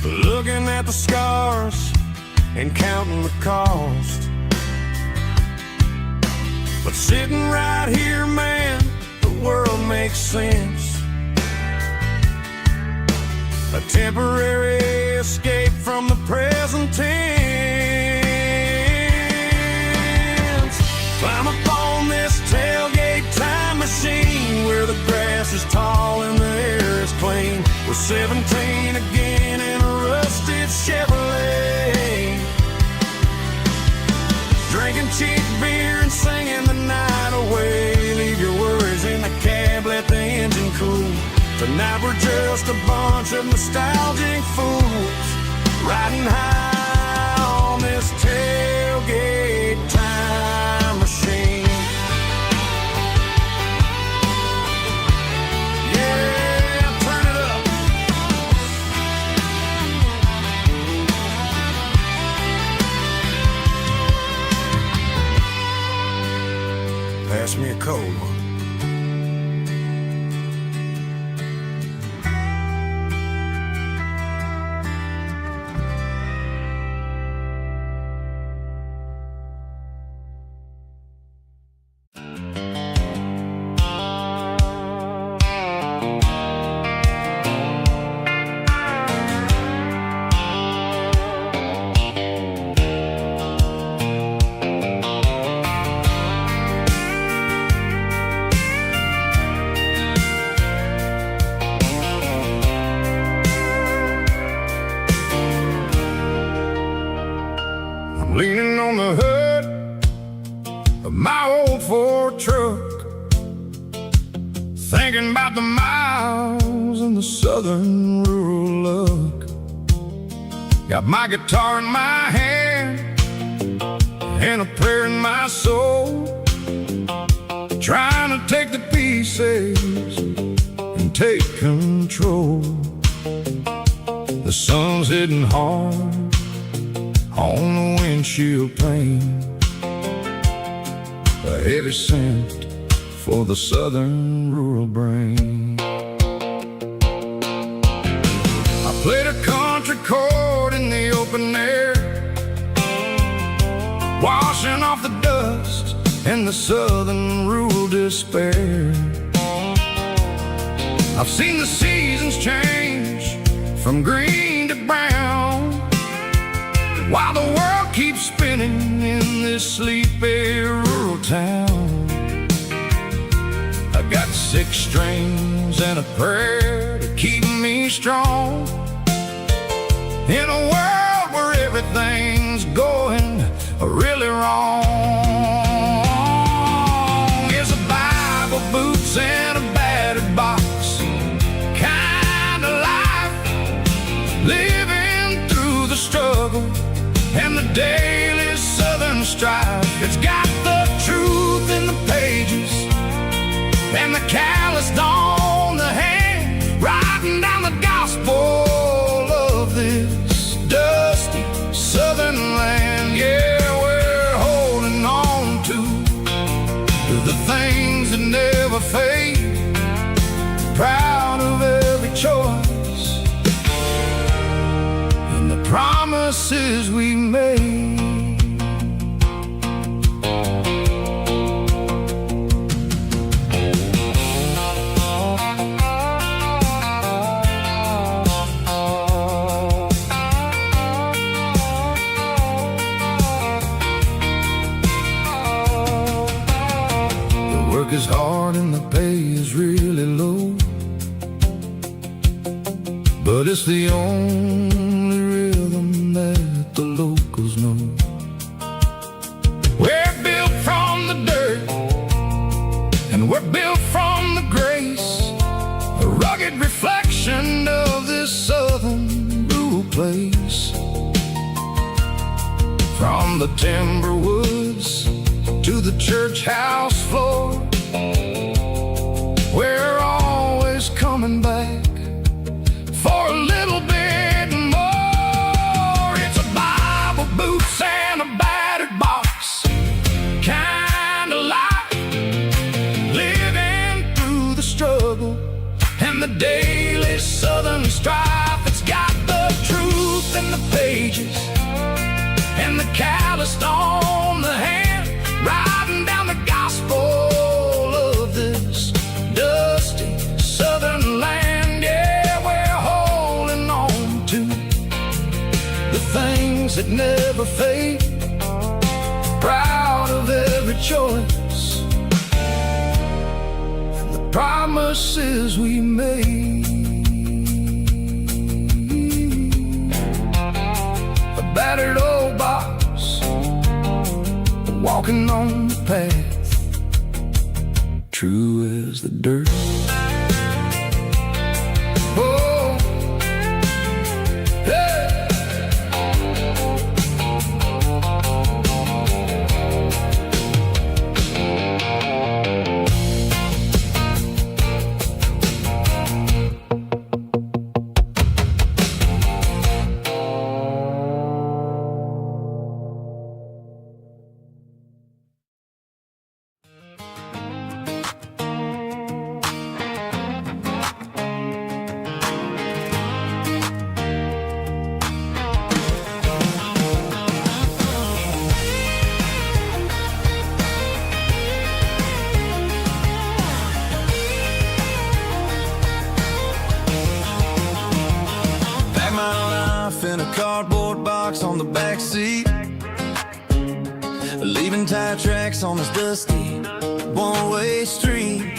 looking at the scars and counting the cost. But sitting right here, man, the world makes sense. A temporary escape from the present tense. Climb up on this tailgate time machine, where the grass is tall and the air is clean. We're 17 again in a rusted Chevrolet, drinking cheap beer and singing the night away. Tonight we're just a bunch of nostalgic fools riding high on this tailgate time machine. Yeah, turn it up. Pass me a cold one. Leaning on the hood of my old Ford truck, thinking about the miles and the southern rural look. Got my guitar in my hand and a prayer in my soul, trying to take the pieces and take control. The sun's hitting hard on the windshield pane, a heavy scent for the southern rural brain. I played a country chord in the open air, washing off the dust and the southern rural despair. I've seen the seasons change from green to brown, while the world keeps spinning in this sleepy rural town. I got 6 strings and a prayer to keep me strong, in a world where everything's going really wrong. It's a Bible, boots, and a battered box kind of life, living through the struggle and the daily southern strife. It's got the truth in the pages and the calloused on the hand, writing down the gospel of this dusty southern land. Yeah, we're holding on to the things that never fade, proud of every choice and the promises we made. The work is hard and the pay is really low, but it's the only rhythm that the locals know. We're built from the dirt and we're built from the grace, a rugged reflection of this southern rural place. From the timber woods to the church house floor, we're always coming back for a little bit more. It's a Bible, boots, and a battered box kind of life, living through the struggle and the daily southern strife. It's got the truth in the pages and the calloused on the hand, writing down the gospel of this dusty southern land. Yeah, we're holding on to the things that never fade, proud of every choice and the promises we made. A battered old box, walking on the path, true as the dirt. my tracks on this dusty one-way street.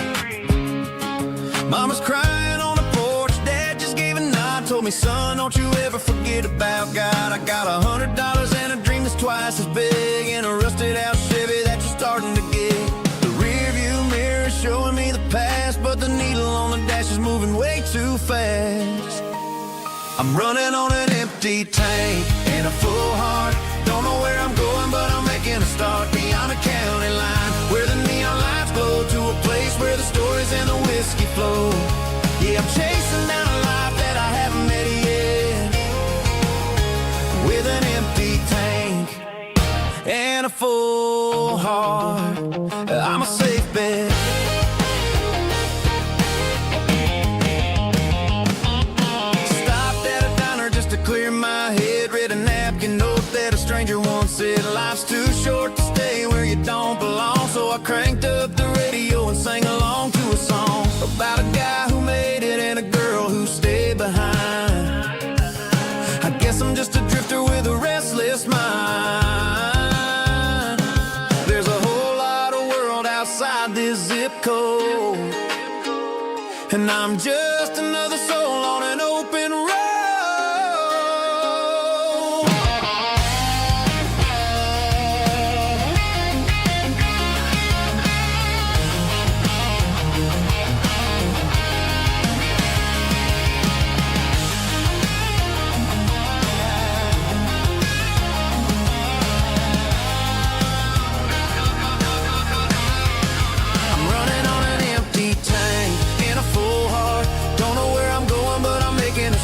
Mama's crying on the porch, Dad just gave a nod, told me, son, don't you ever forget about God. I got $100 and a dream that's twice as big, and a rusted out Chevy that you're starting to get. The rear view mirror is showing me the past, but the needle on the dash is moving way too fast. I'm running on an empty tank and a full heart. Don't know where I'm going, but I'm making a start beyond the county line, where the neon lights glow, to a place where the stories and the whiskey flow. Yeah, I'm chasing down a life that I haven't met yet, with an empty tank and a full heart. I'm a safe bet. Clear my head, read a napkin note that a stranger once said, life's too short to stay where you don't belong. So I cranked up the radio and sang along to a song about a guy who made it and a girl who stayed behind. I guess I'm just a drifter with a restless mind. There's a whole lot of world outside this zip code, and I'm just another soul on an open road.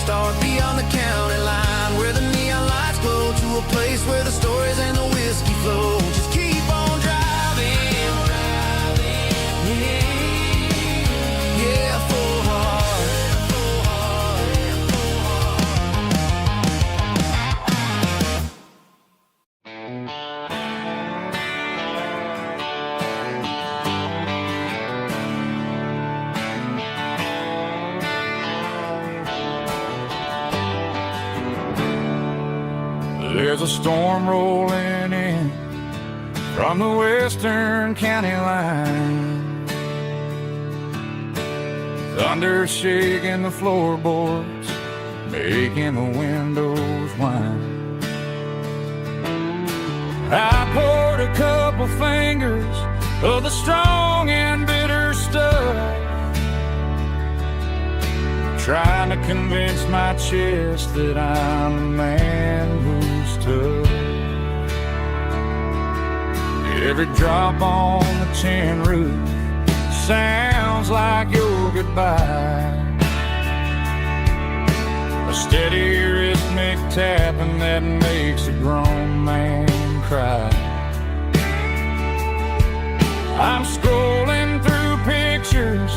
Start beyond the county line, where the neon lights glow, to a place where the stories and the whiskey flow. Just keep on driving, yeah, full heart. There's a storm rolling in from the western county line, thunder shaking the floorboards, making the windows whine. I poured a couple fingers of the strong and bitter stuff, trying to convince my chest that I'm a man who's tough. Every drop on the tin roof sounds like your goodbye, a steady rhythmic tapping that makes a grown man cry. I'm scrolling through pictures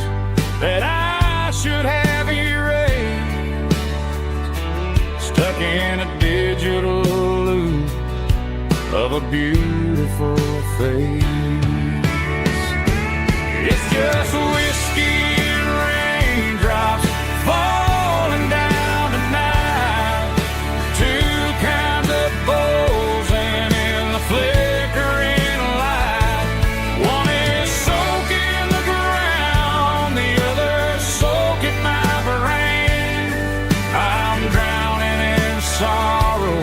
that I should have erased, stuck in a digital loop of a beautiful face. It's just whiskey and raindrops falling down tonight, two kinds of bowls and in the flickering light. One is soaking the ground, the other soaking my brain. I'm drowning in sorrow,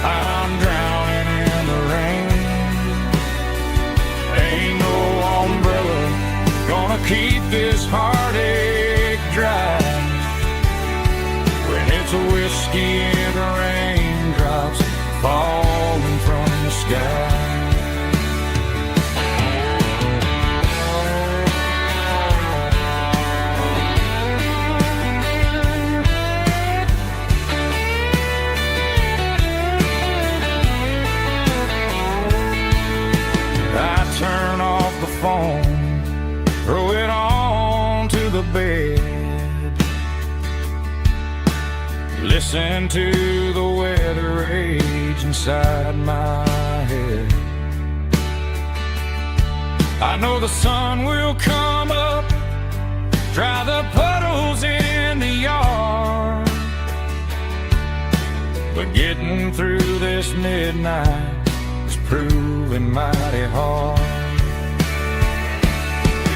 I'm drowning in the rain. Ain't no umbrella gonna keep this heartache dry, when it's a whiskey and raindrops falling from the sky. Turn off the phone, throw it on to the bed, listen to the weather rage inside my head. I know the sun will come up, dry the puddles in the yard, but getting through this midnight is proving moving mighty hard.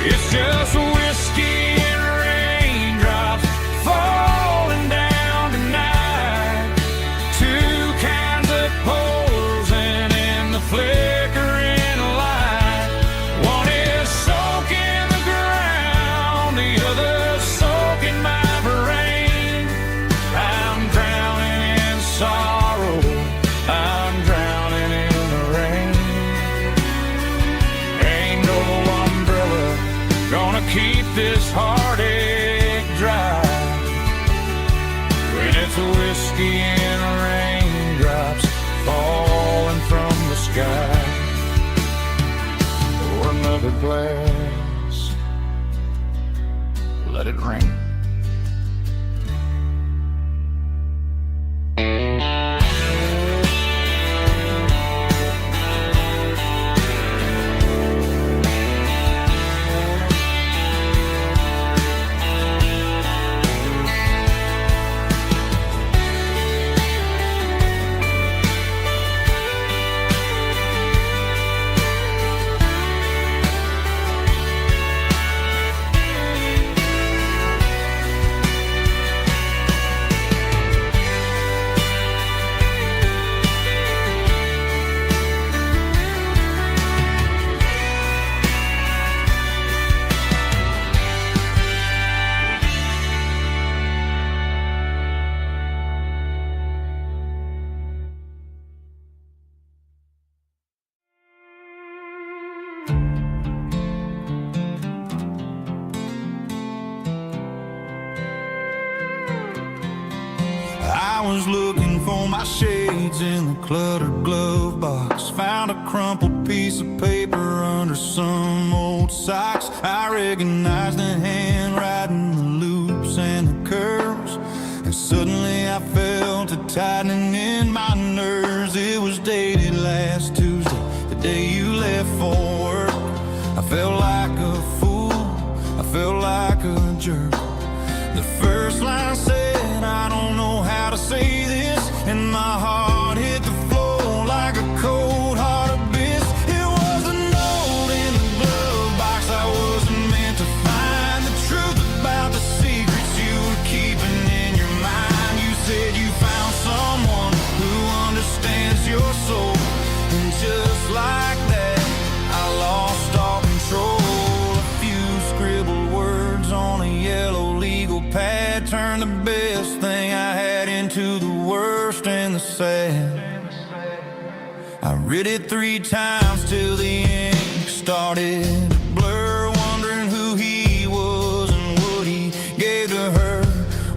It's just whiskey and raindrops falling down tonight. Two kinds of posing in the flickering light. One is soaking the ground, the other soaking my brain. I'm drowning in sorrow, I'm drowning in the rain. Ain't no umbrella gonna keep this heartache dry when it's whiskey and raindrops falling from the sky. Pour another glass, Let it rain. I was looking for my shades in the cluttered glove box. Found a crumpled piece of paper under some old socks. I recognized the handwriting, the loops and the curls, and suddenly I felt a tightening in my nerves. It was dated last Tuesday, the day you left for work. I felt like a fool, I felt like a jerk. The first line said, I don't know how to say this, and my heart hit the floor like a cold heart abyss. It was a note in the glove box I wasn't meant to find. The truth about the secrets you were keeping in your mind. You said you found someone who understands your soul, and just like that I lost all control. A few scribbled words on a yellow legal pad turned the best thing I had into the worst and the sad. I read it 3 times till the ink started to blur, wondering who he was and what he gave to her.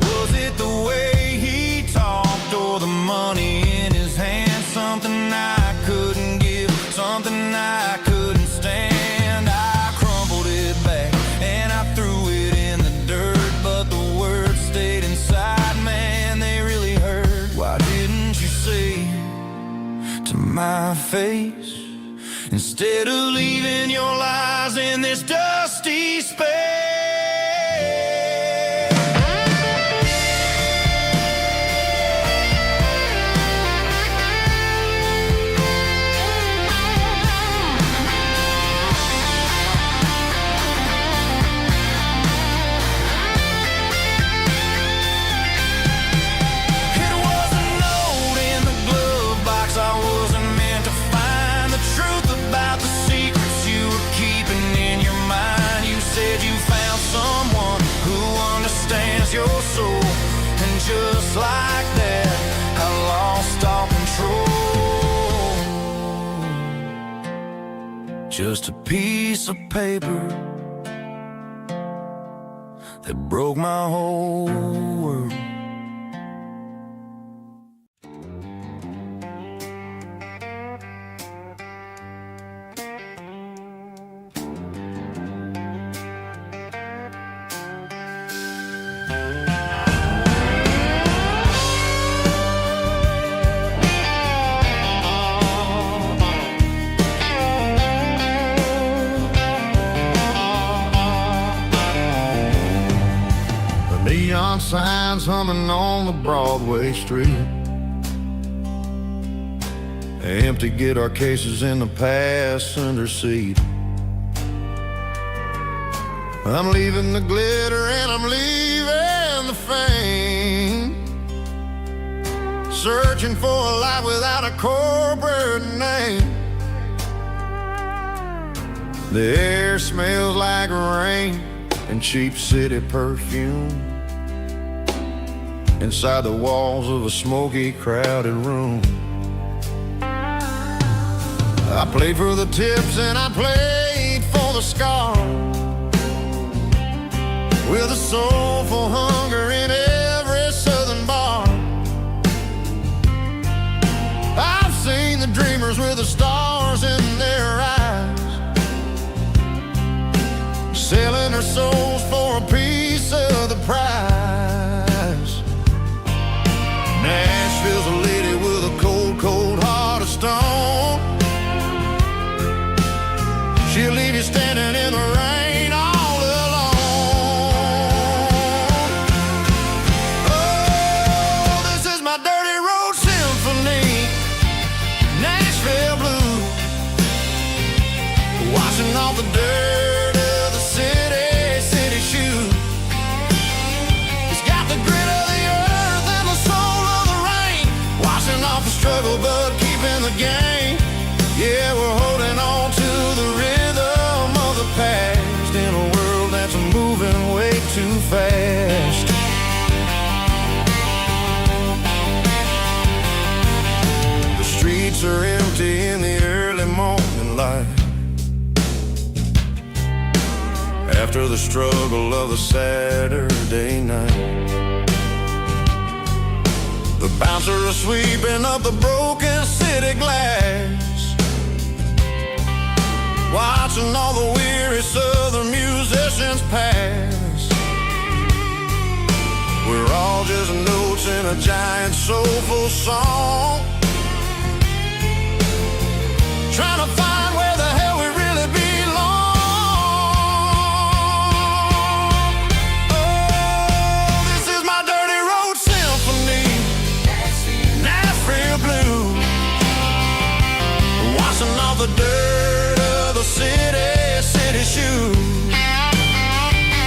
Was it the way he talked or the money in his hand? Something I couldn't give, something I couldn't stand. I crumpled it back and I threw it in the dirt, but the words stayed inside, man, they really hurt. Why didn't you say to my face, instead of leaving your lies in this dusty space? It was a note in the glove box I wasn't meant to find. The truth about the secrets you were keeping in your mind. You said you found someone who understands your soul, and just like that I lost all control. Just a piece of paper that broke my whole world. Neon signs humming on the Broadway street, empty guitar cases in the passenger seat. I'm leaving the glitter and I'm leaving the fame, searching for a life without a corporate name. The air smells like rain and cheap city perfume inside the walls of a smoky, crowded room. I played for the tips and I played for the scars, with a soulful hunger in every southern bar. I've seen the dreamers with the stars in their eyes, selling their souls for a piece of the prize. Nashville's a lady with a cold, cold heart of stone. She'll leave you standing in the rain all alone. Oh, this is my dirty road symphony, Nashville blues, washing off the dirt of the city shoes. It's got the grit of the earth and the soul of the rain, washing off the struggle but keeping the game. Yeah, we're holding on to the rhythm of the past in a world that's moving way too fast. The streets are empty in the early morning light, after the struggle of the Saturday night. The bouncer is sweeping up the broken city glass, watching all the weary southern musicians pass. We're all just notes in a giant soulful song, trying to find where the hell we really belong. Oh, this is my dirty road symphony, Nashville blues, washing off the dirt of the city shoes.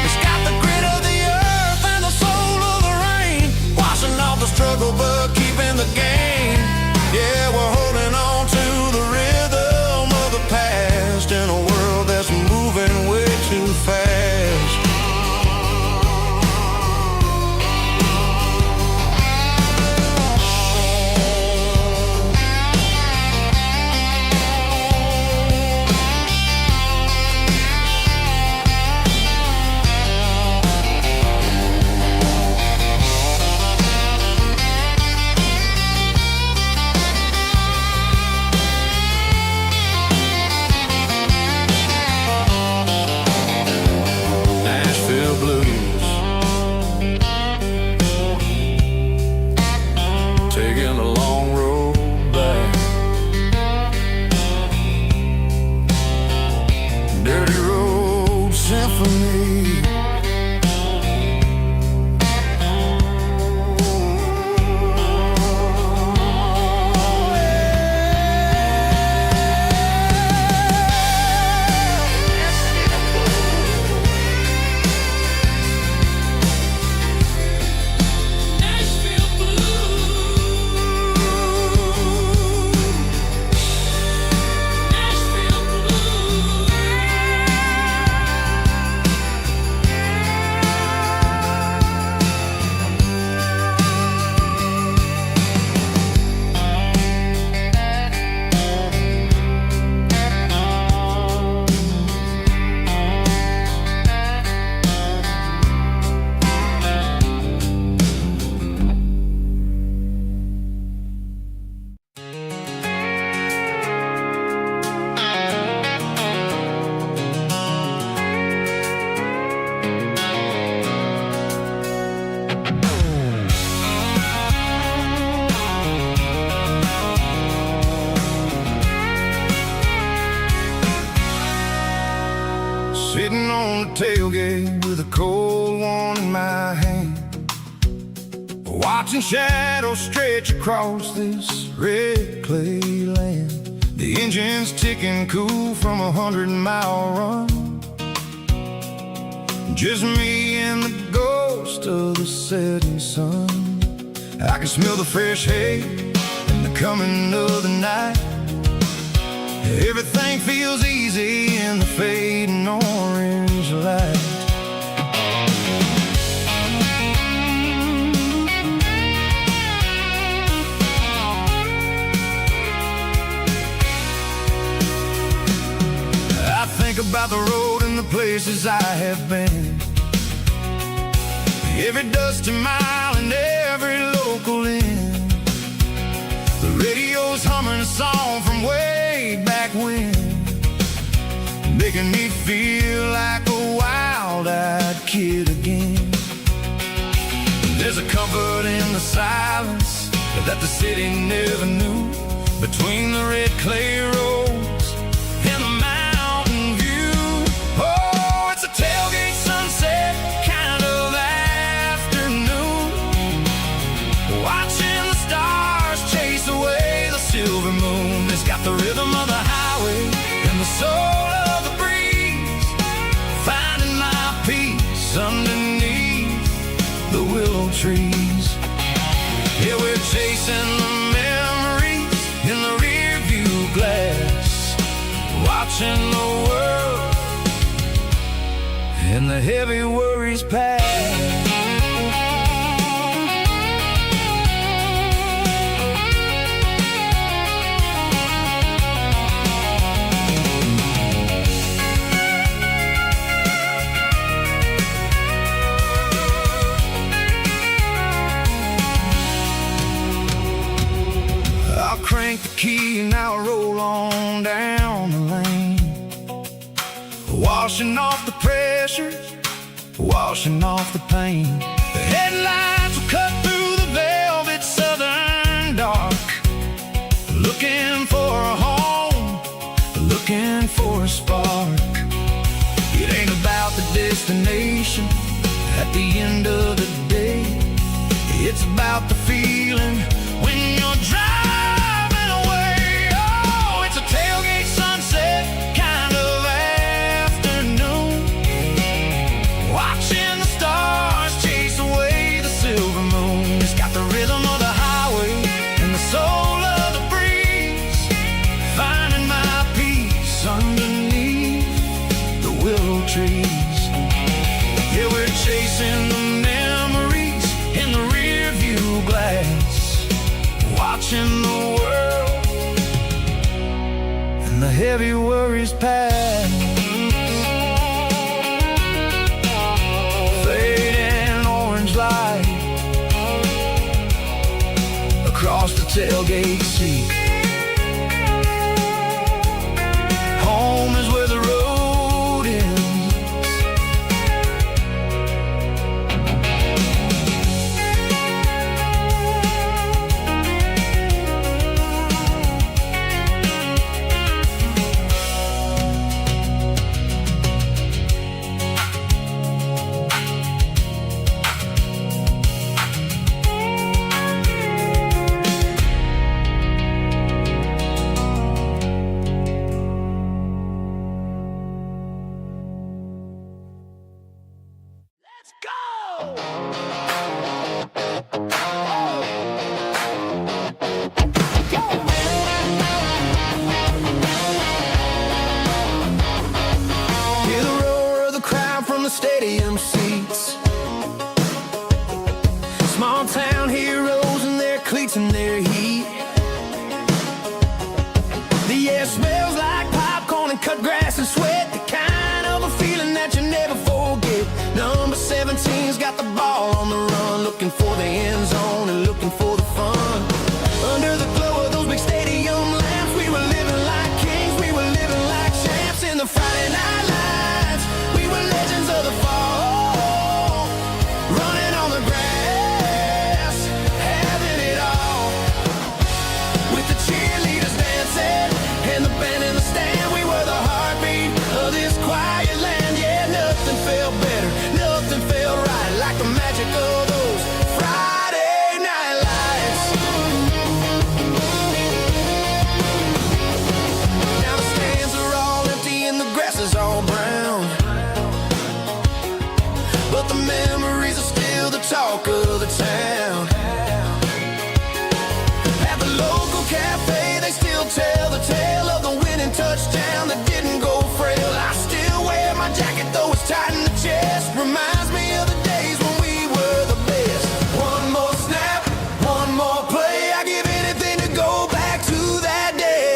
It's got the grit of the earth and the soul of the rain, washing off the struggle but keeping the game. Yeah, we're holding on to the rhythm of the past in a world that's moving way too fast. Sitting on the tailgate with a cold one in my hand, watching shadows stretch across this red clay land. The engine's ticking cool from 100-mile run. Just me and the ghost of the setting sun. I can smell the fresh hay and the coming of the night. Everything feels easy in the fading orange light. I think about the road and the places I have been. Every dusty mile and every local inn. The radio's humming a song from way back when, making me feel like a wild-eyed kid again. There's a comfort in the silence that the city never knew, between the red clay roads and the mountain view. Oh, it's a tailgate sunset kind of afternoon, watching the stars chase away the silver moon. It's got the rhythm of the highway and the soul of the breeze, finding my peace underneath the willow trees. Yeah, we're chasing the memories in the rear view glass, watching the world and the heavy worries pass. Crank the key and I'll roll on down the lane, washing off the pressure, washing off the pain. The headlights will cut through the velvet southern dark, looking for a home, looking for a spark. It ain't about the destination at the end of the day, it's about the feeling when you're driving. Tailgate sunset kind of afternoon, watching the stars chase away the silver moon. It's got the rhythm of the highway and the soul of the breeze, finding my peace underneath the willow trees. Yeah, we're chasing the memories in the rear view glass, watching the world the heavy worries pass. Fading orange light across the tailgate seat. Home is where the road ends. Stadium seats, small town heroes in their cleats and their heat. The air smells like popcorn and cut grass and sweat, the kind of a feeling that you never forget. Number 17's got the ball on the run, looking for the end zone and looking for the fun. Under the glow of those big stadium lamps, we were living like kings, we were living like champs in the Friday night lights. We were legends of the fall, running on the grass, having it all. With the cheerleaders dancing and the band in the stand, we were the heartbeat of this quiet land. Yeah, nothing felt better, nothing felt right, like the magic of those Friday night lights. the memories are still the talk of the town. At the local cafe, they still tell the tale of the winning touchdown that didn't go frail. I still wear my jacket, though it's tight in the chest. Reminds me of the days when we were the best. One more snap, one more play. I give anything to go back to that day.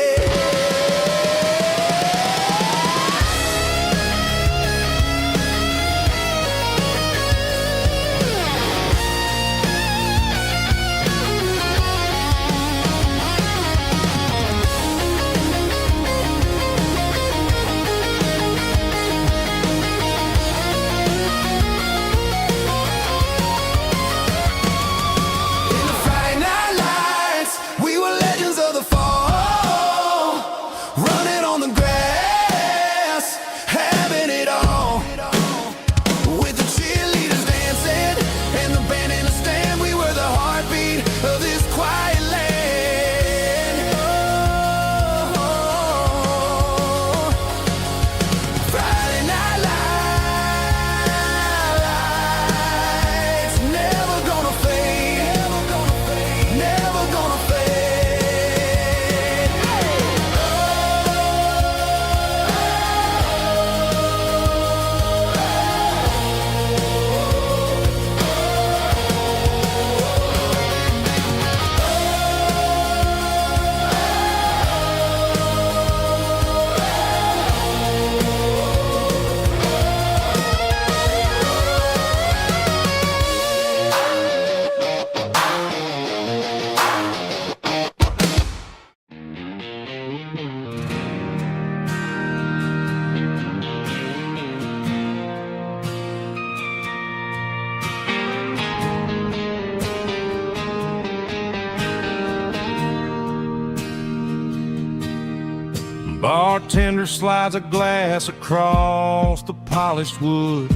Bartender slides a glass across the polished wood.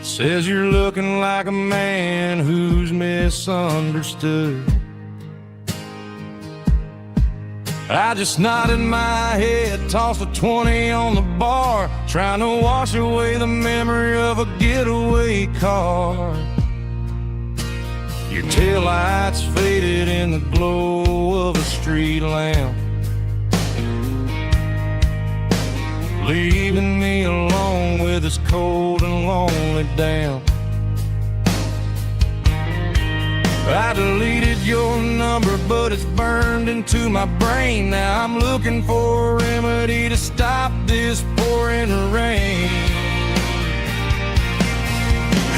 Says you're looking like a man who's misunderstood. I just nodded my head, tossed a 20 on the bar, trying to wash away the memory of a getaway car. Your taillights faded in the glow of a street lamp, leaving me alone with this cold and lonely damp. I deleted your number, but it's burned into my brain. Now I'm looking for a remedy to stop this pouring rain.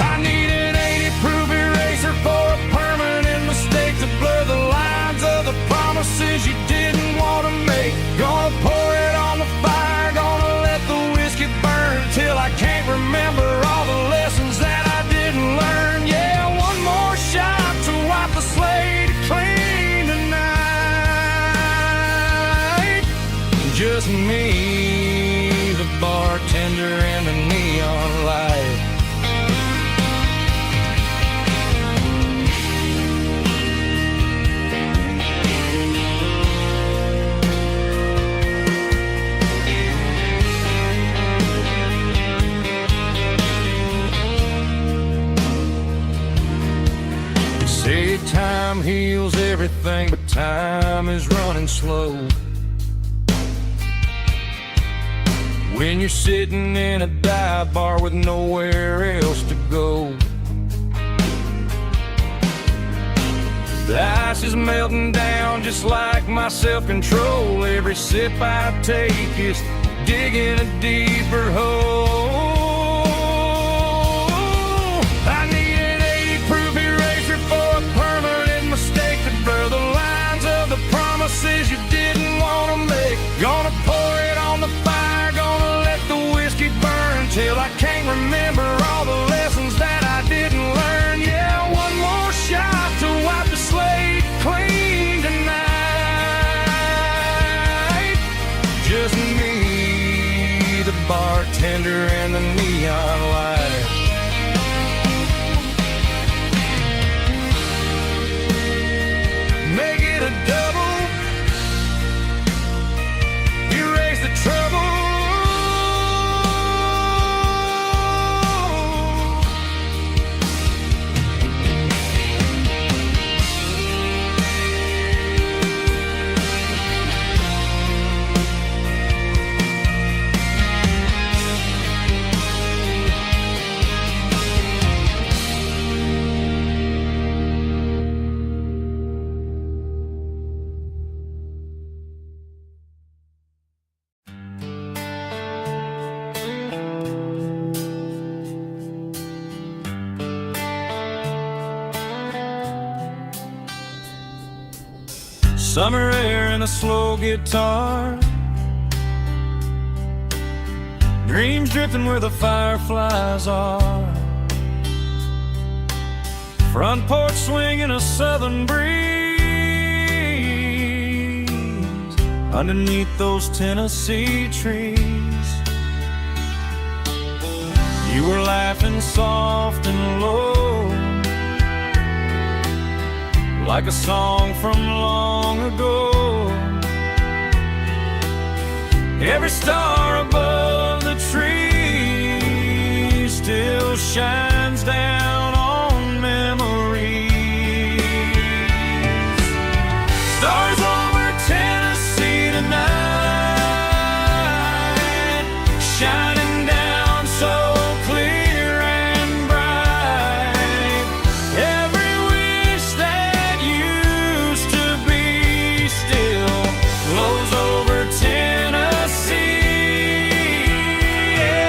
I need an 80-proof eraser for a permanent mistake to blur the lines of the promises you didn't want to make. Gonna pour it on the fire, gonna let the whiskey burn till I can't remember all the lessons that I didn't learn. Yeah, one more shot to wipe the slate clean tonight. Just me, the bartender, and the neon light. Say time heals everything, but time is running slow. When you're sitting in a dive bar with nowhere else to go, the ice is melting down just like my self-control. Every sip I take is digging a deeper hole. I need an 80-proof eraser for a permanent mistake to blur the lines of the promises you didn't want to make. Gonna pour it on the fire, gonna let the whiskey burn till I can't remember all the lessons that I didn't learn. Yeah, one more shot to wipe the slate clean tonight. Just me, the bartender, and the neon light. Make it a double, erase the trouble. Summer air and a slow guitar, dreams drifting where the fireflies are. Front porch swinging a southern breeze underneath those Tennessee trees. You were laughing soft and low, like a song from long ago. Every star above the tree still shines down on memories. Stars over Tennessee tonight, shining down so clear and bright. Every wish that used to be still glows over Tennessee.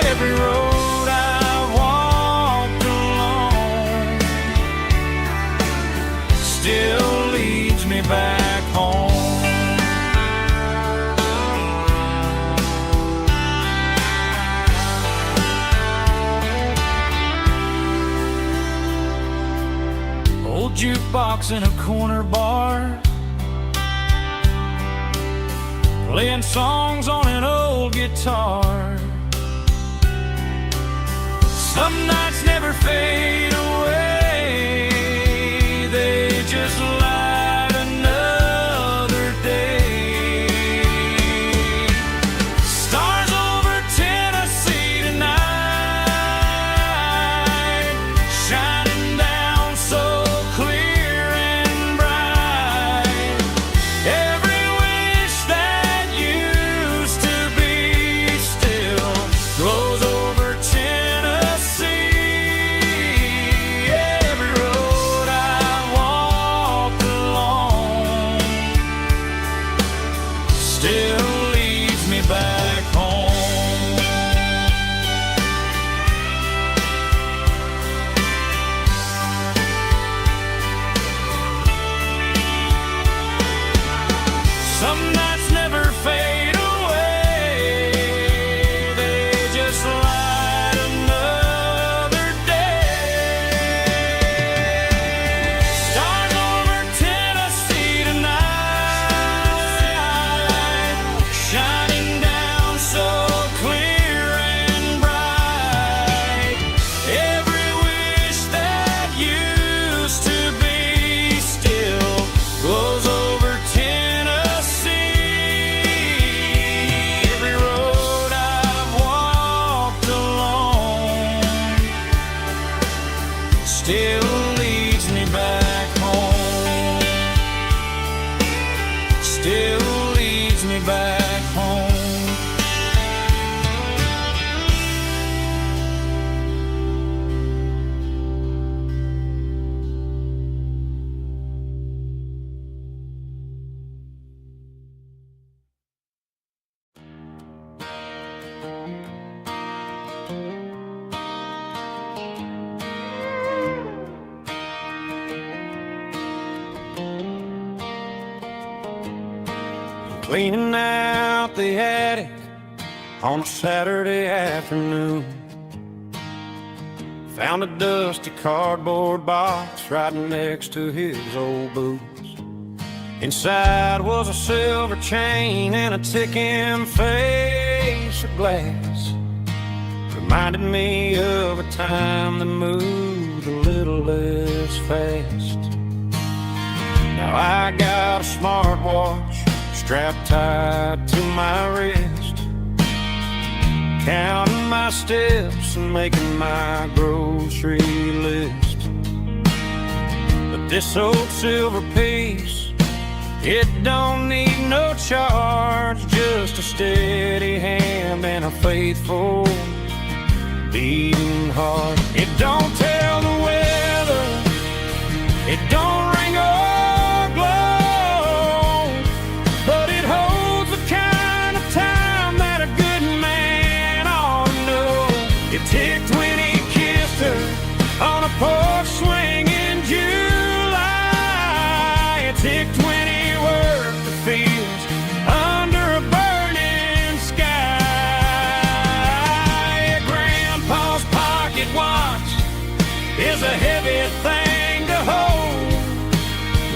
Every road I walked along still leads me back home. Old jukebox in a corner bar, playing songs on an old guitar. Some nights never fade away, they just light another day. Stars over Tennessee tonight, shining down so clear and bright. Every wish that used to be still glows over Tennessee. Every road I walked along still leads me back home. Some nights never fade away, they just light another day. Stars over Tennessee tonight, shining down so clear and bright. Every wish that used to be still glows over Tennessee. Every road I've walked along still leads me back home. Still leads me back home. Cleaning out the attic on a Saturday afternoon, found a dusty cardboard box right next to his old boots. Inside was a silver chain and a ticking face of glass. Reminded me of a time that moved a little less fast. Now I got a smartwatch strapped tight to my wrist, counting my steps and making my grocery list. But this old silver piece, it don't need no charge, just a steady hand and a faithful beating heart. It don't tell the weather, it don't ring or glow, but it holds the kind of time that a good man ought to know. It ticked when he kissed her on a porch swing in July. It ticked when he worked is a heavy thing to hold,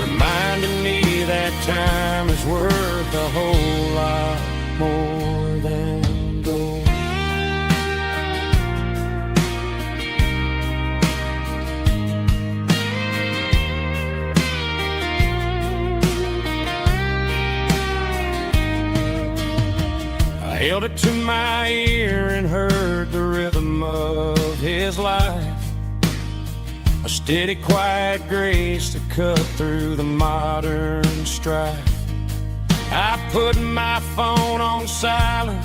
reminding me that time is worth a whole lot more than gold. I held it to my ear and heard the rhythm of his life, a steady, quiet grace that cut through the modern strife. I put my phone on silent,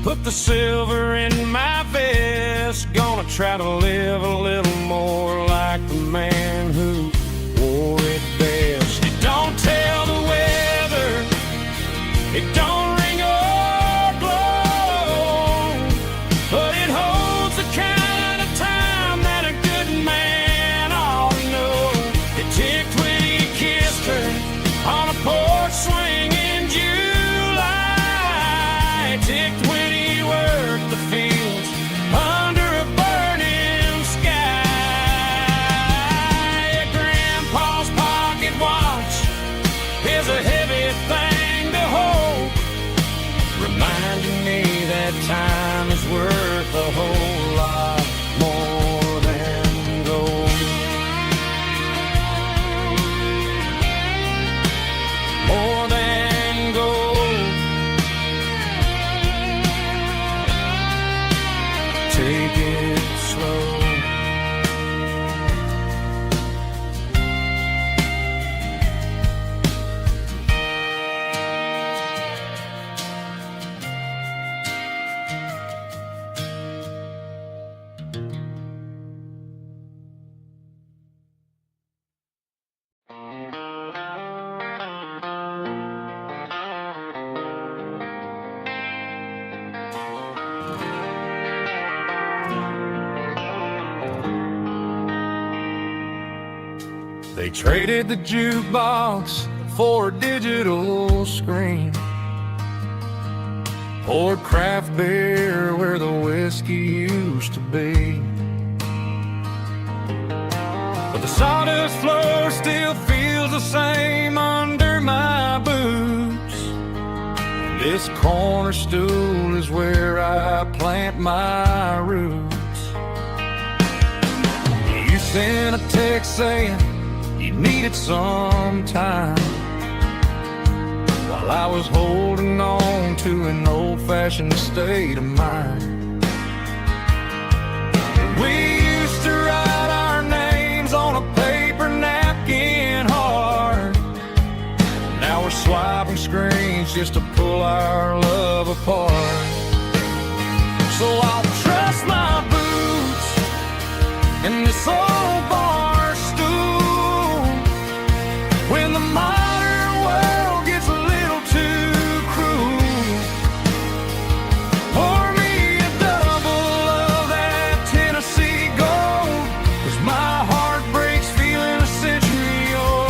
put the silver in my vest, gonna try to live a little more like the man who wore it best. It don't tell the weather, it don't ring or blow, but it holds the kind of time that a good man ought to know. It ticked when he kissed her on a porch swing in July. It ticked when he worked the fields under a burning sky. Yeah, Grandpa's pocket watch is a heavy thing to hold, reminding me that time is worth a whole lot more than gold. More than gold. Take it slow. They traded the jukebox for a digital screen, poured craft beer where the whiskey used to be. But the sawdust floor still feels the same under my boots. This corner stool is where I plant my roots. You sent a text saying you needed some time, while I was holding on to an old-fashioned state of mind. We used to write our names on a paper napkin hard. Now we're swiping screens just to pull our love apart. So I'll trust my boots in this old bar stool when the modern world gets a little too cruel. Pour me a double of that Tennessee gold, 'cause my heart breaks feeling a century old.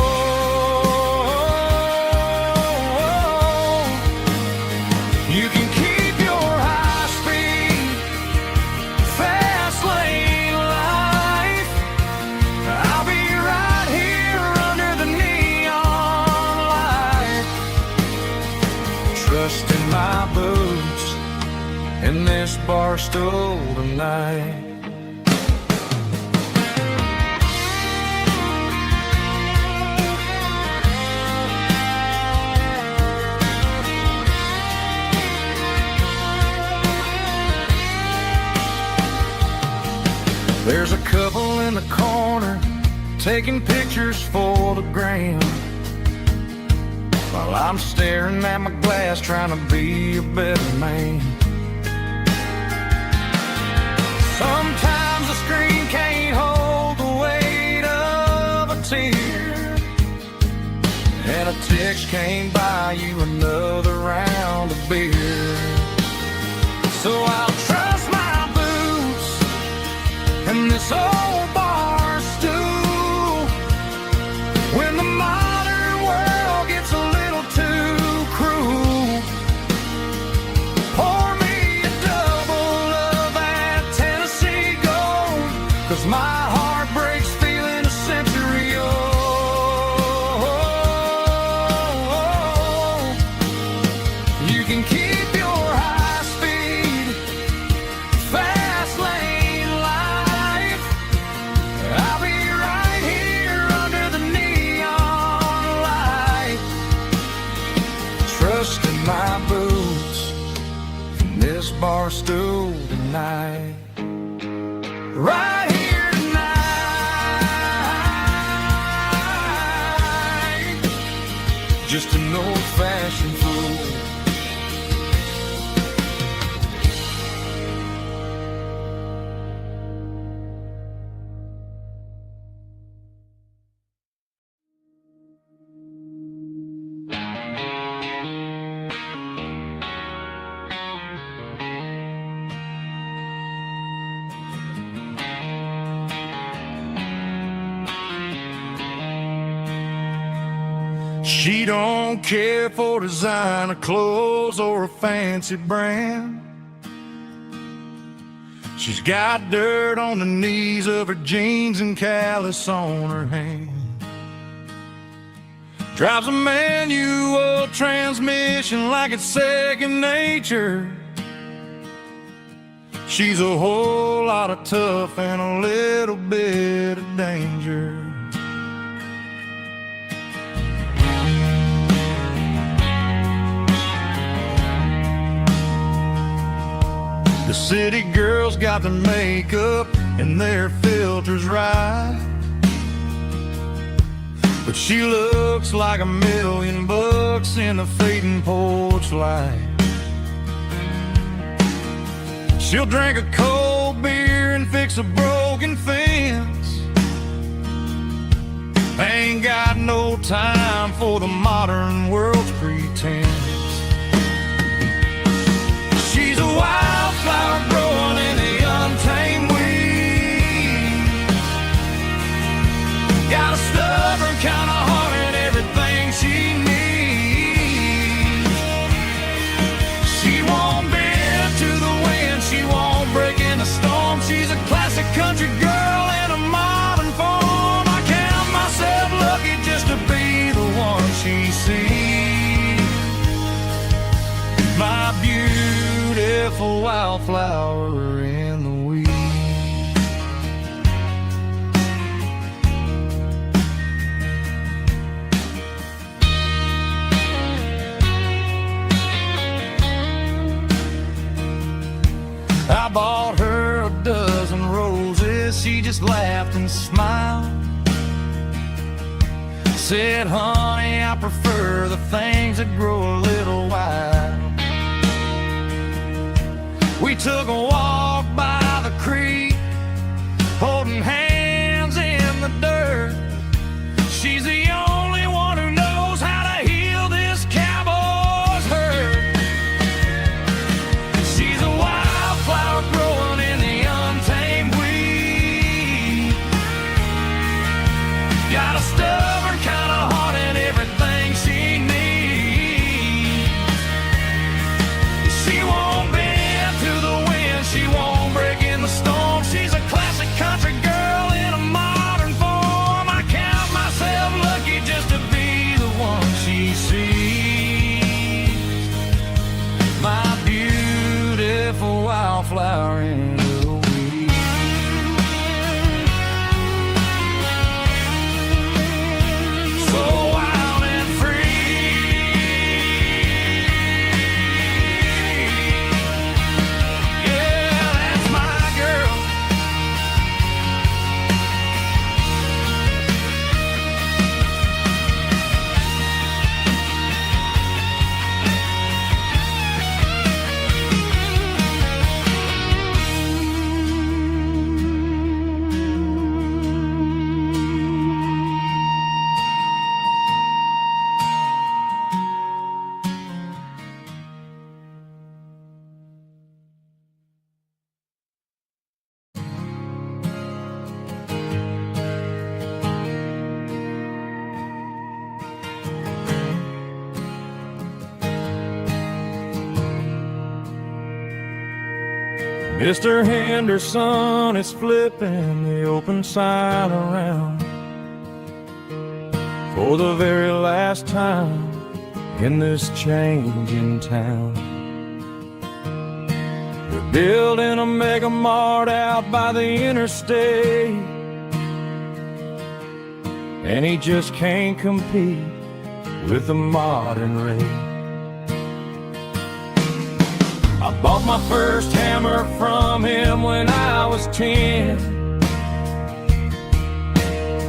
You can keep your high-speed, fast lane life. I'll be right here under the neon light, trusting my boots in this bar stool tonight. There's a couple in the corner taking pictures for the gram, while I'm staring at my glass trying to be a better man. Sometimes the screen can't hold the weight of a tear, and a text can't buy you another round of beer. So I'll trust my boots and this old bar stool when the modern world gets a little too cruel. Pour me a double of that Tennessee gold, 'cause my heart tonight. Right here tonight. Just an old-fashioned fool. She don't care for designer clothes or a fancy brand. She's got dirt on the knees of her jeans and callus on her hand. Drives a manual transmission like it's second nature. She's a whole lot of tough and a little bit of danger. The city girls got their makeup and their filters right, but she looks like $1,000,000 in the fading porch light. She'll drink a cold beer and fix a broken fence. Ain't got no time for the modern world's pretense. She's a wildflower growing in the untamed weeds. Got a stubborn kind of heart and everything she needs. She won't bend to the wind, she won't break in a storm. She's a classic country girl in a modern form. I count myself lucky just to be the one she sees. My beautiful wildflower in the weeds. I bought her a dozen roses, she just laughed and smiled. Said, honey, I prefer the things that grow a little wild. We took a walk by the creek, holding hands in the dirt. She's the only one who knows how to heal this cowboy's hurt. She's a wildflower growing in the untamed weed. Got a stubborn kind of heart and everything she needs. She won't bend to the wind, she won't break in the storm. She's a classic country girl in a modern form. I count myself lucky just to be the one she sees. My beautiful wildflower in the weeds. So wild and free. Yeah, that's my girl. Mr. Henderson is flipping the open sign around for the very last time in this changing town. They're building a mega mart out by the interstate, and he just can't compete with the modern rate. A Bought my first hammer from him when I was 10.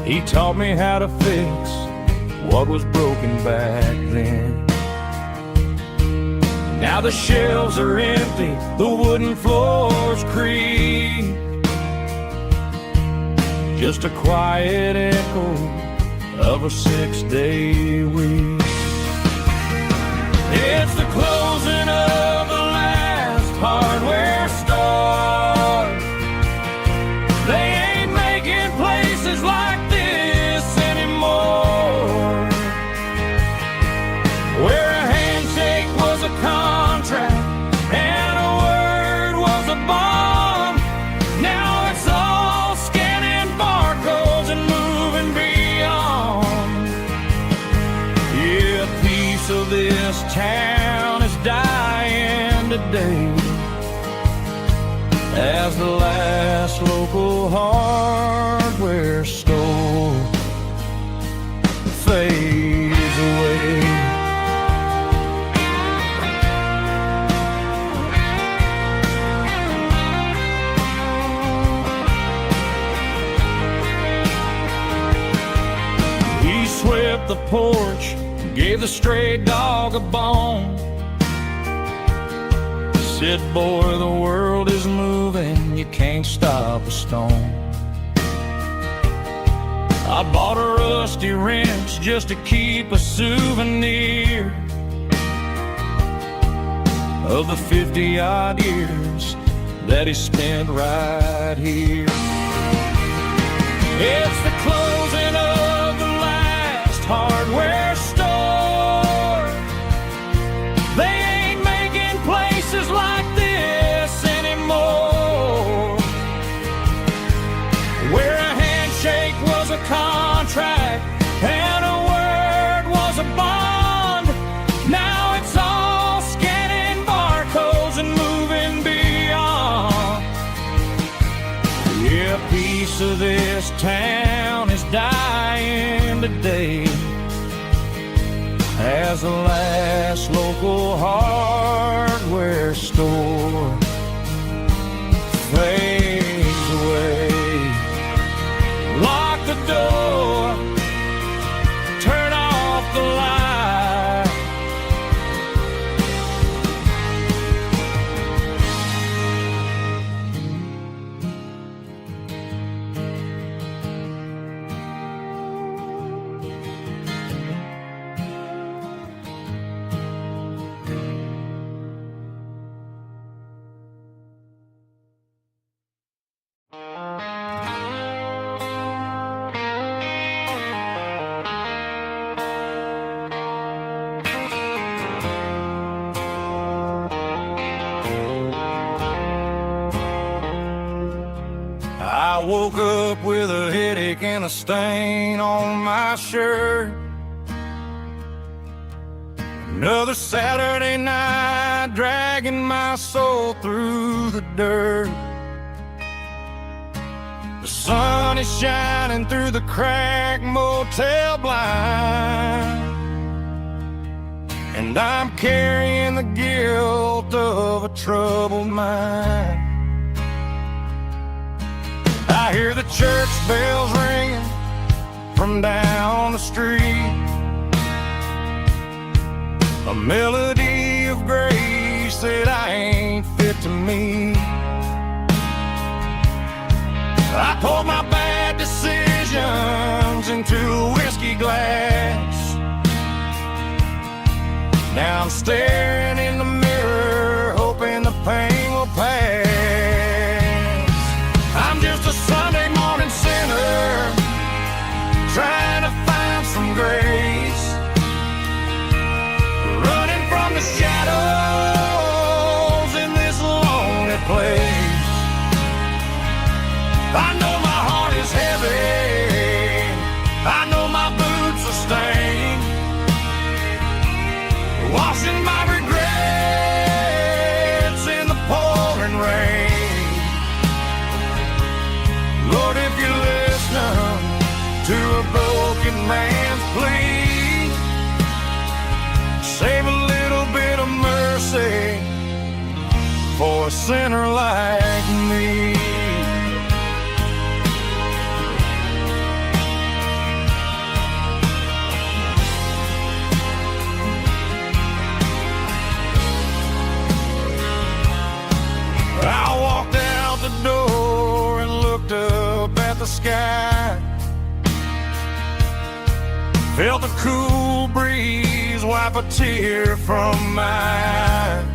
He taught me how to fix what was broken back then. Now the shelves are empty, the wooden floors creak, just a quiet echo of a 6-day week. It's the closing of the last hardware store. They ain't making places like this anymore, where a handshake was a contract and a word was a bond. Now it's all scanning barcodes and moving beyond. Yeah, a piece of this town is dying today as the last local hardware store fades away. He swept the porch, gave the stray dog a bone, said, boy, the world is moving, you can't stop a stone. I bought a rusty wrench just to keep a souvenir of the 50-odd years that he spent right here. It's the closing of the last hardware store. They ain't making places like this anymore, where a handshake was a contract and a word was a bond. Now it's all scanning barcodes and moving beyond. Yeah, a piece of this town is dying today as the last local hardware store fades away. Lock the door, turn off the light. I woke up with a headache and a stain on my shirt. Another Saturday night dragging my soul through the dirt. The sun is shining through the cracked motel blind, and I'm carrying the guilt of a troubled mind. I hear the church bells ringing from down the street, a melody of grace that I ain't fit to meet. I poured my bad decisions into a whiskey glass. Now I'm staring in the mirror, hoping the pain will pass. I'm just a Sunday morning sinner, trying to find some grace, running from the shadows in this lonely place. I know my heart is heavy, I know my boots are stained, washing my regrets in the pouring rain. Lord, if you listen to a broken man's plea, save a little bit of mercy a sinner like me. I walked out the door and looked up at the sky. Felt the cool breeze wipe a tear from my eye.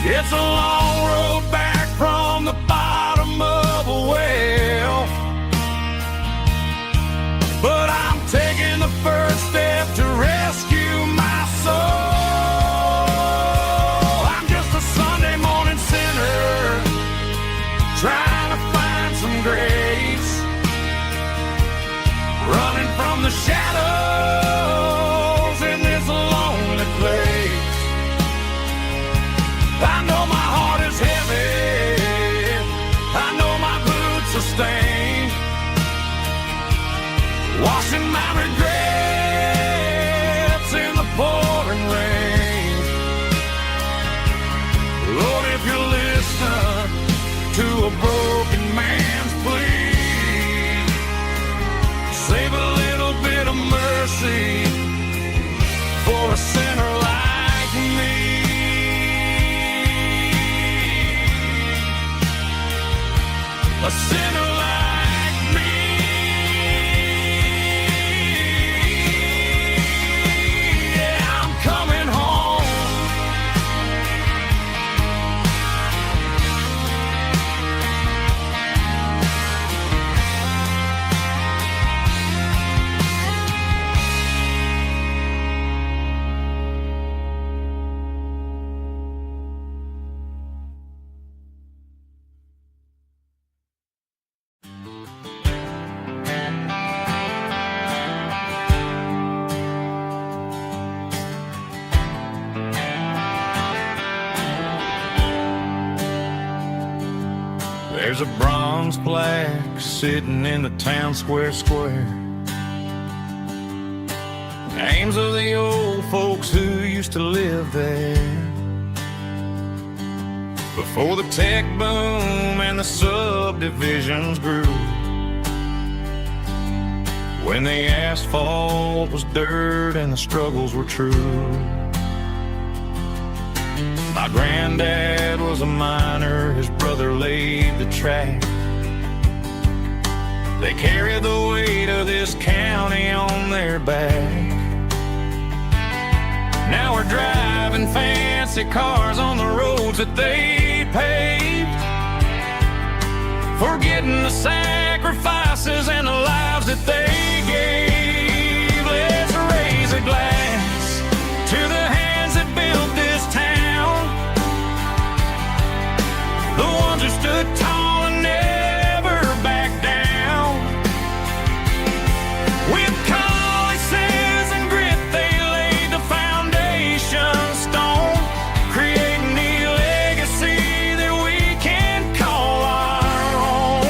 It's a long road back from the bottom of a well, but I'm taking the first step to rescue my soul. I'm just a Sunday morning sinner trying to find some grace, running from the shadows in this lonely place. I know my heart is heavy, I know my boots are stained, washing my regrets in the pouring rain. Lord, if you listen to a broken man's plea, save a little bit of mercy for a sinner like me. A sinner like me. Yeah, I'm coming home. There's a bronze plaque sitting in the town square. Names of the old folks who used to live there before the tech boom and the subdivisions grew, when the asphalt was dirt and the struggles were true. My granddad was a miner, his brother laid the track. They carried the weight of this county on their back. Now we're driving fancy cars on the roads that they paved, forgetting the sacrifices and the lives that they gave. Let's raise a glass to the hands that built this town, the ones who stood tall and never backed down. With calluses and grit, they laid the foundation stone, creating the legacy that we can call our own.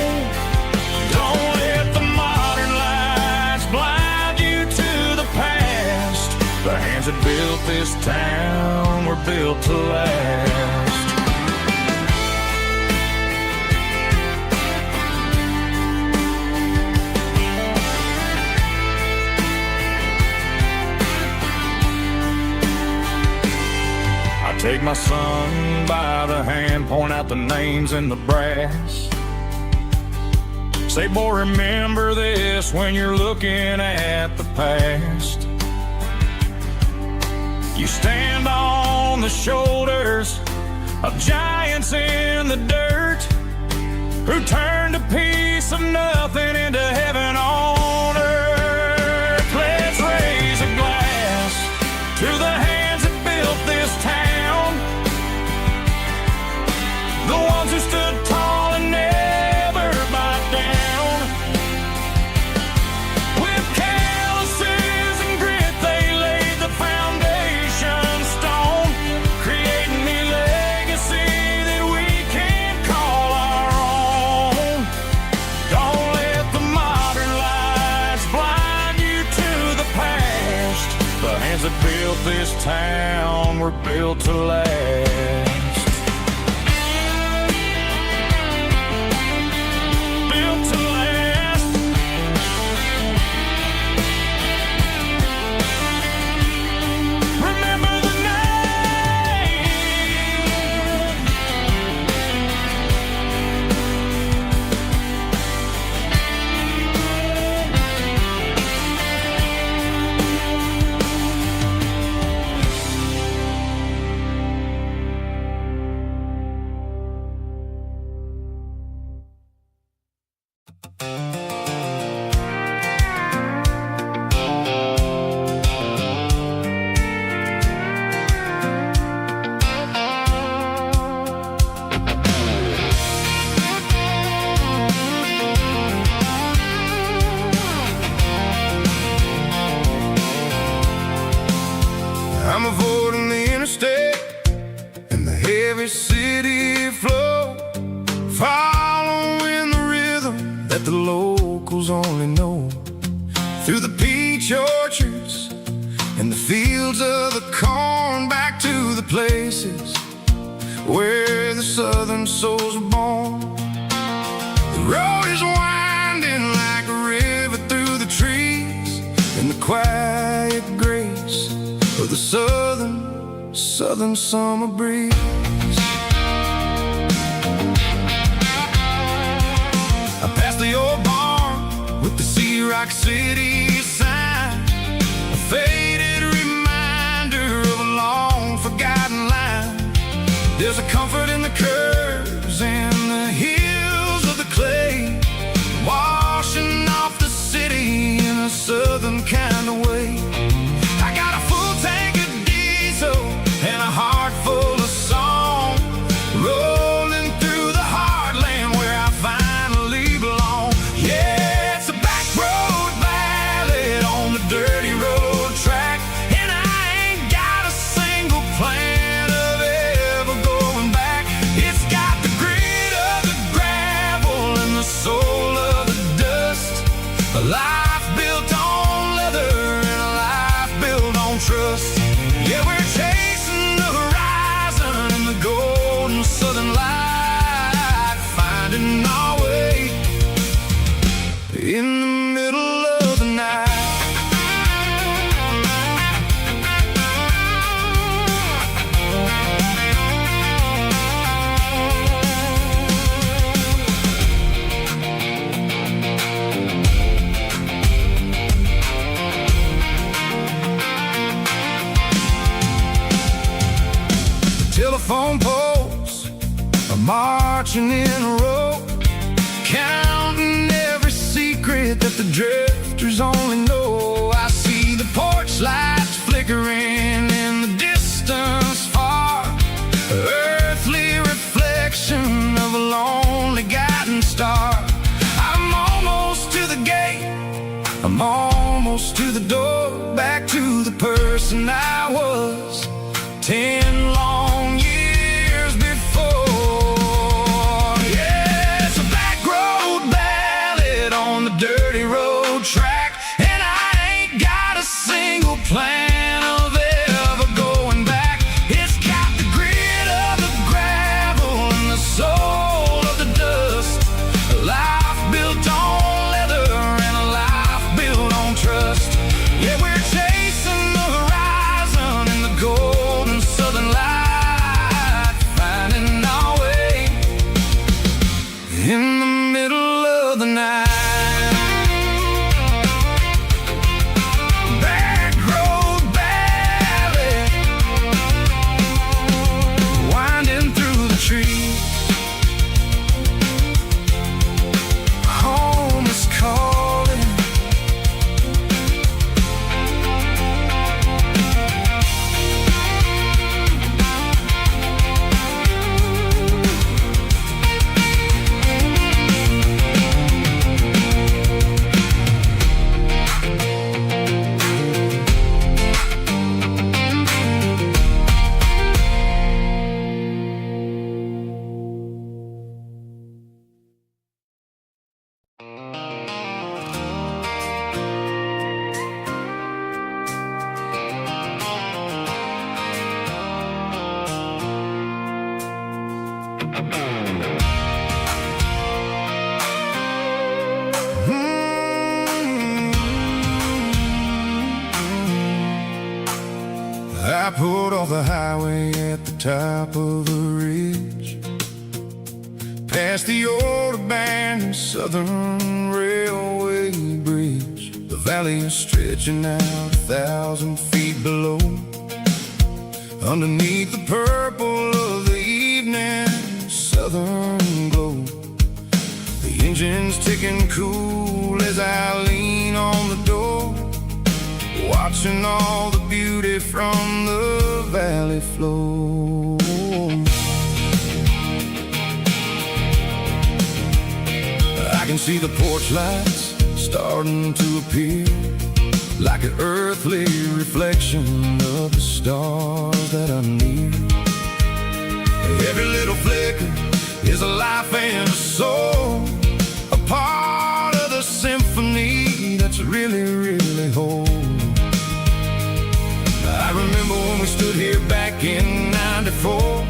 Don't let the modern lights blind you to the past. The hands that built this town were built to last. Take my son by the hand, point out the names in the brass. Say, boy, remember this when you're looking at the past. You stand on the shoulders of giants in the dirt, who turned a piece of nothing into heaven on earth. Let's raise a glass to the hands that built this town, the ones who stood tall and never backed down. With calluses and grit, they laid the foundation stone, creating the legacy that we can call our own. Don't let this town were built to last. Built to last. Remember the name. I'm avoiding the interstate and the heavy city flow, following the rhythm that the locals only know. Through the peach orchards and the fields of the corn, back to the places where the southern souls were born. The road is winding like a river through the trees, and the quiet grace of the southern summer breeze. I passed the old barn with the Sea Rock City sign, a faded reminder of a long forgotten line. There's a comfort in the curves and the hills of the clay, washing off the city in a southern kind of way. I got a full tank of diesel and a heart full of song, rolling through the heartland where I finally belong. Yeah, it's a back road ballad on the dirty road track, and I ain't got a single plan of ever going back. It's got the grit of the gravel and the soul of the dust, a life built on leather and a life built on trust. Yeah, we're chasing the horizon in the golden southern light, finding our way in the middle of the night. Telephone poles are marching in a row, counting every secret that the drifters only know. I see the porch lights flickering in the distance far, earthly reflection of a lonely guiding star. I'm almost to the gate, I'm almost to the door, back to the person I was 10 long years before. Yeah, it's a back road ballad on the dirty road track, and I ain't got a single plan of pulled off the highway at the top of the ridge, past the old abandoned Southern Railway bridge. The valley is stretching out 1,000 feet below, underneath the purple of the evening southern glow. The engine's ticking cool as I lean on the door, watching all the beauty from the valley flow. I can see the porch lights starting to appear, like an earthly reflection of the stars that are near. Every little flicker is a life and a soul, a part of the symphony that's really, really whole. I remember when we stood here back in '94,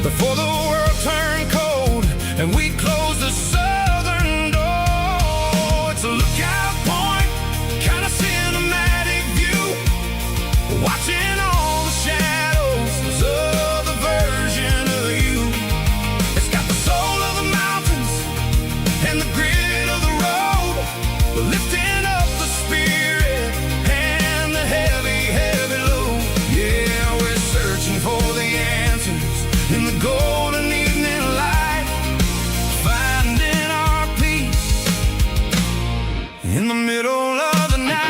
before the world turned cold and we closed the southern door. It's a lookout point, kind of cinematic view, watching all the shadows of the version of you. It's got the soul of the mountains and the grit of the road, lifting up the spirit and the heavy, heavy load. Yeah, we're searching for the answers in the golden evening light, finding our peace in the middle of the night.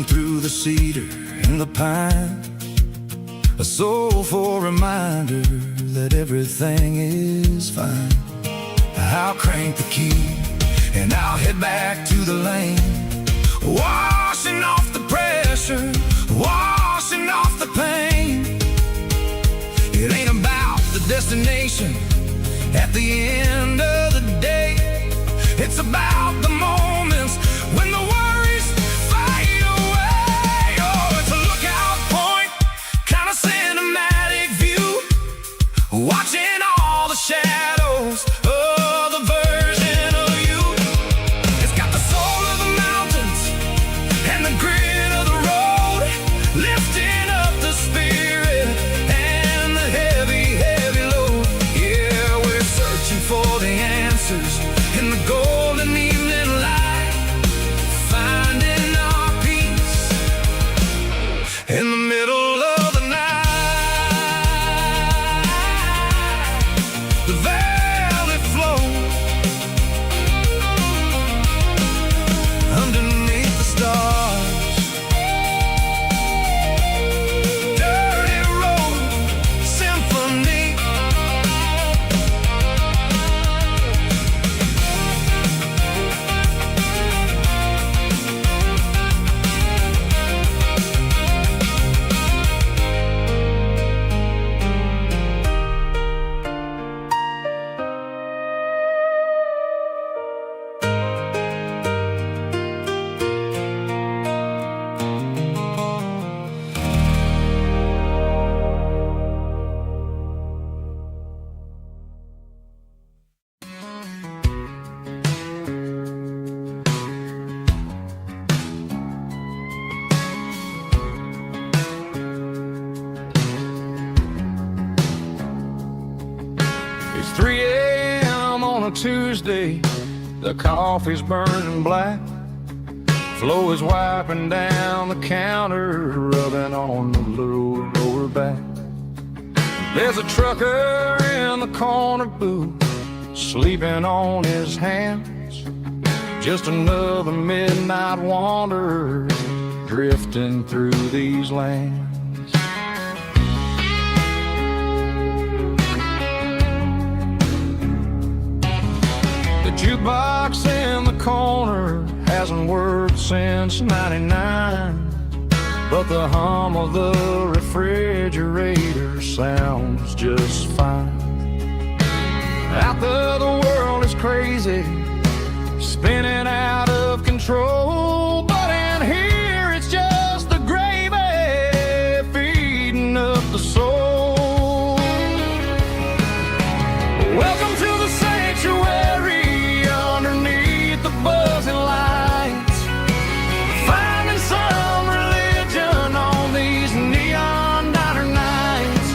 Through the cedar and the pine, a soulful reminder that everything is fine. I'll crank the key and I'll head back to the lane, washing off the pressure, washing off the pain. It ain't about the destination at the end of the day, it's about the moments when the worries fade away. Oh, it's a lookout point, kind of cinematic view, watching all the shadows of the version of you. It's got the soul of the mountains and the grit of the road, lifting up the spirit and the heavy, heavy load. Yeah, we're searching for the answers in the golden evening light, finding our peace in the middle of the night. The valley flows underneath the stars, dirty road symphony. It's 3 a.m. on a Tuesday, the coffee's burning black, Flo is wiping down the counter, rubbing on the lower back. There's a trucker in the corner booth, sleeping on his hands, just another midnight wanderer drifting through these lands. The jukebox in the corner hasn't worked since '99, but the hum of the refrigerator sounds just fine. Out there the world is crazy, control. But in here it's just the gravy feeding up the soul. Welcome to the sanctuary underneath the buzzing lights, finding some religion on these neon diner nights,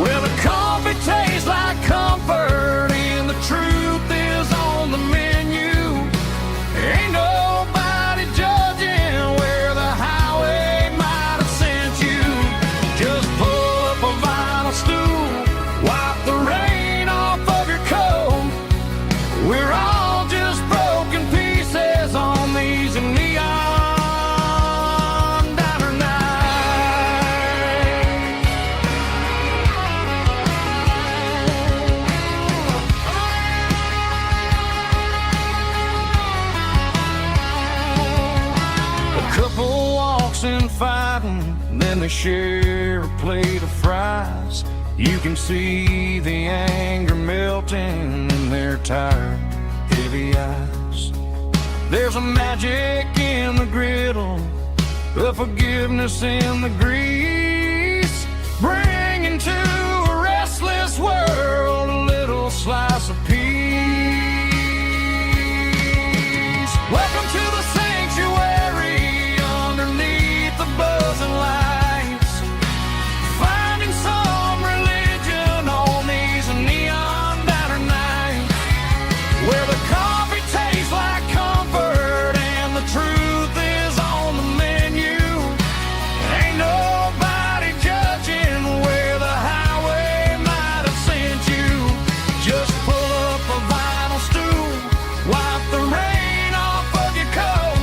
where the coffee tastes like comfort and the truth is on the menu. Ain't nobody judging where the highway might have sent you. Just pull up a vinyl stool, wipe the rain off of your coat. We're all just broken pieces on these neon diner nights. A couple walks and fighting, then they share a plate of fries. You can see the anger melting in their tired, heavy eyes. There's a magic in the griddle, a forgiveness in the grease, bringing to a restless world a little slice of peace. Welcome to the sanctuary underneath the buzzing lights, finding some religion on these neon diner nights, where the coffee tastes like comfort and the truth is on the menu. Ain't nobody judging where the highway might have sent you. Just pull up a vinyl stool, wipe the rain off of your coat.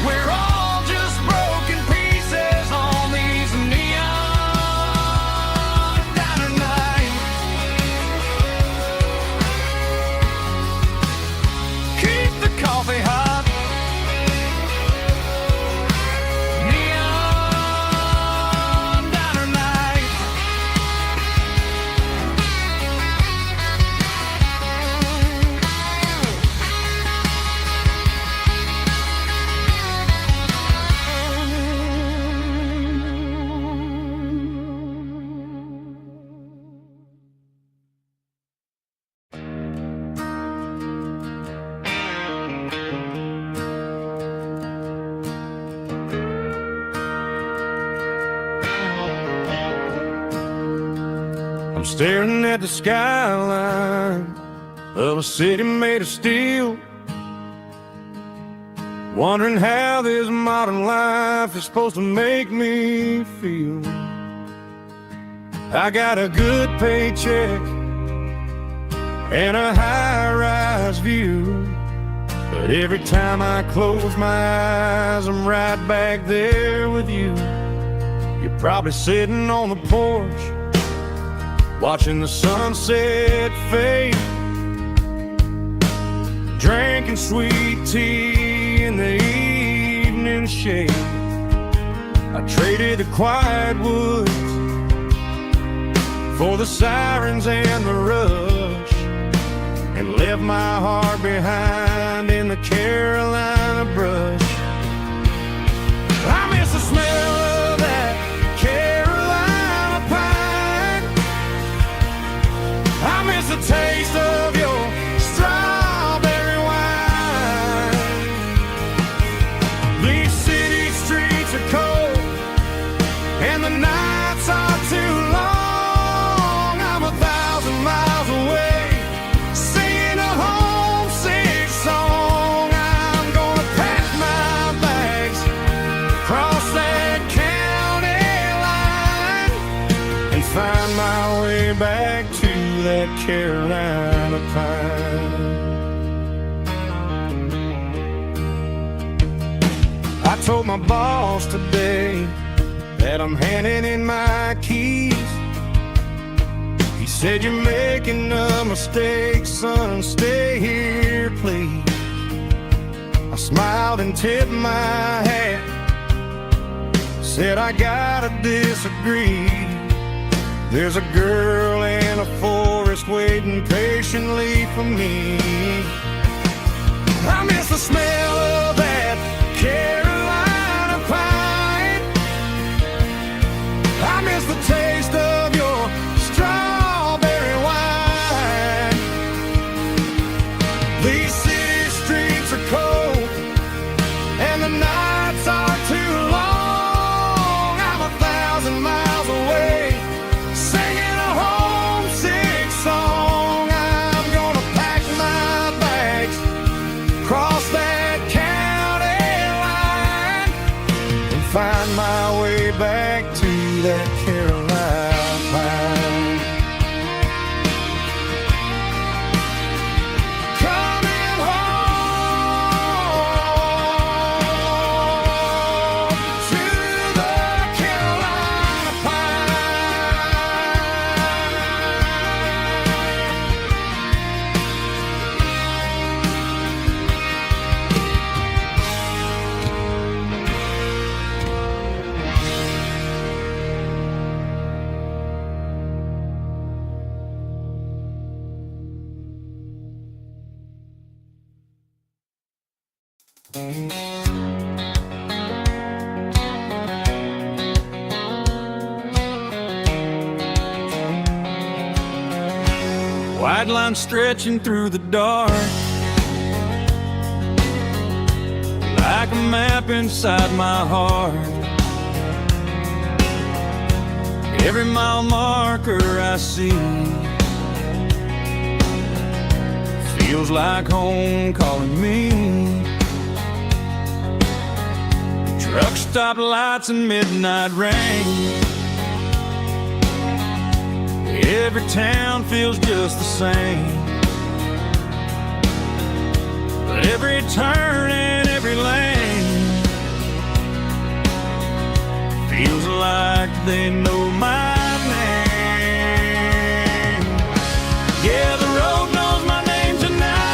We're all just broken pieces on these neon diner nights. Keep the coffee hot. Neon diner nights. I'm staring at the skyline of a city made of steel, wondering how this modern life is supposed to make me feel. I got a good paycheck and a high-rise view, but every time I close my eyes, I'm right back there with you. You're probably sitting on the porch, watching the sunset fade, drinking sweet tea in the evening shade. I traded the quiet woods for the sirens and the rush, and left my heart behind in the Carolina brush. I miss the smell of that Carolina pine. I miss the taste of your strawberry wine. These city streets are cold and the nights are too long. I'm 1,000 miles away, singing a homesick song. I'm gonna pack my bags, cross that county line, and find my way back to that Carolina pine. I told my boss today that I'm handing in my keys. He said, "You're making a mistake, son, stay here, please." I smiled and tipped my hat, said, "I gotta disagree. There's a girl in a forest waiting patiently for me." I miss the smell of that Carolina pine. I miss the taste of your strawberry wine. These city streets are cold and the nights are too long. I'm 1,000 miles away, singing a homesick song. I'm gonna pack my bags, cross that county line, and find my way back to that Carolina pine. Coming home to the Carolina White line stretching through the dark, like a map inside my heart. Every mile marker I see feels like home calling me. Truck stop lights and midnight rain. Every town feels just the same, but every turn and every lane feels like they know my name. Yeah, the road knows my name tonight,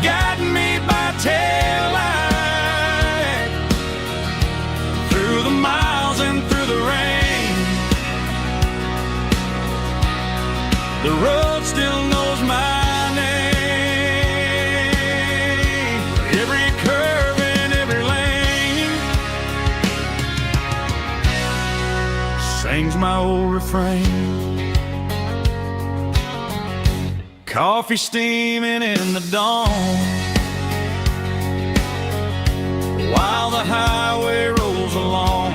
guiding me by taillight through the miles and through the rain. The road still knows my name. Every curve and every lane sings my old refrain. Coffee steaming in the dawn, while the highway rolls along.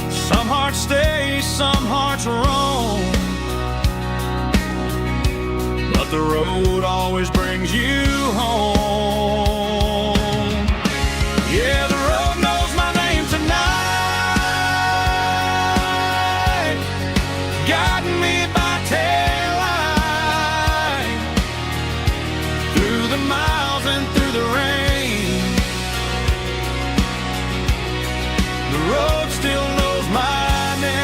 Some hearts stay, some hearts roam, but the road always brings you home. Yeah, the road knows my name tonight, guiding me by taillight through the miles and through the rain. The road still knows my name.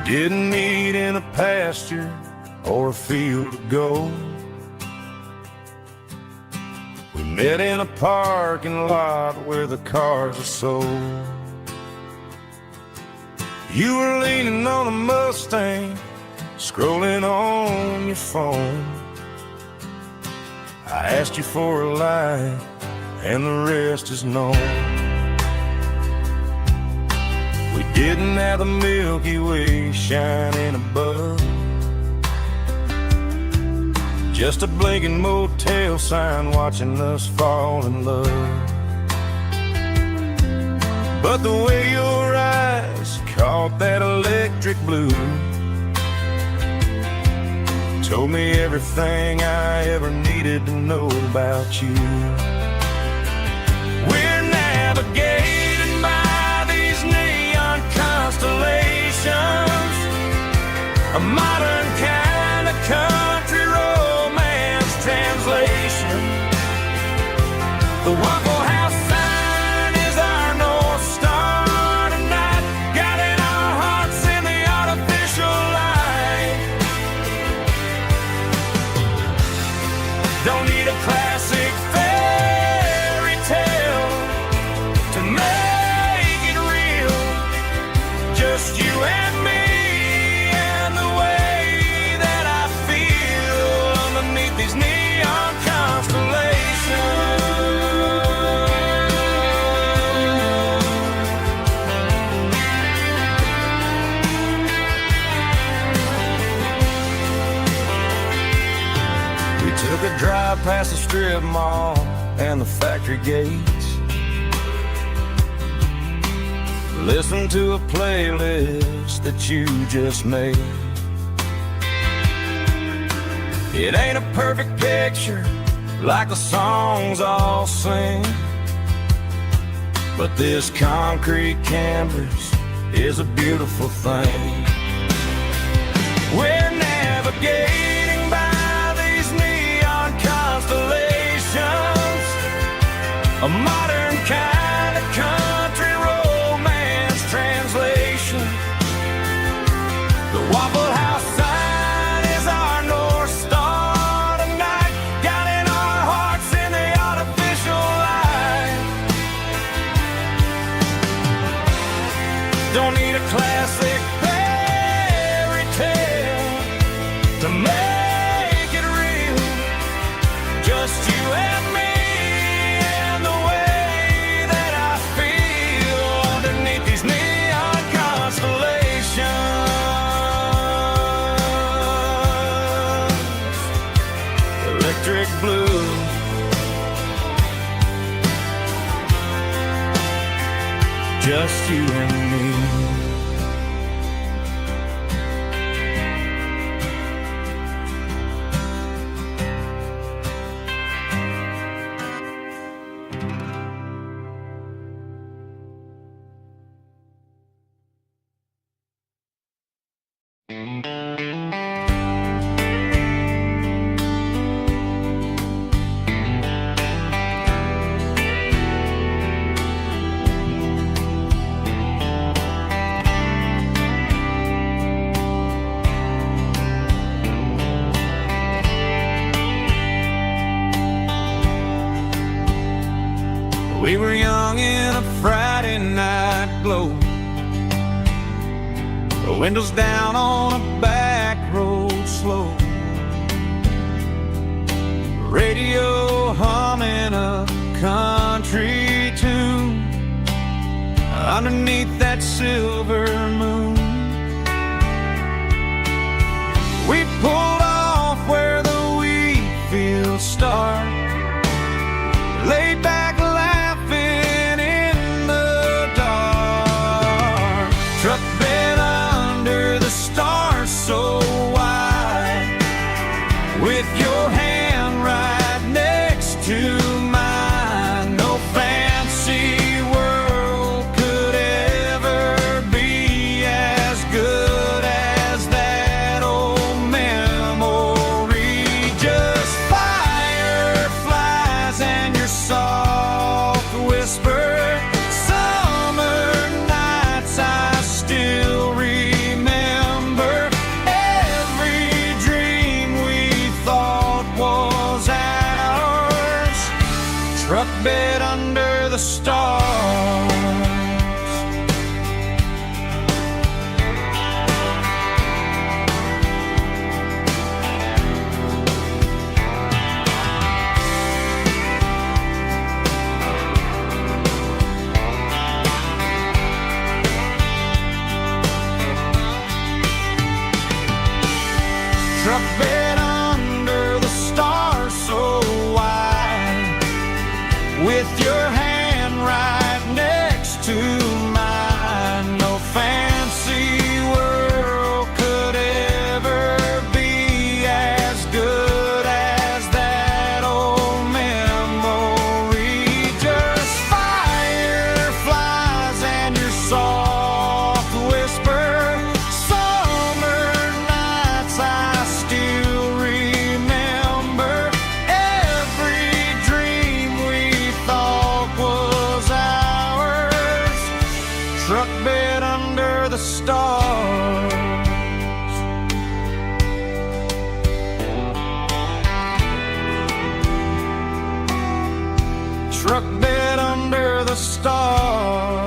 didn't meet in a pasture or a field of gold. We met in a parking lot where the cars are sold. You were leaning on a Mustang, scrolling on your phone. I asked you for a light, and the rest is known. We didn't have the Milky Way shining above, just a blinking motel sign watching us fall in love. But the way your eyes caught that electric blue told me everything I ever needed to know about you. We're navigating by these neon constellations, a modern kind of country romance translation. The Waffle House sign is our North Star tonight, guiding our hearts in the artificial light. Don't need a classic fairy tale to make it real. Just you and me and the way that I feel underneath these neon constellations. We took a drive past the strip mall and the factory gates, listened to a playlist that you just made. It ain't a perfect picture like the songs all sing, but this concrete canvas is a beautiful thing. We're navigating by these neon constellations, a modern kind of country romance translation. The Waffle House sign is our North Star tonight, guiding our hearts in the artificial light. Don't need a classic fairy tale to make it real. Just you and me and the way that I feel underneath these neon constellations. Electric blue, just you and me. We were young in a Friday night glow, the windows down on a back road slow, radio humming a country tune underneath that silver moon. We pulled off where the wheat fields start, laid back laughing in the dark, truck bed under the stars so wide, with your hand right next to mine. No fancy world could ever be as good as that old memory truck bed under the stars. Truck bed under the stars.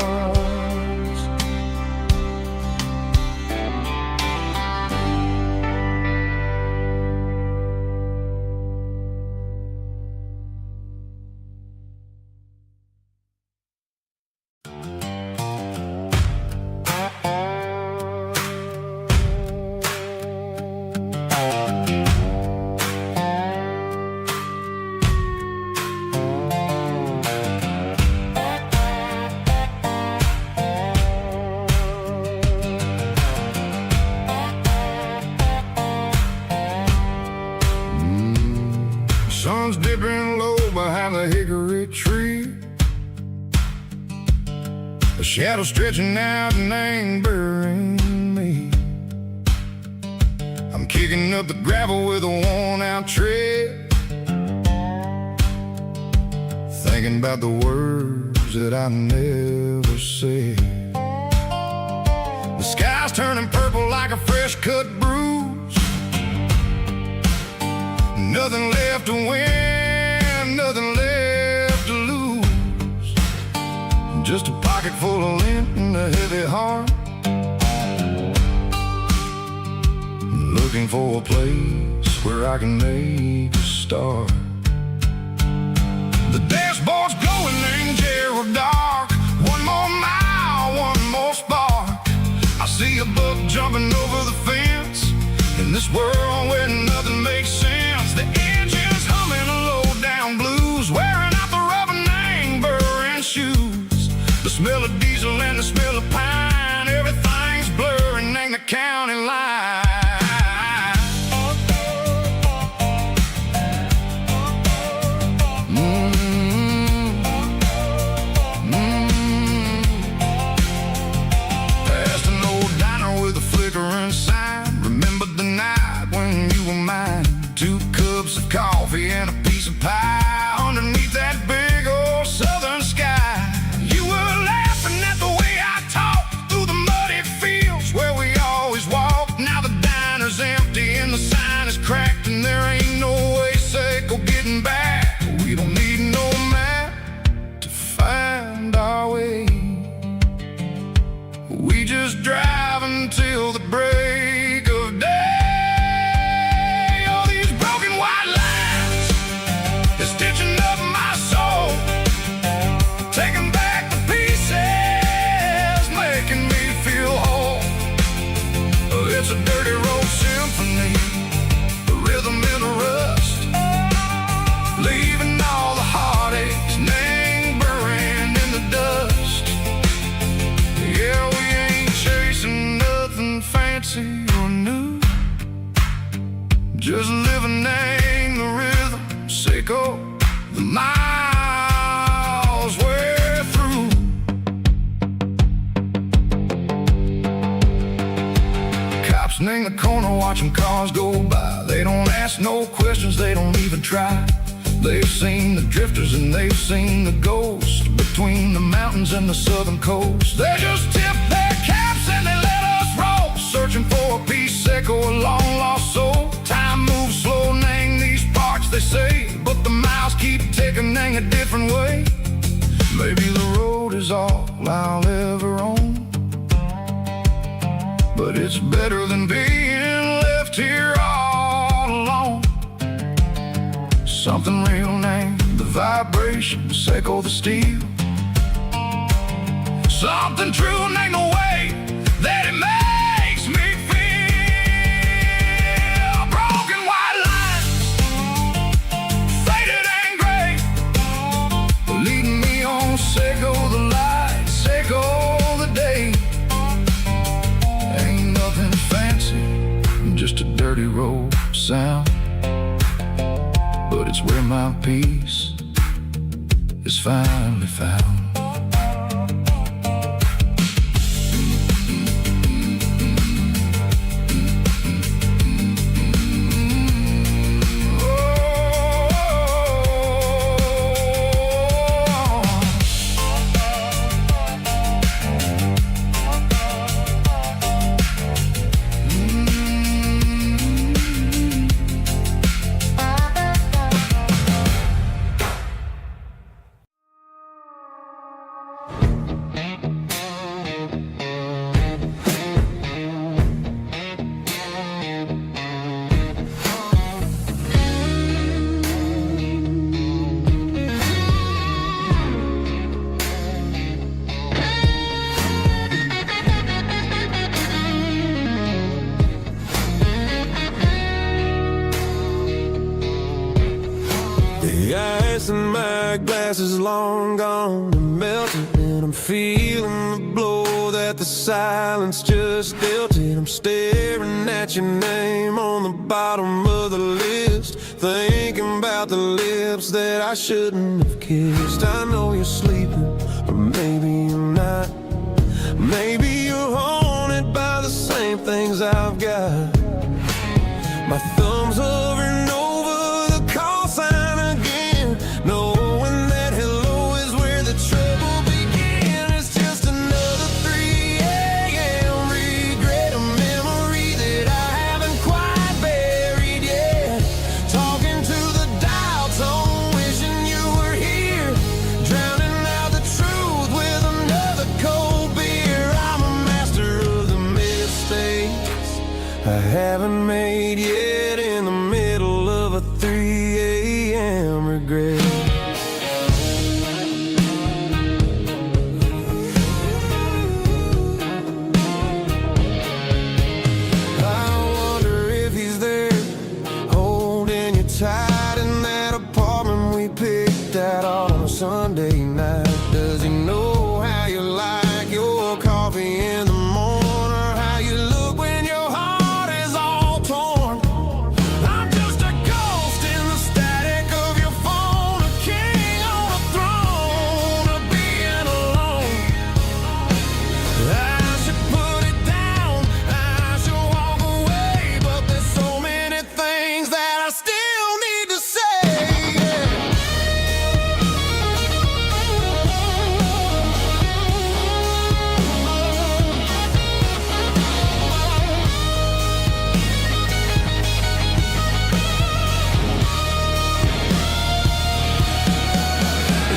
Sun's dipping low behind the hickory tree. A shadow stretching out and angering me. I'm kicking up the gravel with a worn-out tread, thinking about the words that I never said. The sky's turning purple like a fresh-cut bruise. Nothing left to win, nothing left to lose. Just a pocket full of lint and a heavy heart, looking for a place where I can make a start. The dashboard's glowing angel dark. One more mile, one more spark. I see a buck jumping over the fence in this world where nothing makes sense. The engine's humming a low-down blues, wearing out the rubber name, burring shoes. The smell of diesel and the smell of pine, everything's blurring ain't the county line. Past an old diner with a flickering sign. Remember the night when you were mine. 2 cups of coffee and a piece of pie underneath that big old southern sky. You were laughing at the way I talked through the muddy fields where we always walked. Now the diner's empty and the sign is cracked, and there ain't no way safe or getting back. We don't need no map to find our way. We just drive until the break of day. Stitching up my soul, taking back the pieces, making me feel whole. It's a dirty road symphony, a rhythm in a rust, leaving all the heartaches lingering in the dust. Yeah, we ain't chasing nothing fancy or new, just living in the rhythm, Seiko. The miles we're through. Cops in the corner watching cars go by. They don't ask no questions, they don't even try. They've seen the drifters and they've seen the ghosts between the mountains and the southern coast. They just tip their caps and they let us roll, searching for a piece or a long lost soul. Time moves slow, nang these parts they say, but the miles keep ticking in a different way. Maybe the road is all I'll ever own, but it's better than being left here all alone. Something real named the vibration, Seiko the steel. Something true named the way that it makes me feel. Broken white lines, faded and gray, leading me on. Seiko the light, Seiko the day. Ain't nothing fancy, just a dirty road sound, but it's where my peace is finally found. and my glass is long gone and melted, and I'm feeling the blow that the silence just dealt it. I'm staring at your name on the bottom of the list, thinking about the lips that I shouldn't have kissed. I know you're sleeping, but maybe you're not. Maybe you're haunted by the same things I've got. My thumb's hovering over the call sign again, knowing that hello is where the trouble began. It's just another 3 a.m. regret, a memory that I haven't quite buried yet. Talking to the dial tone, wishing you were here, drowning out the truth with another cold beer. I'm a master of the mistakes I haven't made yet, in the middle of a 3 a.m. regret. I wonder if he's there, holding you tight in that apartment we picked out on a Sunday night. Does he know how you like your coffee in the morning, or how you look when your heart is all torn? I'm just a ghost in the static of your phone, a king on a throne, of being alone. I should put it down, I should walk away, but there's so many things that I still need to say.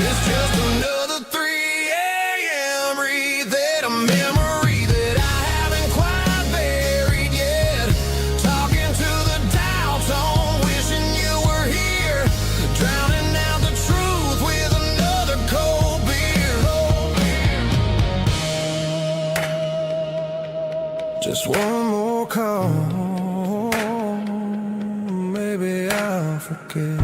It's just another 3 a.m. read, a memory that I haven't quite buried yet. Talking to the dial tone, wishing you were here, drowning out the truth with another cold beer. Just one more call, maybe I'll forget.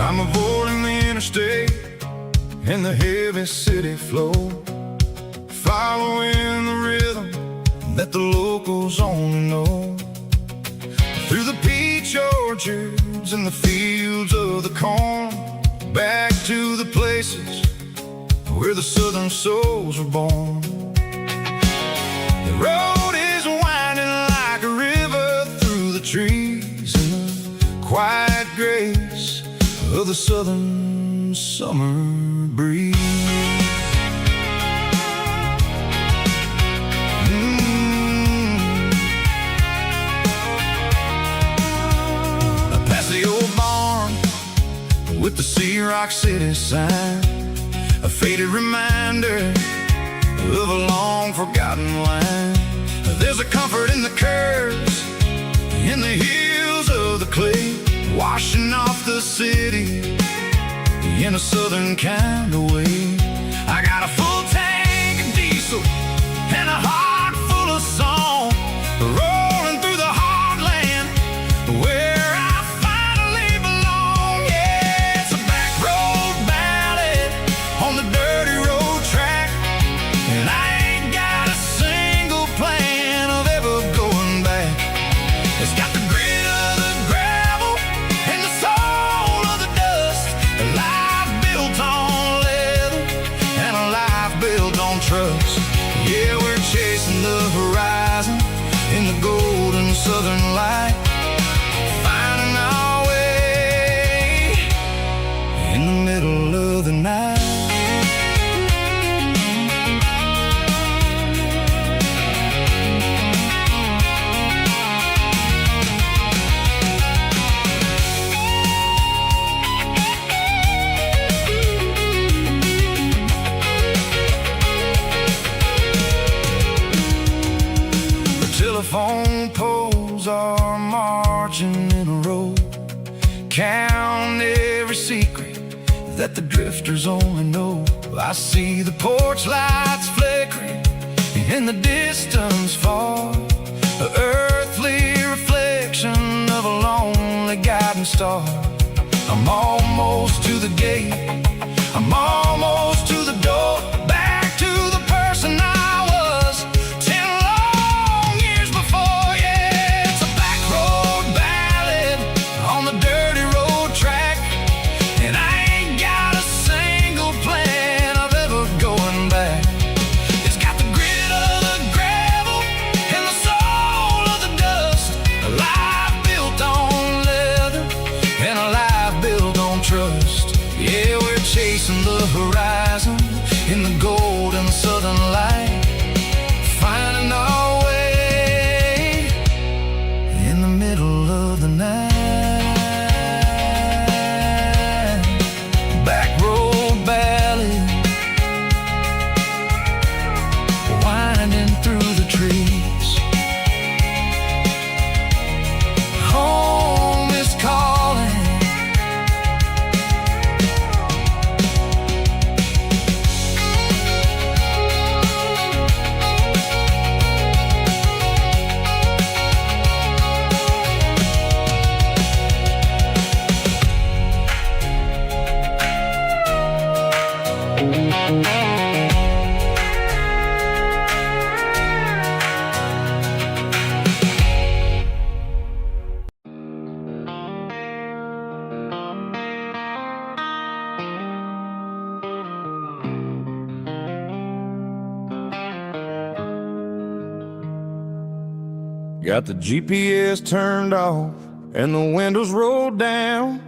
I'm avoiding the interstate and the heavy city flow, following the rhythm that the locals only know. Through the peach orchards and the fields of the corn, back to the places where the southern souls were born. The road is winding like a river through the trees, and the quiet grace of the southern summer breeze. Past the old barn with the Sea Rock City sign, a faded reminder of a long forgotten line. There's a comfort in the curves, in the hills of the clay, washing off the city in a southern kind of way. I got a full tank of diesel and a heart full of song, rolling through the heartland where I finally belong. Yeah, it's a back road ballad on the dirty road track, and I ain't got a single plan of ever going back. It's got the grit of the gravel and the soul of the dust, a life built Yeah, we're chasing the horizon in the golden southern light, finding our way in the middle of the night. Telephone poles are marching in a row, count every secret that the drifters only know. I see the porch lights flickering in the distance far, an earthly reflection of a lonely guiding star. I'm almost to the gate, I'm almost to the door, back to the person I was 10 long years before. Yeah, it's a back road ballad on the dirty road track, and I ain't got a single plan of ever going back. It's got the grit of the gravel and the soul of the dust, a life built on leather and a life built on trust. Yeah, we're chasing the horizon in the golden southern light, finding our way in the middle of the night. Back road ballad, winding through the trees. Home is calling. Got the GPS turned off and the windows rolled down,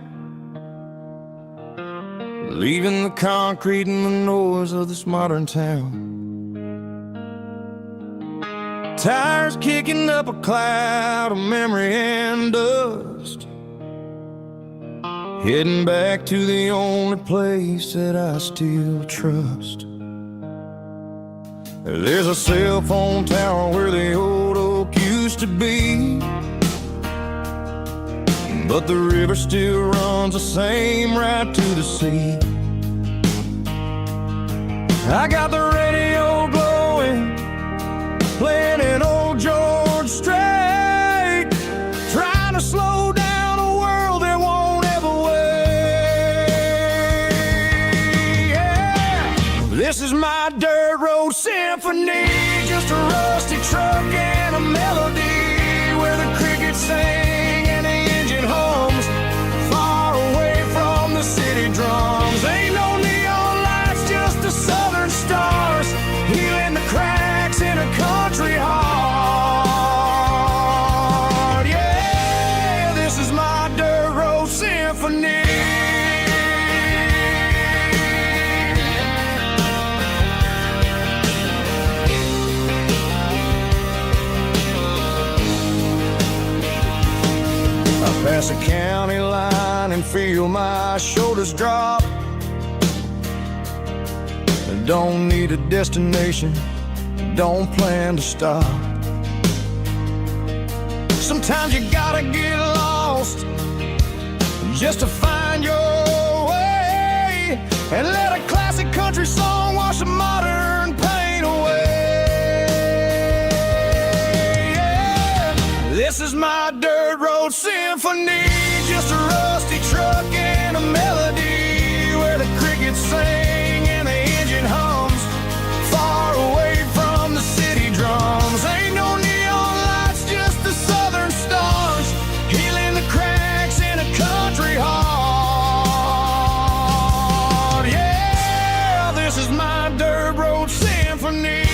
leaving the concrete and the noise of this modern town. Tires kicking up a cloud of memory and dust, heading back to the only place that I still trust. There's a cell phone tower where the old oak used to be, but the river still runs the same right to the sea. I got the radio glowing, playing an old George Strait, trying to slow down a world that won't ever wait. Yeah. This is my dirt road symphony, just a rusty truck and a melody where the crickets sing and the engine hums, far away from the city drums. Ain't no neon lights, just the southern stars, healing the cracks in a country heart. Yeah, this is my dirt road symphony. Pass a county line and feel my shoulders drop. Don't need a destination, don't plan to stop. Sometimes you gotta get lost just to find your way, and let a classic country song wash the modern pain away. Yeah. This is my dirt road symphony, just a rusty truck and a melody where the crickets sing and the engine hums, far away from the city drums. Ain't no neon lights, just the southern stars, healing the cracks in a country heart. Yeah, this is my dirt road symphony.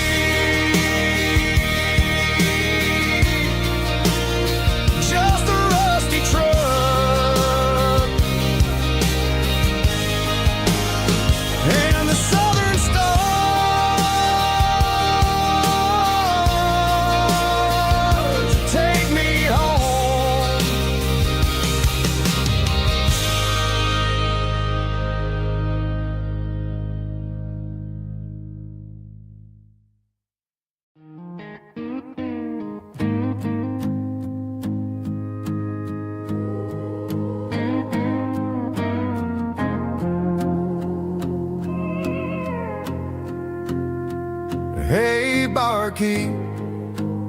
key,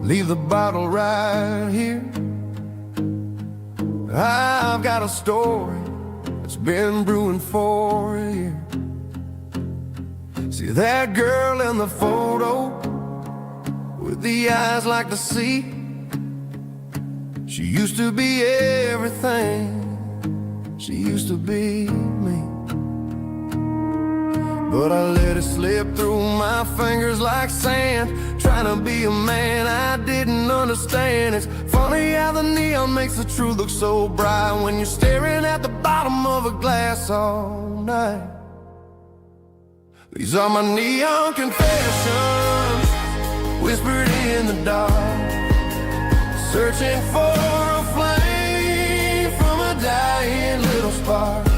leave the bottle right here. I've got a story that's been brewing for a year. See that girl in the photo with the eyes like the sea? She used to be everything, she used to be me. But I let it slip through my fingers like sand, trying to be a man I didn't understand. It's funny how the neon makes the truth look so bright when you're staring at the bottom of a glass all night. These are my neon confessions, whispered in the dark, searching for a flame from a dying little spark.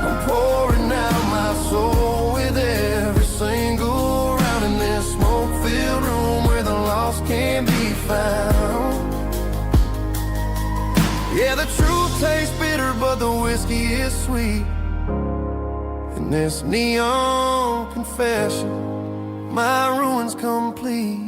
I'm pouring out my soul with every single round in this smoke-filled room where the lost can be found. Yeah, the truth tastes bitter, but the whiskey is sweet. In this neon confession, my ruin's complete.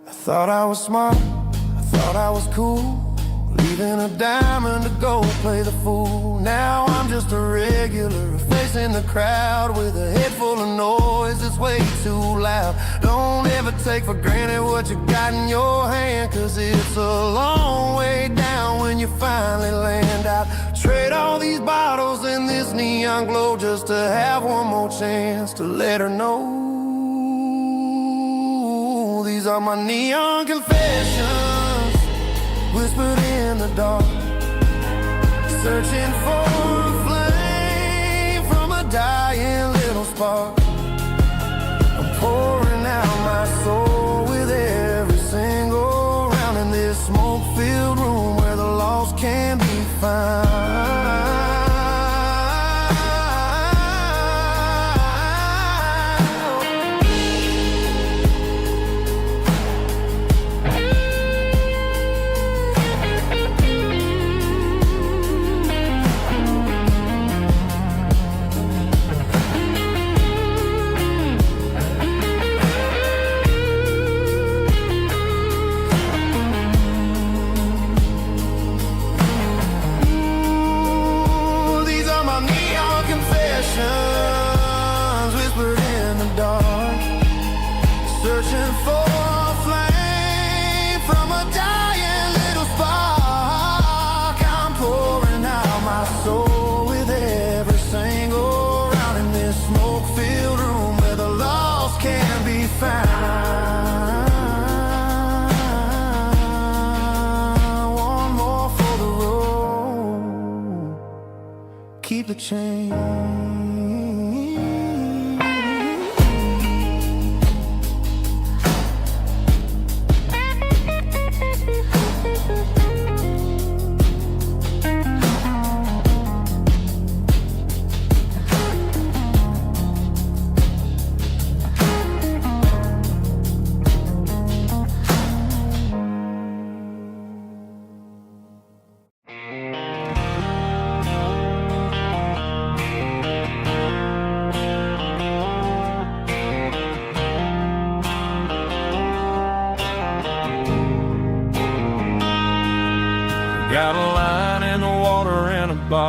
I thought I was smart, I thought I was cool, leaving a diamond to go play the fool. Now I'm just a regular, facing the crowd with a head full of noise that's way too loud. Don't ever take for granted what you got in your hand, cause it's a long way down when you finally land out. Trade all these bottles and this neon glow just to have one more chance to let her know. These are my neon confessions, whispered in the dark, searching for a flame from a dying little spark. I'm pouring out my soul with every single round in this smoke-filled room where the lost can be found. Whispered in the dark, searching for a flame from a dying little spark. I'm pouring out my soul with every single round in this smoke-filled room where the lost can be found. One more for the road, keep the change. Got a line in the water and a bar.